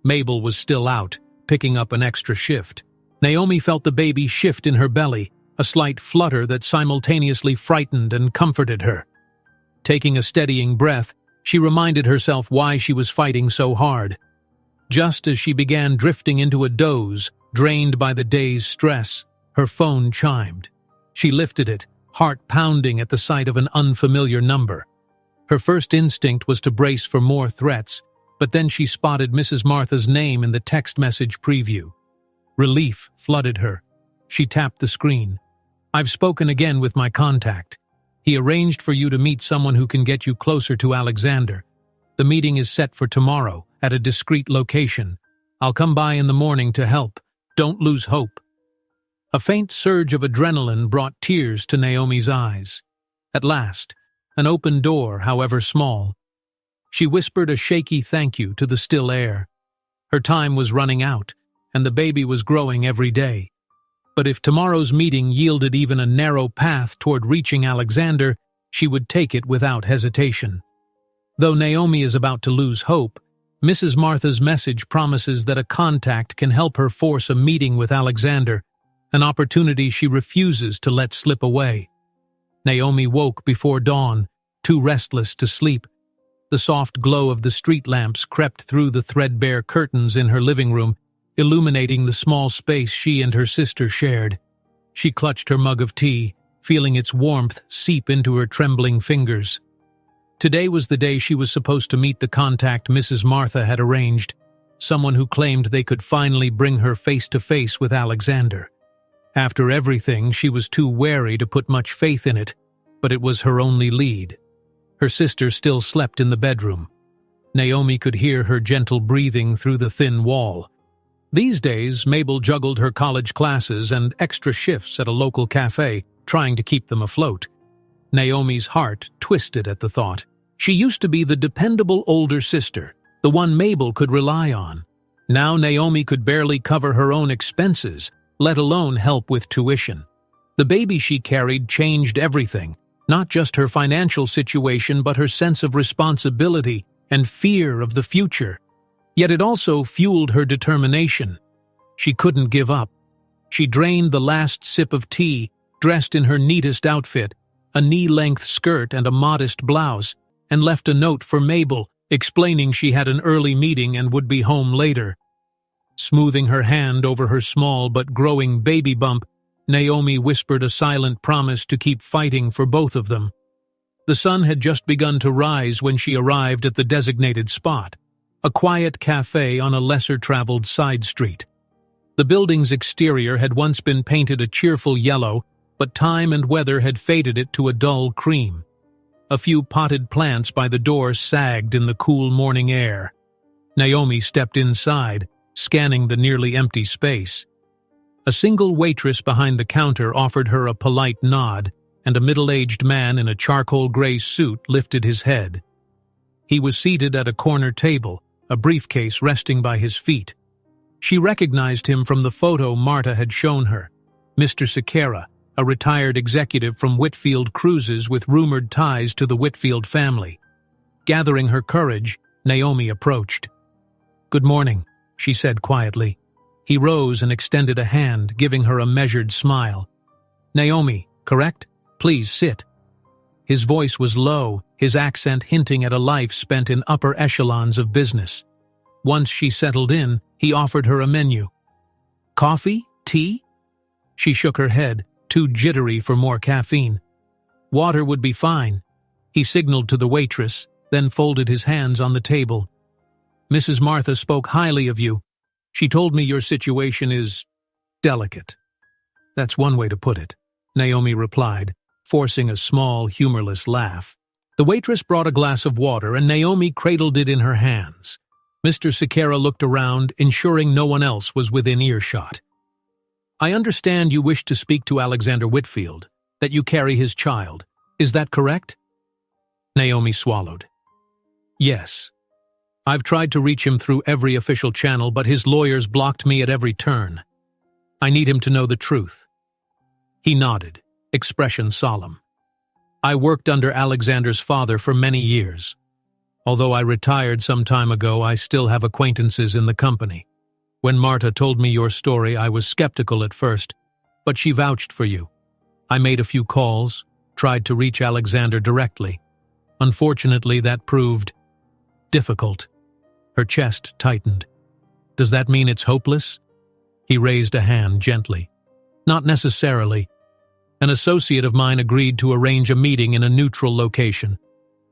Mabel was still out, picking up an extra shift. Naomi felt the baby shift in her belly, a slight flutter that simultaneously frightened and comforted her. Taking a steadying breath, she reminded herself why she was fighting so hard. Just as she began drifting into a doze, drained by the day's stress, her phone chimed. She lifted it, heart pounding at the sight of an unfamiliar number. Her first instinct was to brace for more threats, but then she spotted Mrs. Martha's name in the text message preview. Relief flooded her. She tapped the screen. "I've spoken again with my contact. He arranged for you to meet someone who can get you closer to Alexander. The meeting is set for tomorrow, at a discreet location. I'll come by in the morning to help. Don't lose hope." A faint surge of adrenaline brought tears to Naomi's eyes. At last, an open door, however small. She whispered a shaky thank you to the still air. Her time was running out, and the baby was growing every day. But if tomorrow's meeting yielded even a narrow path toward reaching Alexander, she would take it without hesitation. Though Naomi is about to lose hope, Mrs. Martha's message promises that a contact can help her force a meeting with Alexander, an opportunity she refuses to let slip away. Naomi woke before dawn, too restless to sleep. The soft glow of the street lamps crept through the threadbare curtains in her living room, illuminating the small space she and her sister shared. She clutched her mug of tea, feeling its warmth seep into her trembling fingers. Today was the day she was supposed to meet the contact Mrs. Martha had arranged, someone who claimed they could finally bring her face to face with Alexander. After everything, she was too wary to put much faith in it, but it was her only lead. Her sister still slept in the bedroom. Naomi could hear her gentle breathing through the thin wall. These days, Mabel juggled her college classes and extra shifts at a local cafe, trying to keep them afloat. Naomi's heart twisted at the thought. She used to be the dependable older sister, the one Mabel could rely on. Now Naomi could barely cover her own expenses, let alone help with tuition. The baby she carried changed everything, not just her financial situation but her sense of responsibility and fear of the future. Yet it also fueled her determination. She couldn't give up. She drained the last sip of tea, dressed in her neatest outfit, a knee-length skirt and a modest blouse, and left a note for Mabel, explaining she had an early meeting and would be home later. Smoothing her hand over her small but growing baby bump, Naomi whispered a silent promise to keep fighting for both of them. The sun had just begun to rise when she arrived at the designated spot, a quiet cafe on a lesser-traveled side street. The building's exterior had once been painted a cheerful yellow, but time and weather had faded it to a dull cream. A few potted plants by the door sagged in the cool morning air. Naomi stepped inside, scanning the nearly empty space. A single waitress behind the counter offered her a polite nod, and a middle-aged man in a charcoal gray suit lifted his head. He was seated at a corner table, a briefcase resting by his feet. She recognized him from the photo Marta had shown her. Mr. Sequeira, a retired executive from Whitfield Cruises with rumored ties to the Whitfield family. Gathering her courage, Naomi approached. "Good morning," she said quietly. He rose and extended a hand, giving her a measured smile. "Naomi, correct? Please sit." His voice was low, his accent hinting at a life spent in upper echelons of business. Once she settled in, he offered her a menu. "Coffee? Tea?" She shook her head, too jittery for more caffeine. "Water would be fine." He signaled to the waitress, then folded his hands on the table. "Mrs. Martha spoke highly of you. She told me your situation is delicate." "That's one way to put it," Naomi replied, forcing a small, humorless laugh. The waitress brought a glass of water, and Naomi cradled it in her hands. Mr. Sequeira looked around, ensuring no one else was within earshot. "I understand you wish to speak to Alexander Whitfield, that you carry his child. Is that correct?" Naomi swallowed. "Yes. I've tried to reach him through every official channel, but his lawyers blocked me at every turn. I need him to know the truth." He nodded, expression solemn. "I worked under Alexander's father for many years. Although I retired some time ago, I still have acquaintances in the company. When Marta told me your story, I was skeptical at first, but she vouched for you. I made a few calls, tried to reach Alexander directly. Unfortunately, that proved difficult." Her chest tightened. "Does that mean it's hopeless?" He raised a hand gently. "Not necessarily. An associate of mine agreed to arrange a meeting in a neutral location.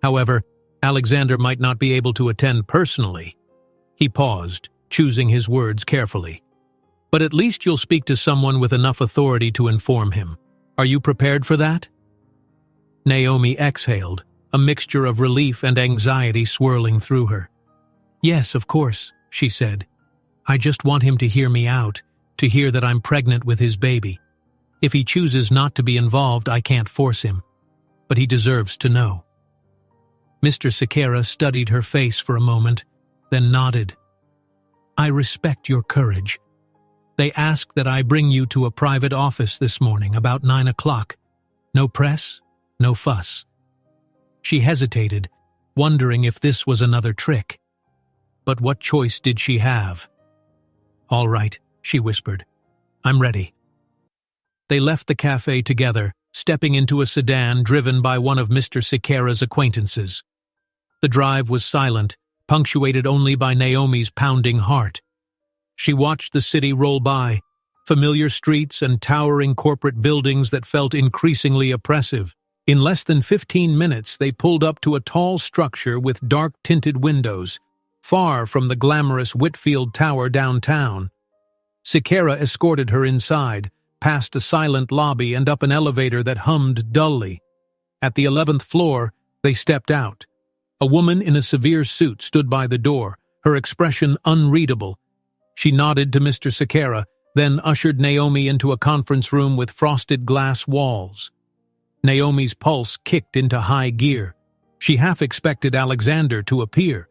However, Alexander might not be able to attend personally." He paused, choosing his words carefully. "But at least you'll speak to someone with enough authority to inform him. Are you prepared for that?" Naomi exhaled, a mixture of relief and anxiety swirling through her. "Yes, of course," she said. "I just want him to hear me out, to hear that I'm pregnant with his baby. If he chooses not to be involved, I can't force him. But he deserves to know." Mr. Sequeira studied her face for a moment, then nodded. "I respect your courage. They asked that I bring you to a private office this morning about 9 o'clock. No press, no fuss." She hesitated, wondering if this was another trick. But what choice did she have? "All right," she whispered. "I'm ready." They left the cafe together, stepping into a sedan driven by one of Mr. Sequeira's acquaintances. The drive was silent, punctuated only by Naomi's pounding heart. She watched the city roll by, familiar streets and towering corporate buildings that felt increasingly oppressive. In less than 15 minutes, they pulled up to a tall structure with dark-tinted windows, far from the glamorous Whitfield Tower downtown. Sequeira escorted her inside, past a silent lobby and up an elevator that hummed dully. At the 11th floor, they stepped out. A woman in a severe suit stood by the door, her expression unreadable. She nodded to Mr. Sequeira, then ushered Naomi into a conference room with frosted glass walls. Naomi's pulse kicked into high gear. She half expected Alexander to appear,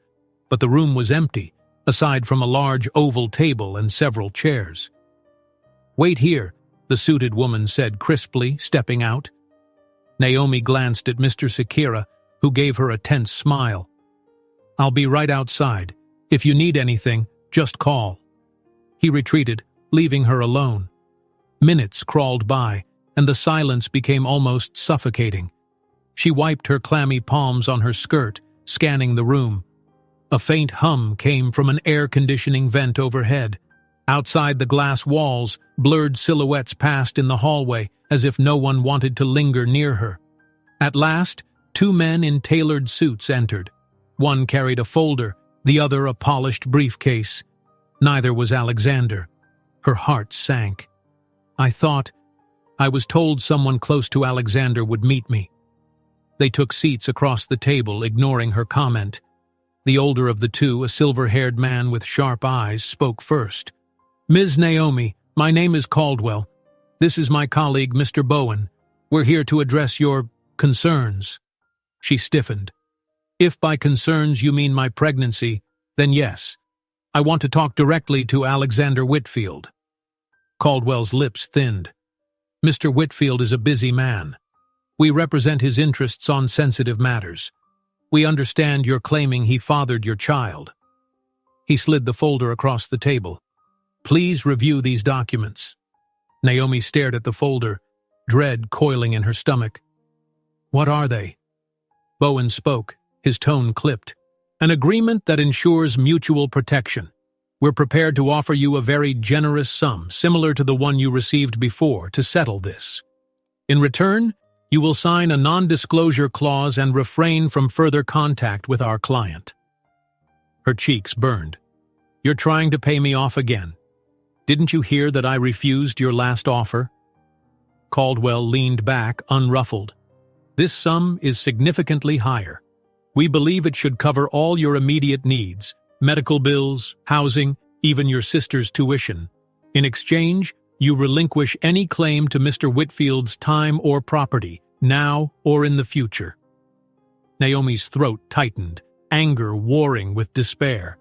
but the room was empty, aside from a large oval table and several chairs. "Wait here," the suited woman said crisply, stepping out. Naomi glanced at Mr. Sequeira, who gave her a tense smile. "I'll be right outside. If you need anything, just call." He retreated, leaving her alone. Minutes crawled by, and the silence became almost suffocating. She wiped her clammy palms on her skirt, scanning the room. A faint hum came from an air conditioning vent overhead. Outside the glass walls, blurred silhouettes passed in the hallway, as if no one wanted to linger near her. At last, Two men in tailored suits entered. One carried a folder, the other a polished briefcase. Neither was Alexander. Her heart sank. I was told someone close to Alexander would meet me. They took seats across the table, ignoring her comment. The older of the two, a silver-haired man with sharp eyes, spoke first. "Ms. Naomi, my name is Caldwell. This is my colleague, Mr. Bowen. We're here to address your concerns." She stiffened. "If by concerns you mean my pregnancy, then yes. I want to talk directly to Alexander Whitfield." Caldwell's lips thinned. "Mr. Whitfield is a busy man. We represent his interests on sensitive matters. We understand you're claiming he fathered your child." He slid the folder across the table. "Please review these documents." Naomi stared at the folder, dread coiling in her stomach. "What are they?" Bowen spoke, his tone clipped. "An agreement that ensures mutual protection. We're prepared to offer you a very generous sum, similar to the one you received before, to settle this. In return, you will sign a non-disclosure clause and refrain from further contact with our client." Her cheeks burned. "You're trying to pay me off again. Didn't you hear that I refused your last offer?" Caldwell leaned back, unruffled. "This sum is significantly higher. We believe it should cover all your immediate needs, medical bills, housing, even your sister's tuition. In exchange, you relinquish any claim to Mr. Whitfield's time or property, now or in the future." Naomi's throat tightened, anger warring with despair.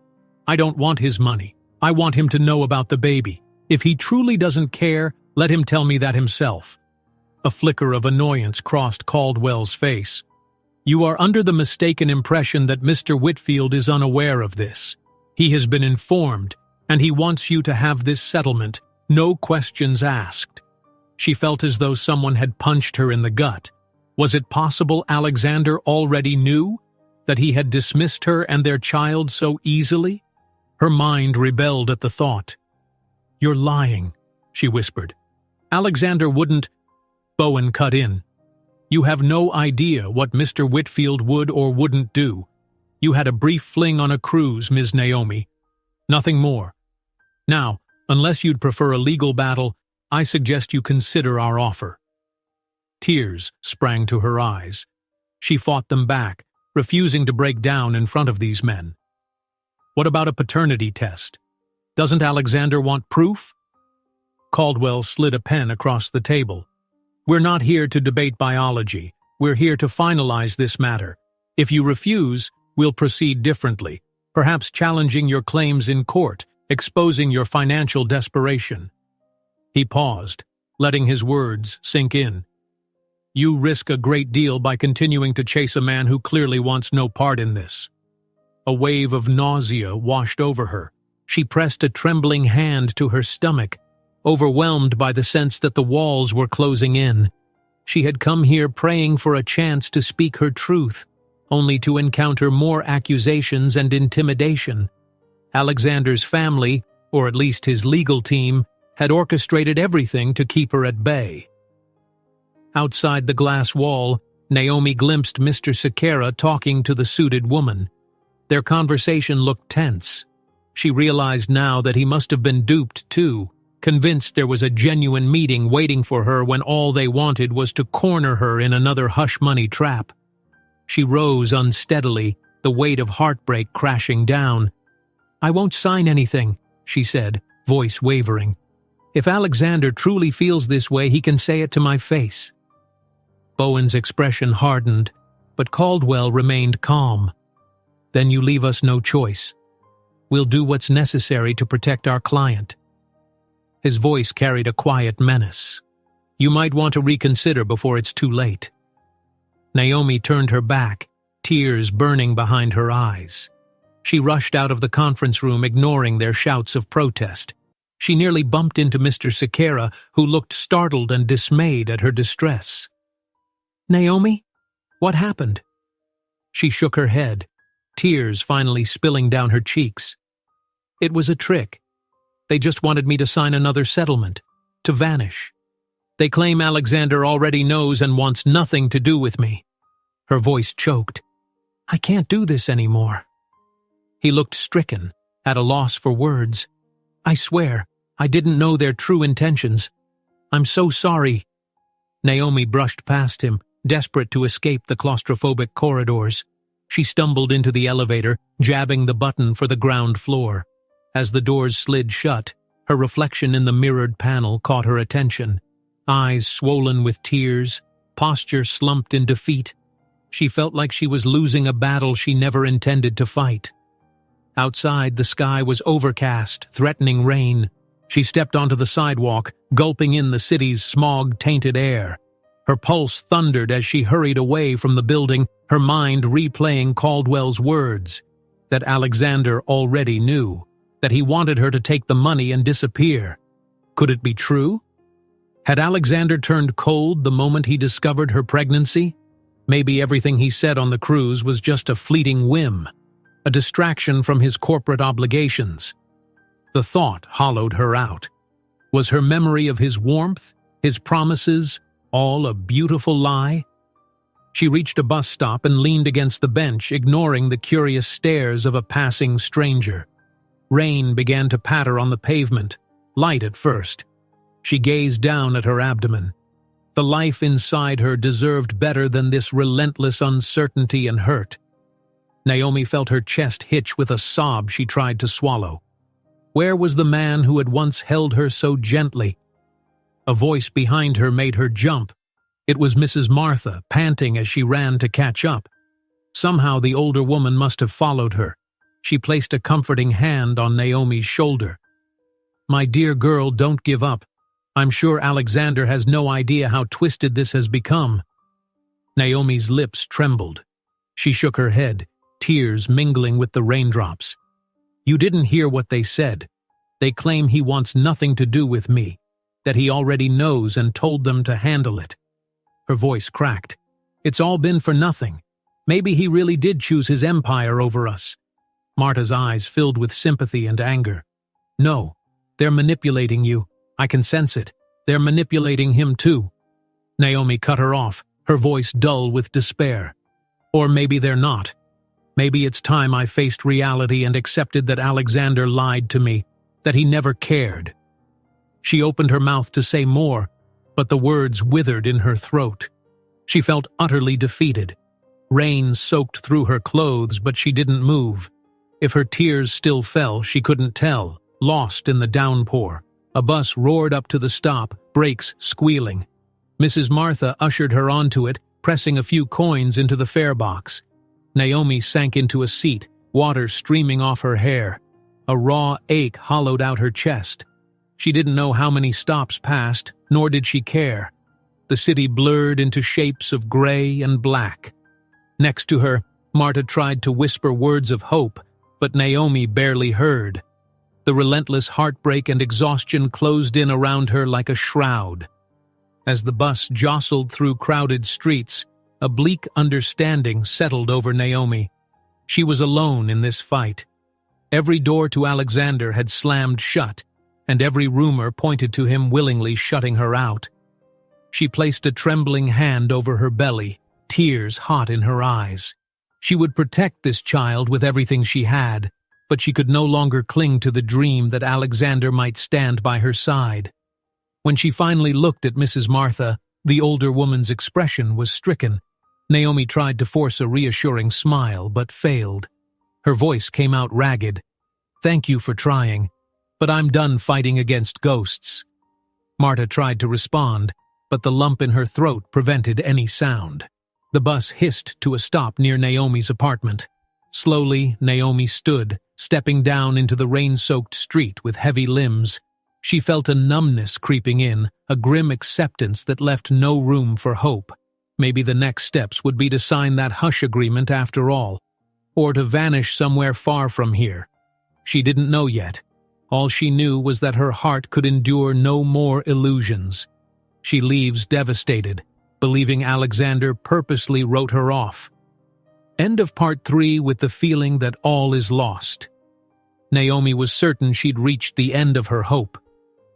"I don't want his money. I want him to know about the baby. If he truly doesn't care, let him tell me that himself." A flicker of annoyance crossed Caldwell's face. "You are under the mistaken impression that Mr. Whitfield is unaware of this. He has been informed, and he wants you to have this settlement, no questions asked." She felt as though someone had punched her in the gut. Was it possible Alexander already knew that he had dismissed her and their child so easily? Her mind rebelled at the thought. "You're lying," she whispered. "Alexander wouldn't—" Bowen cut in. "You have no idea what Mr. Whitfield would or wouldn't do. You had a brief fling on a cruise, Ms. Naomi. Nothing more. Now, unless you'd prefer a legal battle, I suggest you consider our offer." Tears sprang to her eyes. She fought them back, refusing to break down in front of these men. "What about a paternity test? Doesn't Alexander want proof?" Caldwell slid a pen across the table. "We're not here to debate biology. We're here to finalize this matter. If you refuse, we'll proceed differently, perhaps challenging your claims in court, exposing your financial desperation." He paused, letting his words sink in. "You risk a great deal by continuing to chase a man who clearly wants no part in this." A wave of nausea washed over her. She pressed a trembling hand to her stomach, overwhelmed by the sense that the walls were closing in. She had come here praying for a chance to speak her truth, only to encounter more accusations and intimidation. Alexander's family, or at least his legal team, had orchestrated everything to keep her at bay. Outside the glass wall, Naomi glimpsed Mr. Sequeira talking to the suited woman. Their conversation looked tense. She realized now that he must have been duped too, convinced there was a genuine meeting waiting for her when all they wanted was to corner her in another hush-money trap. She rose unsteadily, the weight of heartbreak crashing down. "I won't sign anything," she said, voice wavering. "If Alexander truly feels this way, he can say it to my face." Bowen's expression hardened, but Caldwell remained calm. "Then you leave us no choice. We'll do what's necessary to protect our client." His voice carried a quiet menace. "You might want to reconsider before it's too late." Naomi turned her back, tears burning behind her eyes. She rushed out of the conference room, ignoring their shouts of protest. She nearly bumped into Mr. Sequeira, who looked startled and dismayed at her distress. "Naomi? What happened?" She shook her head, tears finally spilling down her cheeks. "It was a trick. They just wanted me to sign another settlement, to vanish. They claim Alexander already knows and wants nothing to do with me." Her voice choked. "I can't do this anymore." He looked stricken, at a loss for words. "I swear, I didn't know their true intentions. I'm so sorry." Naomi brushed past him, desperate to escape the claustrophobic corridors. She stumbled into the elevator, jabbing the button for the ground floor. As the doors slid shut, her reflection in the mirrored panel caught her attention. Eyes swollen with tears, posture slumped in defeat. She felt like she was losing a battle she never intended to fight. Outside, the sky was overcast, threatening rain. She stepped onto the sidewalk, gulping in the city's smog-tainted air. Her pulse thundered as she hurried away from the building, her mind replaying Caldwell's words, that Alexander already knew, that he wanted her to take the money and disappear. Could it be true? Had Alexander turned cold the moment he discovered her pregnancy? Maybe everything he said on the cruise was just a fleeting whim, a distraction from his corporate obligations. The thought hollowed her out. Was her memory of his warmth, his promises, all a beautiful lie? She reached a bus stop and leaned against the bench, ignoring the curious stares of a passing stranger. Rain began to patter on the pavement, light at first. She gazed down at her abdomen. The life inside her deserved better than this relentless uncertainty and hurt. Naomi felt her chest hitch with a sob she tried to swallow. Where was the man who had once held her so gently? A voice behind her made her jump. It was Mrs. Martha, panting as she ran to catch up. Somehow the older woman must have followed her. She placed a comforting hand on Naomi's shoulder. "My dear girl, don't give up. I'm sure Alexander has no idea how twisted this has become." Naomi's lips trembled. She shook her head, tears mingling with the raindrops. "You didn't hear what they said. They claim he wants nothing to do with me, that he already knows and told them to handle it." Her voice cracked. "It's all been for nothing. Maybe he really did choose his empire over us." Marta's eyes filled with sympathy and anger. "No, they're manipulating you. I can sense it. They're manipulating him too." Naomi cut her off, her voice dull with despair. "Or maybe they're not. Maybe it's time I faced reality and accepted that Alexander lied to me, that he never cared." She opened her mouth to say more, but the words withered in her throat. She felt utterly defeated. Rain soaked through her clothes, but she didn't move. If her tears still fell, she couldn't tell, lost in the downpour. A bus roared up to the stop, brakes squealing. Mrs. Martha ushered her onto it, pressing a few coins into the fare box. Naomi sank into a seat, water streaming off her hair. A raw ache hollowed out her chest. She didn't know how many stops passed, nor did she care. The city blurred into shapes of gray and black. Next to her, Marta tried to whisper words of hope, but Naomi barely heard. The relentless heartbreak and exhaustion closed in around her like a shroud. As the bus jostled through crowded streets, a bleak understanding settled over Naomi. She was alone in this fight. Every door to Alexander had slammed shut, and every rumor pointed to him willingly shutting her out. She placed a trembling hand over her belly, tears hot in her eyes. She would protect this child with everything she had, but she could no longer cling to the dream that Alexander might stand by her side. When she finally looked at Mrs. Martha, the older woman's expression was stricken. Naomi tried to force a reassuring smile, but failed. Her voice came out ragged. "Thank you for trying, but I'm done fighting against ghosts." Marta tried to respond, but the lump in her throat prevented any sound. The bus hissed to a stop near Naomi's apartment. Slowly, Naomi stood, stepping down into the rain-soaked street with heavy limbs. She felt a numbness creeping in, a grim acceptance that left no room for hope. Maybe the next steps would be to sign that hush agreement after all, or to vanish somewhere far from here. She didn't know yet. All she knew was that her heart could endure no more illusions. She leaves devastated, believing Alexander purposely wrote her off. End of part 3 with the feeling that all is lost. Naomi was certain she'd reached the end of her hope.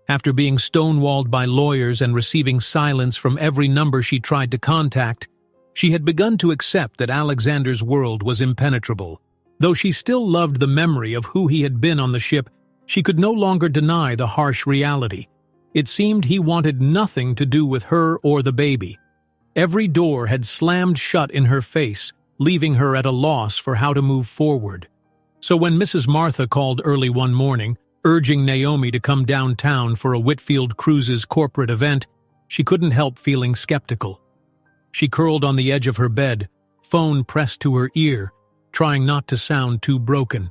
After being stonewalled by lawyers and receiving silence from every number she tried to contact, She had begun to accept that Alexander's world was impenetrable. Though she still loved the memory of who he had been on the ship, she could no longer deny the harsh reality. It seemed he wanted nothing to do with her or the baby. Every door had slammed shut in her face, leaving her at a loss for how to move forward. So when Mrs. Martha called early one morning, urging Naomi to come downtown for a Whitfield Cruises corporate event, she couldn't help feeling skeptical. She curled on the edge of her bed, phone pressed to her ear, trying not to sound too broken.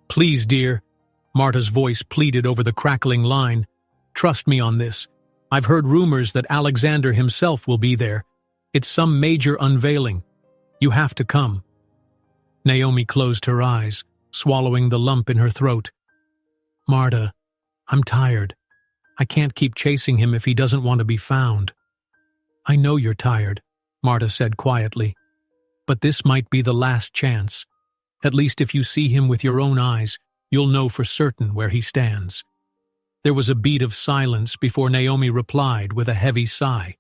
"Please, dear," Marta's voice pleaded over the crackling line. "Trust me on this. I've heard rumors that Alexander himself will be there. It's some major unveiling. You have to come." Naomi closed her eyes, swallowing the lump in her throat. "Marta, I'm tired. I can't keep chasing him if he doesn't want to be found." "I know you're tired," Marta said quietly. "But this might be the last chance. At least if you see him with your own eyes, you'll know for certain where he stands." There was a beat of silence before Naomi replied with a heavy sigh.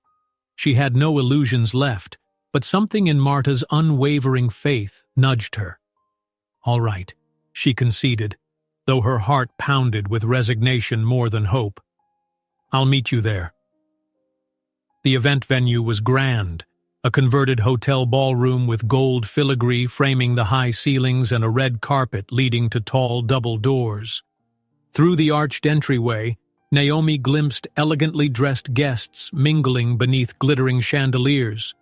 She had no illusions left, but something in Marta's unwavering faith nudged her. "All right," she conceded, though her heart pounded with resignation more than hope. "I'll meet you there." The event venue was grand, a converted hotel ballroom with gold filigree framing the high ceilings and a red carpet leading to tall double doors. Through the arched entryway, Naomi glimpsed elegantly dressed guests mingling beneath glittering chandeliers.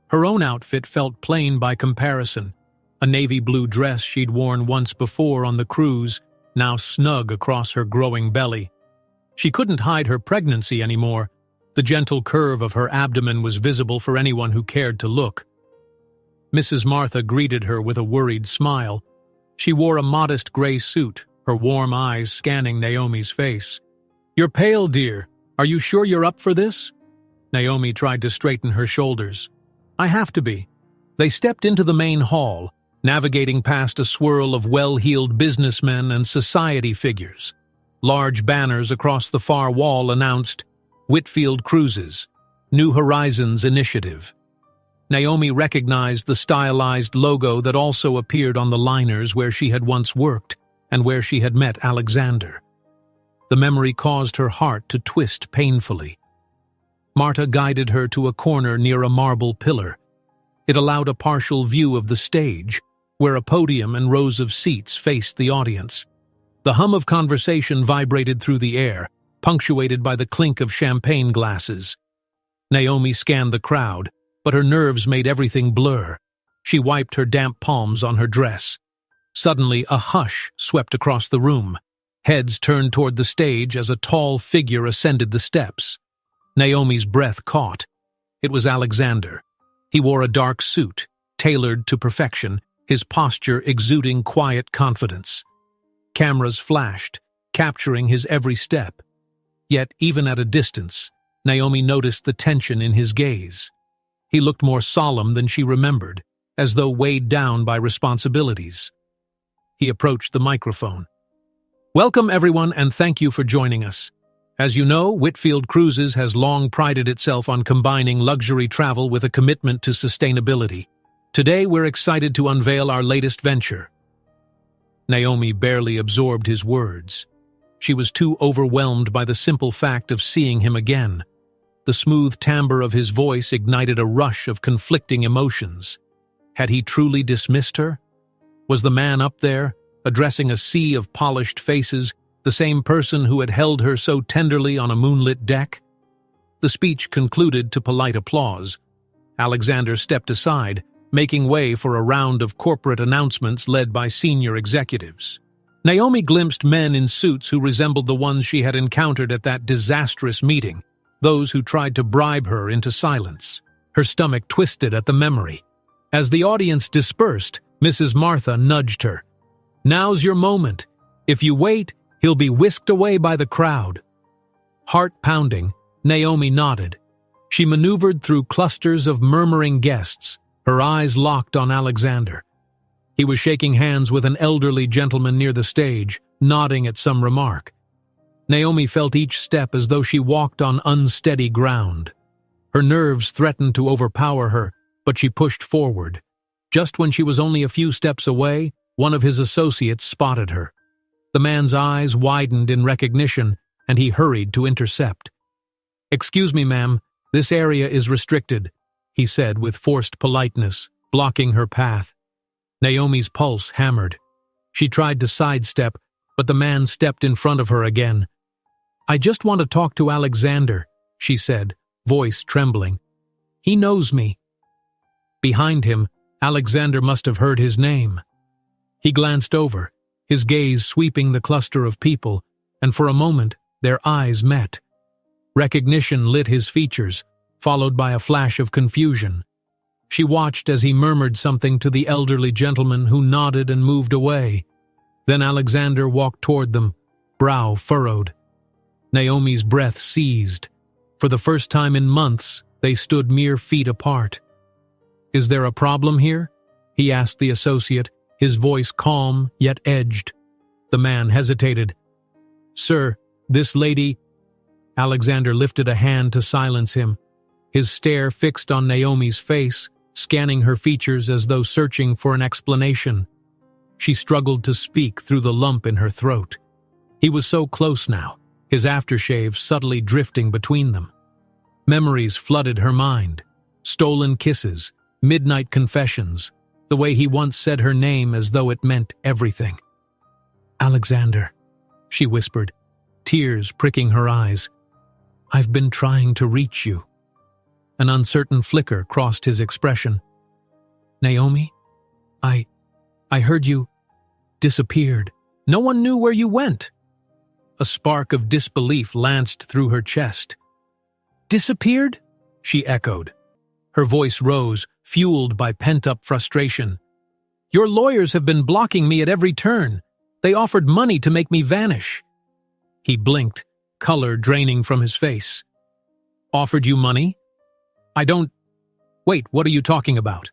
Her own outfit felt plain by comparison, a navy blue dress she'd worn once before on the cruise, now snug across her growing belly. She couldn't hide her pregnancy anymore. The gentle curve of her abdomen was visible for anyone who cared to look. Mrs. Martha greeted her with a worried smile. She wore a modest gray suit, her warm eyes scanning Naomi's face. "You're pale, dear. Are you sure you're up for this?" Naomi tried to straighten her shoulders. "I have to be." They stepped into the main hall, navigating past a swirl of well-heeled businessmen and society figures. Large banners across the far wall announced, "Whitfield Cruises, New Horizons Initiative." Naomi recognized the stylized logo that also appeared on the liners where she had once worked and where she had met Alexander. The memory caused her heart to twist painfully. Marta guided her to a corner near a marble pillar. It allowed a partial view of the stage, where a podium and rows of seats faced the audience. The hum of conversation vibrated through the air, punctuated by the clink of champagne glasses. Naomi scanned the crowd, but her nerves made everything blur. She wiped her damp palms on her dress. Suddenly, a hush swept across the room. Heads turned toward the stage as a tall figure ascended the steps. Naomi's breath caught. It was Alexander. He wore a dark suit, tailored to perfection, his posture exuding quiet confidence. Cameras flashed, capturing his every step. Yet, even at a distance, Naomi noticed the tension in his gaze. He looked more solemn than she remembered, as though weighed down by responsibilities. He approached the microphone. "Welcome, everyone, and thank you for joining us. As you know, Whitfield Cruises has long prided itself on combining luxury travel with a commitment to sustainability. Today, we're excited to unveil our latest venture." Naomi barely absorbed his words. She was too overwhelmed by the simple fact of seeing him again. The smooth timbre of his voice ignited a rush of conflicting emotions. Had he truly dismissed her? Was the man up there, addressing a sea of polished faces, the same person who had held her so tenderly on a moonlit deck? The speech concluded to polite applause. Alexander stepped aside, making way for a round of corporate announcements led by senior executives. Naomi glimpsed men in suits who resembled the ones she had encountered at that disastrous meeting, those who tried to bribe her into silence. Her stomach twisted at the memory. As the audience dispersed, Mrs. Martha nudged her. "Now's your moment. If you wait, he'll be whisked away by the crowd." Heart pounding, Naomi nodded. She maneuvered through clusters of murmuring guests, her eyes locked on Alexander. He was shaking hands with an elderly gentleman near the stage, nodding at some remark. Naomi felt each step as though she walked on unsteady ground. Her nerves threatened to overpower her, but she pushed forward. Just when she was only a few steps away, one of his associates spotted her. The man's eyes widened in recognition, and he hurried to intercept. "Excuse me, ma'am, this area is restricted," he said with forced politeness, blocking her path. Naomi's pulse hammered. She tried to sidestep, but the man stepped in front of her again. "I just want to talk to Alexander," she said, voice trembling. "He knows me." Behind him, Alexander must have heard his name. He glanced over, his gaze sweeping the cluster of people, and for a moment their eyes met. Recognition lit his features, followed by a flash of confusion. She watched as he murmured something to the elderly gentleman, who nodded and moved away. Then Alexander walked toward them, brow furrowed. Naomi's breath seized. For the first time in months, they stood mere feet apart. "Is there a problem here?" he asked the associate, his voice calm yet edged. The man hesitated. "Sir, this lady—" Alexander lifted a hand to silence him, his stare fixed on Naomi's face, scanning her features as though searching for an explanation. She struggled to speak through the lump in her throat. He was so close now, his aftershave subtly drifting between them. Memories flooded her mind. Stolen kisses, midnight confessions, the way he once said her name as though it meant everything. "Alexander," she whispered, tears pricking her eyes. "I've been trying to reach you." An uncertain flicker crossed his expression. "Naomi, I heard you disappeared. No one knew where you went." A spark of disbelief lanced through her chest. "Disappeared?" she echoed. Her voice rose, fueled by pent-up frustration. "Your lawyers have been blocking me at every turn. They offered money to make me vanish." He blinked, color draining from his face. "Offered you money? I don't— Wait, what are you talking about?"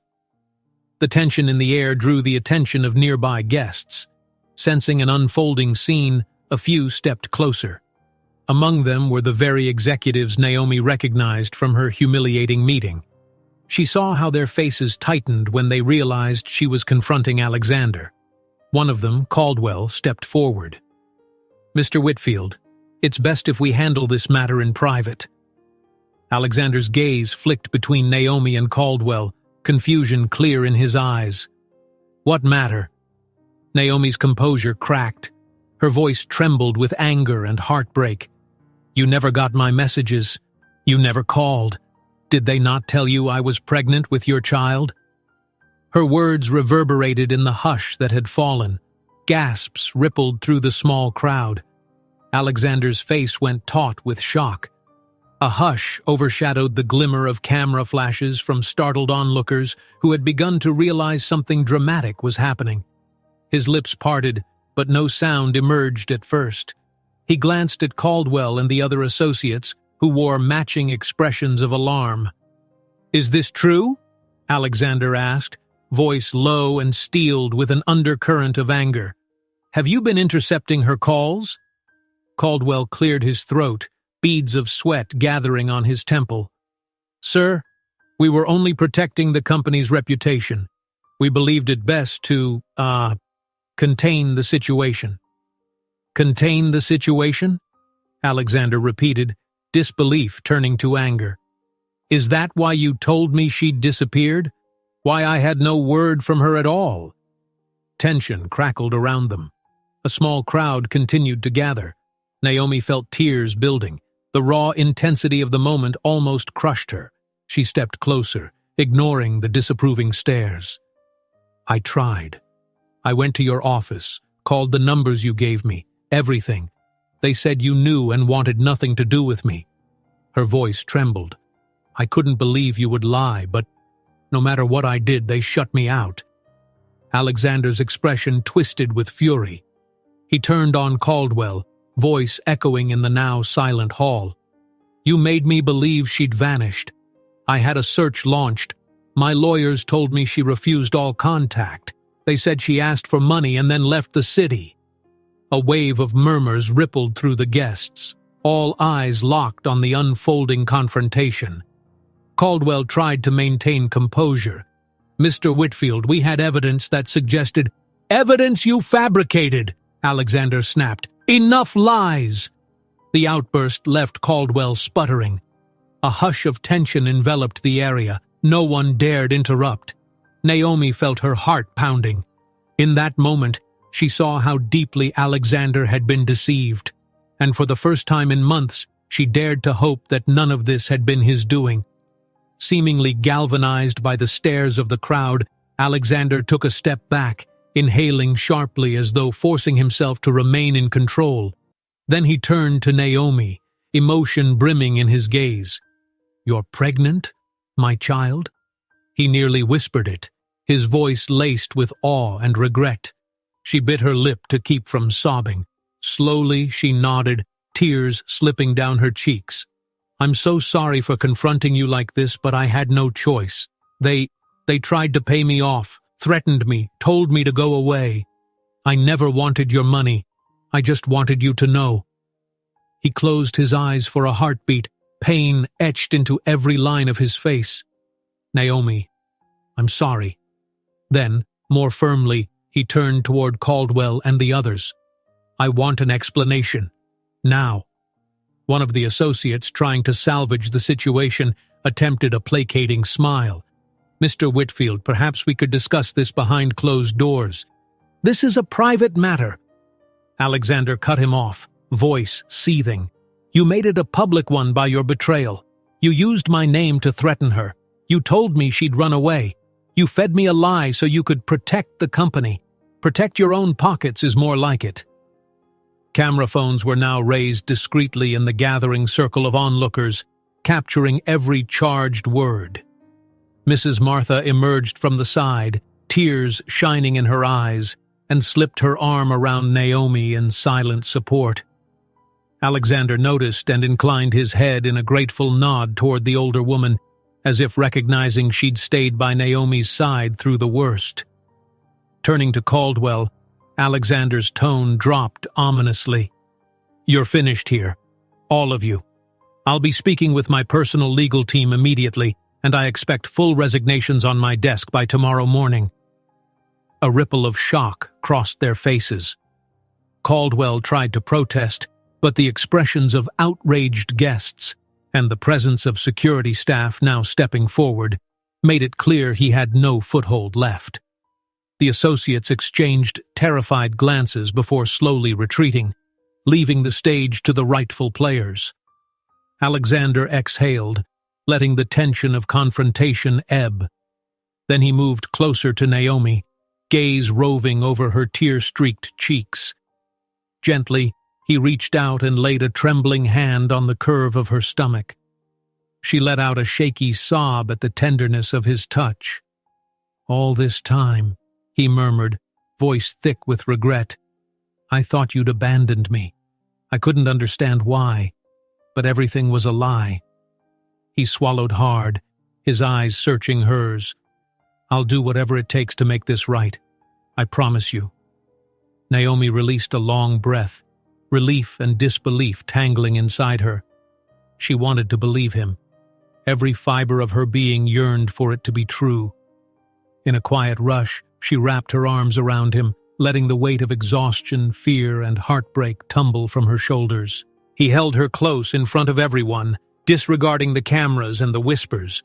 The tension in the air drew the attention of nearby guests. Sensing an unfolding scene, a few stepped closer. Among them were the very executives Naomi recognized from her humiliating meeting. She saw how their faces tightened when they realized she was confronting Alexander. One of them, Caldwell, stepped forward. "Mr. Whitfield, it's best if we handle this matter in private." Alexander's gaze flicked between Naomi and Caldwell, confusion clear in his eyes. "What matter?" Naomi's composure cracked. Her voice trembled with anger and heartbreak. "You never got my messages. You never called. Did they not tell you I was pregnant with your child?" Her words reverberated in the hush that had fallen. Gasps rippled through the small crowd. Alexander's face went taut with shock. A hush overshadowed the glimmer of camera flashes from startled onlookers who had begun to realize something dramatic was happening. His lips parted, but no sound emerged at first. He glanced at Caldwell and the other associates, who wore matching expressions of alarm. "Is this true?" Alexander asked, voice low and steeled with an undercurrent of anger. "Have you been intercepting her calls?" Caldwell cleared his throat, beads of sweat gathering on his temple. "Sir, we were only protecting the company's reputation. We believed it best to, contain the situation." "Contain the situation?" Alexander repeated, disbelief turning to anger. "Is that why you told me she'd disappeared? Why I had no word from her at all?" Tension crackled around them. A small crowd continued to gather. Naomi felt tears building. The raw intensity of the moment almost crushed her. She stepped closer, ignoring the disapproving stares. "I tried. I went to your office, called the numbers you gave me, everything. They said you knew and wanted nothing to do with me." Her voice trembled. "I couldn't believe you would lie, but no matter what I did, they shut me out." Alexander's expression twisted with fury. He turned on Caldwell, voice echoing in the now silent hall. "You made me believe she'd vanished. I had a search launched. My lawyers told me she refused all contact. They said she asked for money and then left the city." A wave of murmurs rippled through the guests, all eyes locked on the unfolding confrontation. Caldwell tried to maintain composure. "Mr. Whitfield, we had evidence that suggested—" "Evidence you fabricated!" Alexander snapped. "Enough lies!" The outburst left Caldwell sputtering. A hush of tension enveloped the area. No one dared interrupt. Naomi felt her heart pounding. In that moment, she saw how deeply Alexander had been deceived, and for the first time in months, she dared to hope that none of this had been his doing. Seemingly galvanized by the stares of the crowd, Alexander took a step back, inhaling sharply as though forcing himself to remain in control. Then he turned to Naomi, emotion brimming in his gaze. "You're pregnant, my child?" He nearly whispered it, his voice laced with awe and regret. She bit her lip to keep from sobbing. Slowly she nodded, tears slipping down her cheeks. "I'm so sorry for confronting you like this, but I had no choice. They tried to pay me off, threatened me, told me to go away. I never wanted your money. I just wanted you to know." He closed his eyes for a heartbeat, pain etched into every line of his face. "Naomi, I'm sorry." Then, more firmly, he turned toward Caldwell and the others. "I want an explanation. Now." One of the associates, trying to salvage the situation, attempted a placating smile. "Mr. Whitfield, perhaps we could discuss this behind closed doors." "This is a private matter." Alexander cut him off, voice seething. "You made it a public one by your betrayal. You used my name to threaten her. You told me she'd run away. You fed me a lie so you could protect the company. Protect your own pockets is more like it." Camera phones were now raised discreetly in the gathering circle of onlookers, capturing every charged word. Mrs. Martha emerged from the side, tears shining in her eyes, and slipped her arm around Naomi in silent support. Alexander noticed and inclined his head in a grateful nod toward the older woman, as if recognizing she'd stayed by Naomi's side through the worst. Turning to Caldwell, Alexander's tone dropped ominously. "You're finished here. All of you. I'll be speaking with my personal legal team immediately, and I expect full resignations on my desk by tomorrow morning." A ripple of shock crossed their faces. Caldwell tried to protest, but the expressions of outraged guests and the presence of security staff now stepping forward made it clear he had no foothold left. The associates exchanged terrified glances before slowly retreating, leaving the stage to the rightful players. Alexander exhaled, letting the tension of confrontation ebb. Then he moved closer to Naomi, gaze roving over her tear-streaked cheeks. Gently, he reached out and laid a trembling hand on the curve of her stomach. She let out a shaky sob at the tenderness of his touch. "All this time," he murmured, voice thick with regret, "I thought you'd abandoned me. I couldn't understand why, but everything was a lie." He swallowed hard, his eyes searching hers. "I'll do whatever it takes to make this right. I promise you." Naomi released a long breath, relief and disbelief tangling inside her. She wanted to believe him. Every fiber of her being yearned for it to be true. In a quiet rush, she wrapped her arms around him, letting the weight of exhaustion, fear, and heartbreak tumble from her shoulders. He held her close in front of everyone, disregarding the cameras and the whispers.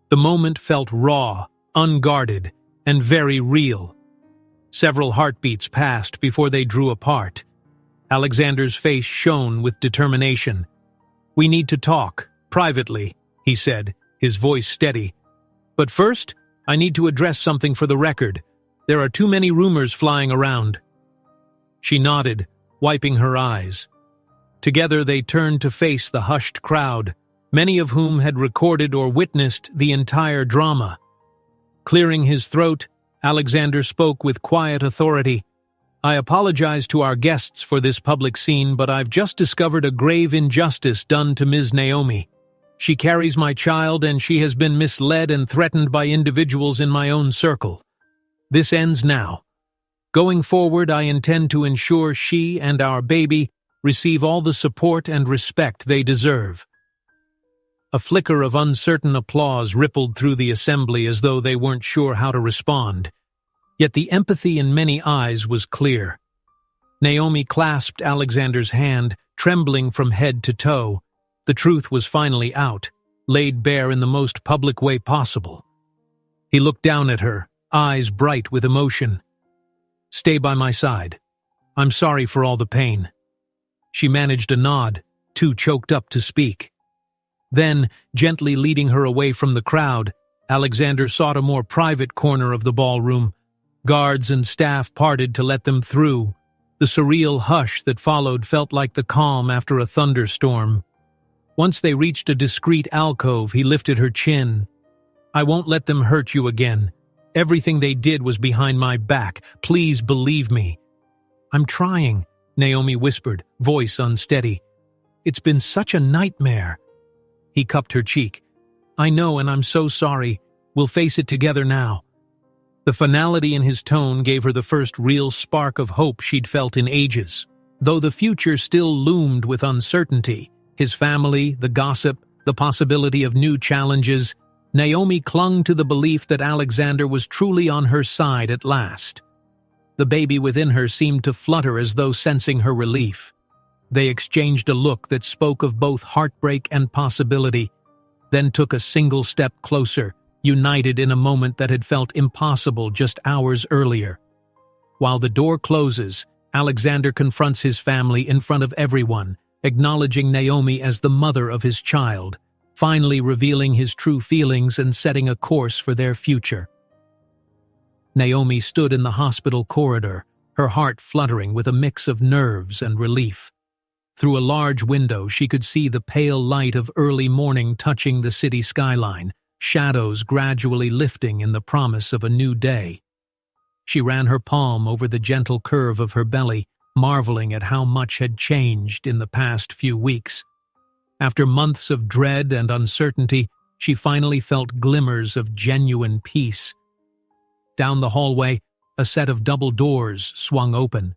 The moment felt raw, unguarded, and very real. Several heartbeats passed before they drew apart. Alexander's face shone with determination. "We need to talk, privately," he said, his voice steady. "But first, I need to address something for the record. There are too many rumors flying around." She nodded, wiping her eyes. Together they turned to face the hushed crowd, many of whom had recorded or witnessed the entire drama. Clearing his throat, Alexander spoke with quiet authority. "I apologize to our guests for this public scene, but I've just discovered a grave injustice done to Ms. Naomi. She carries my child, and she has been misled and threatened by individuals in my own circle. This ends now. Going forward, I intend to ensure she and our baby receive all the support and respect they deserve." A flicker of uncertain applause rippled through the assembly as though they weren't sure how to respond. Yet the empathy in many eyes was clear. Naomi clasped Alexander's hand, trembling from head to toe. The truth was finally out, laid bare in the most public way possible. He looked down at her, eyes bright with emotion. "Stay by my side. I'm sorry for all the pain." She managed a nod, too choked up to speak. Then, gently leading her away from the crowd, Alexander sought a more private corner of the ballroom. Guards and staff parted to let them through. The surreal hush that followed felt like the calm after a thunderstorm. Once they reached a discreet alcove, he lifted her chin. "I won't let them hurt you again. Everything they did was behind my back. Please believe me." "I'm trying," Naomi whispered, voice unsteady. "It's been such a nightmare." He cupped her cheek. "I know, and I'm so sorry. We'll face it together now." The finality in his tone gave her the first real spark of hope she'd felt in ages. Though the future still loomed with uncertainty, his family, the gossip, the possibility of new challenges, Naomi clung to the belief that Alexander was truly on her side at last. The baby within her seemed to flutter as though sensing her relief. They exchanged a look that spoke of both heartbreak and possibility, then took a single step closer, united in a moment that had felt impossible just hours earlier. While the door closes, Alexander confronts his family in front of everyone, acknowledging Naomi as the mother of his child, finally revealing his true feelings and setting a course for their future. Naomi stood in the hospital corridor, her heart fluttering with a mix of nerves and relief. Through a large window, she could see the pale light of early morning touching the city skyline, shadows gradually lifting in the promise of a new day. She ran her palm over the gentle curve of her belly, marveling at how much had changed in the past few weeks. After months of dread and uncertainty, she finally felt glimmers of genuine peace. Down the hallway, a set of double doors swung open.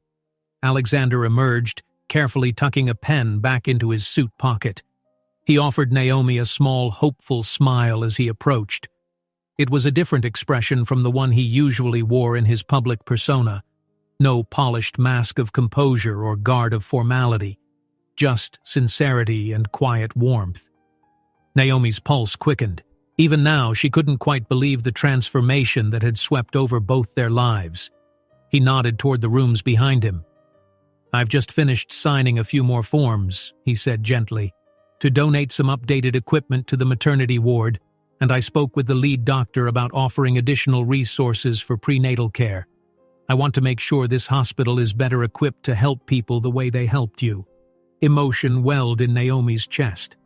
Alexander emerged, carefully tucking a pen back into his suit pocket. He offered Naomi a small, hopeful smile as he approached. It was a different expression from the one he usually wore in his public persona. No polished mask of composure or guard of formality, just sincerity and quiet warmth. Naomi's pulse quickened. Even now, she couldn't quite believe the transformation that had swept over both their lives. He nodded toward the rooms behind him. "I've just finished signing a few more forms," he said gently, "to donate some updated equipment to the maternity ward, and I spoke with the lead doctor about offering additional resources for prenatal care. I want to make sure this hospital is better equipped to help people the way they helped you." Emotion welled in Naomi's chest.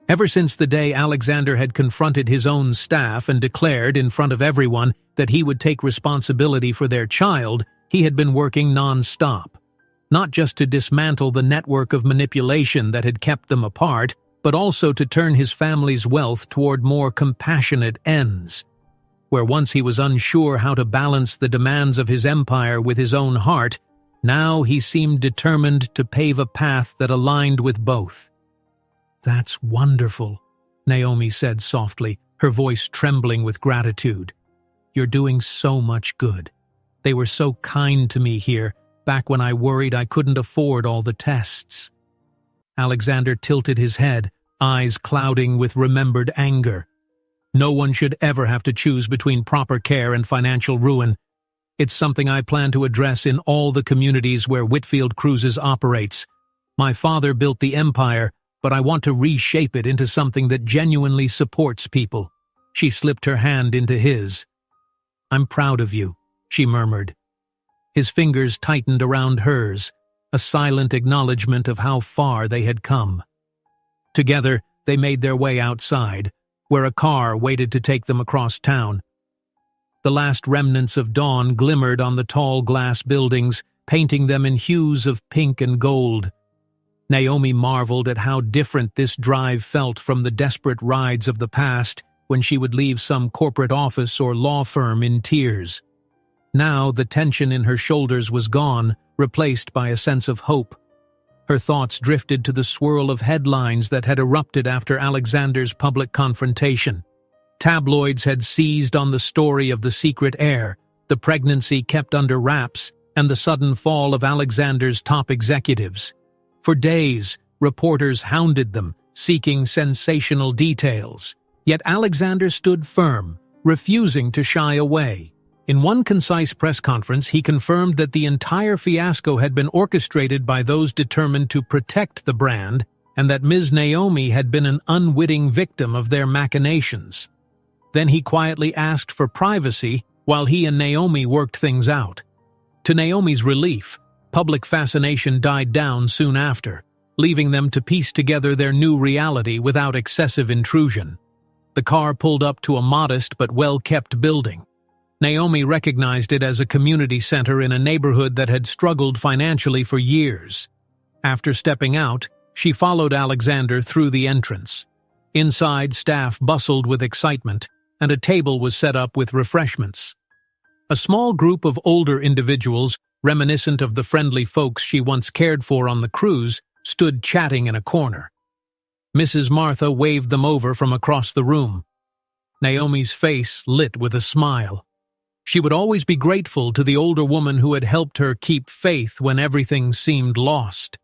Ever since the day Alexander had confronted his own staff and declared in front of everyone that he would take responsibility for their child, he had been working non-stop. Not just to dismantle the network of manipulation that had kept them apart, but also to turn his family's wealth toward more compassionate ends. Where once he was unsure how to balance the demands of his empire with his own heart, now he seemed determined to pave a path that aligned with both. "That's wonderful," Naomi said softly, her voice trembling with gratitude. "You're doing so much good. They were so kind to me here, back when I worried I couldn't afford all the tests." Alexander tilted his head, eyes clouding with remembered anger. "No one should ever have to choose between proper care and financial ruin. It's something I plan to address in all the communities where Whitfield Cruises operates. My father built the empire, but I want to reshape it into something that genuinely supports people." She slipped her hand into his. "I'm proud of you," she murmured. His fingers tightened around hers, a silent acknowledgement of how far they had come. Together, they made their way outside, where a car waited to take them across town. The last remnants of dawn glimmered on the tall glass buildings, painting them in hues of pink and gold. Naomi marveled at how different this drive felt from the desperate rides of the past, when she would leave some corporate office or law firm in tears. Now the tension in her shoulders was gone, replaced by a sense of hope. Her thoughts drifted to the swirl of headlines that had erupted after Alexander's public confrontation. Tabloids had seized on the story of the secret heir, the pregnancy kept under wraps, and the sudden fall of Alexander's top executives. For days, reporters hounded them, seeking sensational details. Yet Alexander stood firm, refusing to shy away. In one concise press conference, he confirmed that the entire fiasco had been orchestrated by those determined to protect the brand, and that Ms. Naomi had been an unwitting victim of their machinations. Then he quietly asked for privacy while he and Naomi worked things out. To Naomi's relief, public fascination died down soon after, leaving them to piece together their new reality without excessive intrusion. The car pulled up to a modest but well-kept building. Naomi recognized it as a community center in a neighborhood that had struggled financially for years. After stepping out, she followed Alexander through the entrance. Inside, staff bustled with excitement, and a table was set up with refreshments. A small group of older individuals, reminiscent of the friendly folks she once cared for on the cruise, stood chatting in a corner. Mrs. Martha waved them over from across the room. Naomi's face lit with a smile. She would always be grateful to the older woman who had helped her keep faith when everything seemed lost.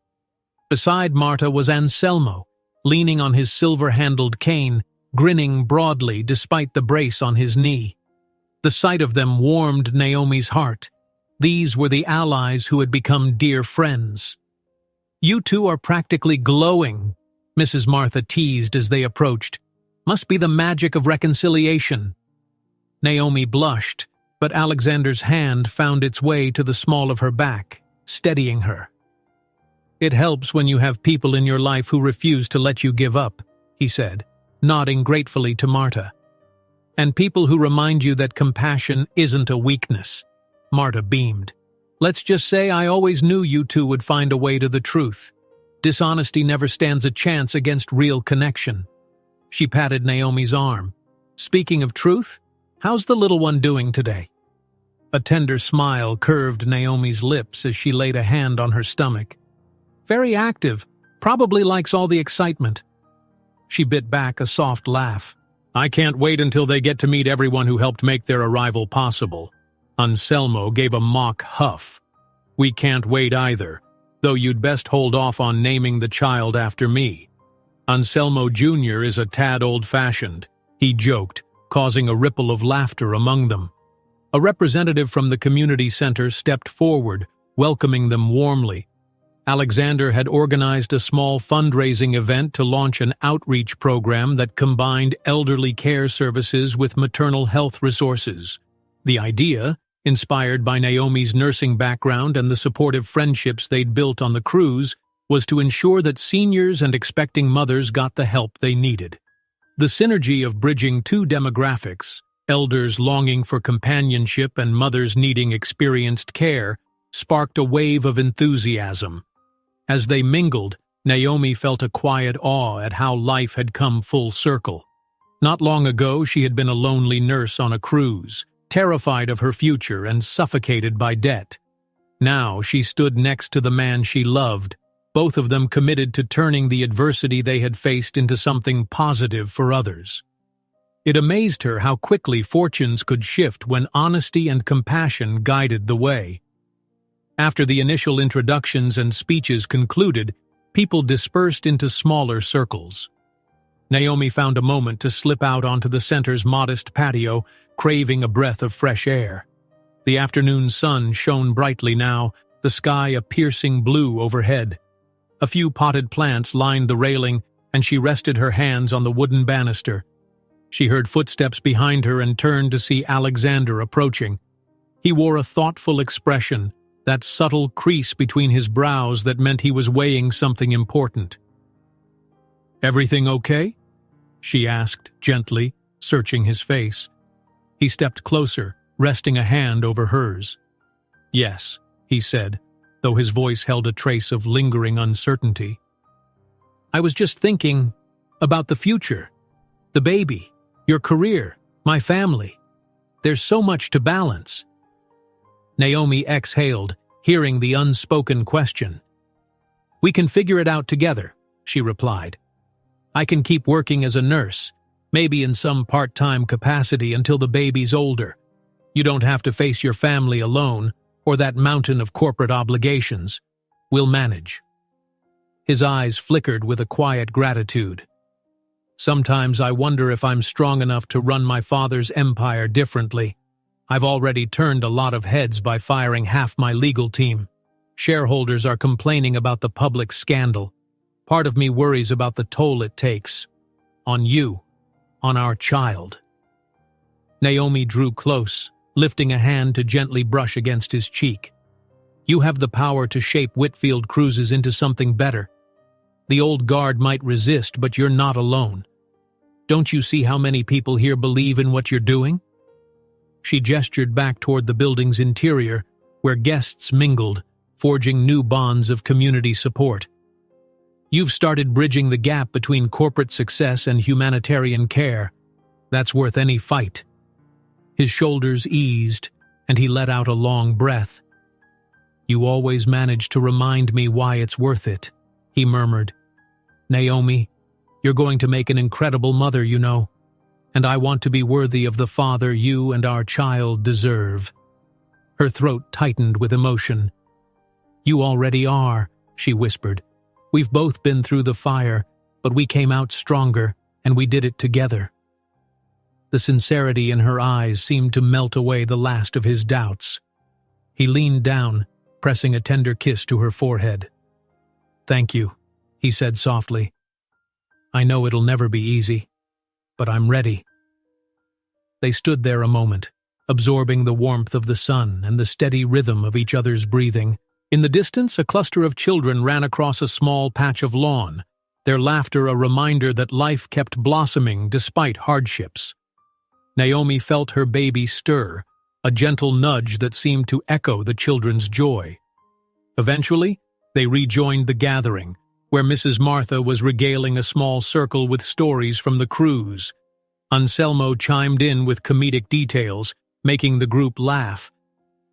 Beside Marta was Anselmo, leaning on his silver-handled cane, grinning broadly despite the brace on his knee. The sight of them warmed Naomi's heart. These were the allies who had become dear friends. "You two are practically glowing," Mrs. Martha teased as they approached. "Must be the magic of reconciliation." Naomi blushed, but Alexander's hand found its way to the small of her back, steadying her. "It helps when you have people in your life who refuse to let you give up," he said, nodding gratefully to Marta. "And people who remind you that compassion isn't a weakness." Marta beamed. "Let's just say I always knew you two would find a way to the truth. Dishonesty never stands a chance against real connection." She patted Naomi's arm. "Speaking of truth, how's the little one doing today?" A tender smile curved Naomi's lips as she laid a hand on her stomach. "Very active, probably likes all the excitement." She bit back a soft laugh. "I can't wait until they get to meet everyone who helped make their arrival possible." Anselmo gave a mock huff. "We can't wait either, though you'd best hold off on naming the child after me. Anselmo Jr. is a tad old-fashioned," he joked, causing a ripple of laughter among them. A representative from the community center stepped forward, welcoming them warmly. Alexander had organized a small fundraising event to launch an outreach program that combined elderly care services with maternal health resources. The idea, inspired by Naomi's nursing background and the supportive friendships they'd built on the cruise, was to ensure that seniors and expecting mothers got the help they needed. The synergy of bridging two demographics, elders longing for companionship and mothers needing experienced care, sparked a wave of enthusiasm. As they mingled, Naomi felt a quiet awe at how life had come full circle. Not long ago, she had been a lonely nurse on a cruise, terrified of her future and suffocated by debt. Now she stood next to the man she loved, both of them committed to turning the adversity they had faced into something positive for others. It amazed her how quickly fortunes could shift when honesty and compassion guided the way. After the initial introductions and speeches concluded, people dispersed into smaller circles. Naomi found a moment to slip out onto the center's modest patio, craving a breath of fresh air. The afternoon sun shone brightly now, the sky a piercing blue overhead. A few potted plants lined the railing, and she rested her hands on the wooden banister. She heard footsteps behind her and turned to see Alexander approaching. He wore a thoughtful expression, that subtle crease between his brows that meant he was weighing something important. "Everything okay?" she asked gently, searching his face. He stepped closer, resting a hand over hers. "Yes," he said, though his voice held a trace of lingering uncertainty. "I was just thinking about the future, the baby, your career, my family. There's so much to balance." Naomi exhaled, hearing the unspoken question. "We can figure it out together," she replied. "I can keep working as a nurse, maybe in some part-time capacity until the baby's older. You don't have to face your family alone or that mountain of corporate obligations. We'll manage." His eyes flickered with a quiet gratitude. "Sometimes I wonder if I'm strong enough to run my father's empire differently. I've already turned a lot of heads by firing half my legal team. Shareholders are complaining about the public scandal. Part of me worries about the toll it takes. On you. On our child." Naomi drew close, lifting a hand to gently brush against his cheek. "You have the power to shape Whitfield Cruises into something better. The old guard might resist, but you're not alone. Don't you see how many people here believe in what you're doing?" She gestured back toward the building's interior, where guests mingled, forging new bonds of community support. "You've started bridging the gap between corporate success and humanitarian care. That's worth any fight." His shoulders eased, and he let out a long breath. "You always manage to remind me why it's worth it," he murmured. "Naomi, you're going to make an incredible mother, you know, and I want to be worthy of the father you and our child deserve." Her throat tightened with emotion. "You already are," she whispered. "We've both been through the fire, but we came out stronger, and we did it together." The sincerity in her eyes seemed to melt away the last of his doubts. He leaned down, pressing a tender kiss to her forehead. "Thank you," he said softly. "I know it'll never be easy, but I'm ready." They stood there a moment, absorbing the warmth of the sun and the steady rhythm of each other's breathing. In the distance, a cluster of children ran across a small patch of lawn, their laughter a reminder that life kept blossoming despite hardships. Naomi felt her baby stir, a gentle nudge that seemed to echo the children's joy. Eventually, they rejoined the gathering, where Mrs. Martha was regaling a small circle with stories from the cruise. Anselmo chimed in with comedic details, making the group laugh.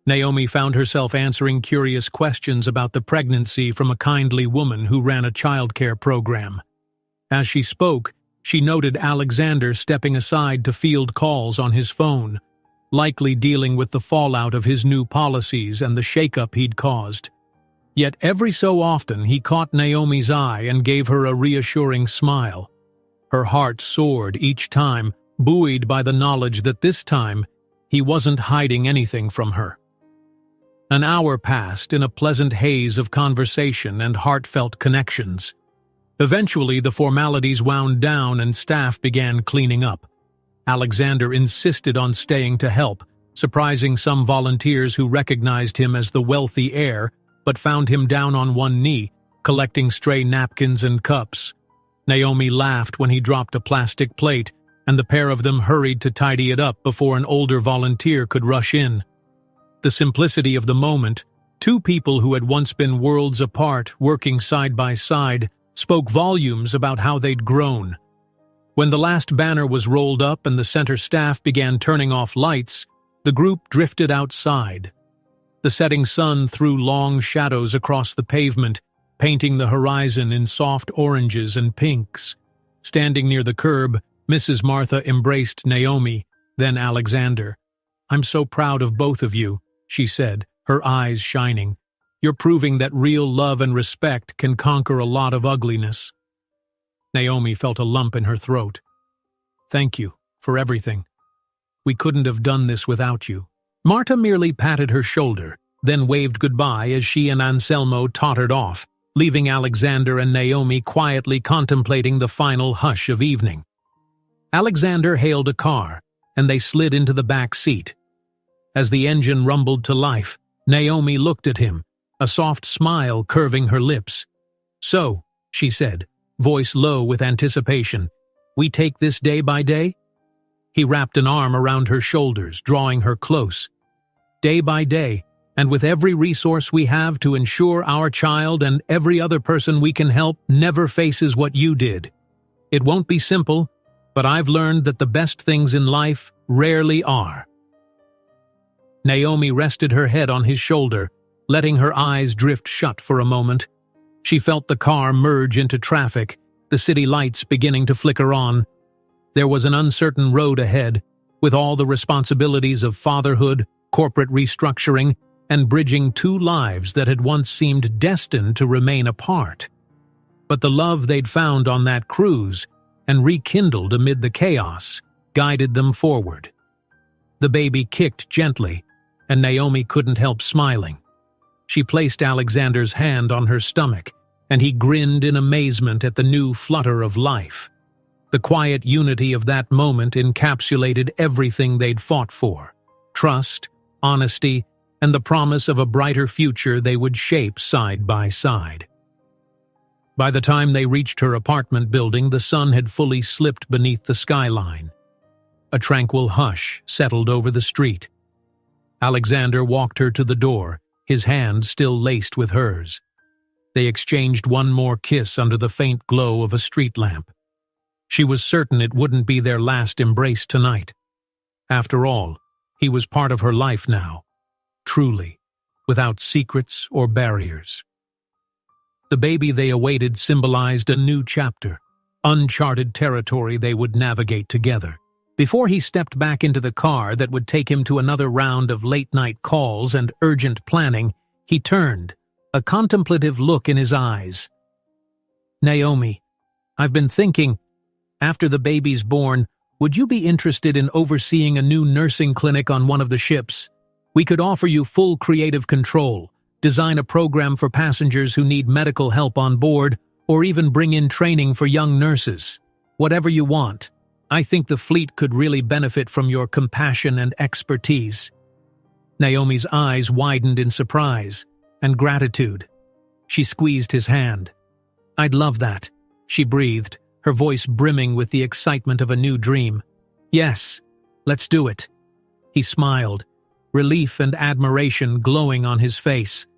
Naomi found herself answering curious questions about the pregnancy from a kindly woman who ran a childcare program. As she spoke, she noted Alexander stepping aside to field calls on his phone, likely dealing with the fallout of his new policies and the shakeup he'd caused. Yet every so often he caught Naomi's eye and gave her a reassuring smile. Her heart soared each time, buoyed by the knowledge that this time he wasn't hiding anything from her. An hour passed in a pleasant haze of conversation and heartfelt connections. Eventually, the formalities wound down and staff began cleaning up. Alexander insisted on staying to help, surprising some volunteers who recognized him as the wealthy heir, but found him down on one knee, collecting stray napkins and cups. Naomi laughed when he dropped a plastic plate, and the pair of them hurried to tidy it up before an older volunteer could rush in. The simplicity of the moment, two people who had once been worlds apart, working side by side, spoke volumes about how they'd grown. When the last banner was rolled up and the center staff began turning off lights, the group drifted outside. The setting sun threw long shadows across the pavement, painting the horizon in soft oranges and pinks. Standing near the curb, Mrs. Martha embraced Naomi, then Alexander. "I'm so proud of both of you," she said, her eyes shining. "You're proving that real love and respect can conquer a lot of ugliness." Naomi felt a lump in her throat. "Thank you for everything. We couldn't have done this without you." Marta merely patted her shoulder, then waved goodbye as she and Anselmo tottered off, leaving Alexander and Naomi quietly contemplating the final hush of evening. Alexander hailed a car, and they slid into the back seat. As the engine rumbled to life, Naomi looked at him, a soft smile curving her lips. "So," she said, voice low with anticipation, "we take this day by day?" He wrapped an arm around her shoulders, drawing her close. "Day by day, and with every resource we have to ensure our child and every other person we can help never faces what you did. It won't be simple, but I've learned that the best things in life rarely are." Naomi rested her head on his shoulder, letting her eyes drift shut for a moment. She felt the car merge into traffic, the city lights beginning to flicker on. There was an uncertain road ahead, with all the responsibilities of fatherhood, corporate restructuring, and bridging two lives that had once seemed destined to remain apart. But the love they'd found on that cruise, and rekindled amid the chaos, guided them forward. The baby kicked gently, and Naomi couldn't help smiling. She placed Alexander's hand on her stomach, and he grinned in amazement at the new flutter of life. The quiet unity of that moment encapsulated everything they'd fought for: trust, honesty, and the promise of a brighter future they would shape side by side. By the time they reached her apartment building, the sun had fully slipped beneath the skyline. A tranquil hush settled over the street. Alexander walked her to the door, his hand still laced with hers. They exchanged one more kiss under the faint glow of a street lamp. She was certain it wouldn't be their last embrace tonight. After all, he was part of her life now, truly, without secrets or barriers. The baby they awaited symbolized a new chapter, uncharted territory they would navigate together. Before he stepped back into the car that would take him to another round of late-night calls and urgent planning, he turned, a contemplative look in his eyes. "Naomi, I've been thinking, after the baby's born, would you be interested in overseeing a new nursing clinic on one of the ships? We could offer you full creative control, design a program for passengers who need medical help on board, or even bring in training for young nurses. Whatever you want. I think the fleet could really benefit from your compassion and expertise." Naomi's eyes widened in surprise and gratitude. She squeezed his hand. "I'd love that," she breathed, her voice brimming with the excitement of a new dream. "Yes, let's do it." He smiled, relief and admiration glowing on his face.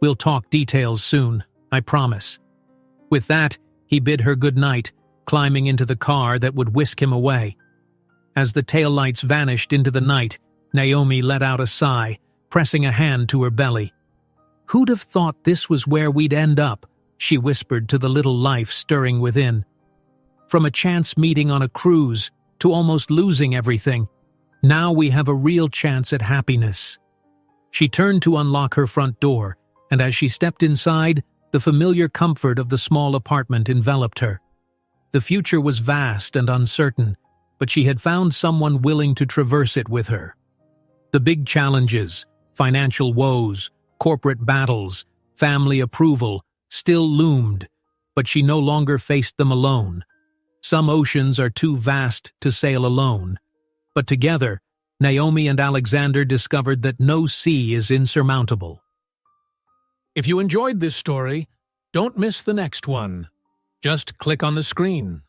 "We'll talk details soon, I promise." With that, he bid her good night, climbing into the car that would whisk him away. As the taillights vanished into the night, Naomi let out a sigh, pressing a hand to her belly. "Who'd have thought this was where we'd end up?" she whispered to the little life stirring within. "From a chance meeting on a cruise to almost losing everything, now we have a real chance at happiness." She turned to unlock her front door, and as she stepped inside, the familiar comfort of the small apartment enveloped her. The future was vast and uncertain, but she had found someone willing to traverse it with her. The big challenges, financial woes, corporate battles, family approval, still loomed, but she no longer faced them alone. Some oceans are too vast to sail alone, but together, Naomi and Alexander discovered that no sea is insurmountable. If you enjoyed this story, don't miss the next one. Just click on the screen.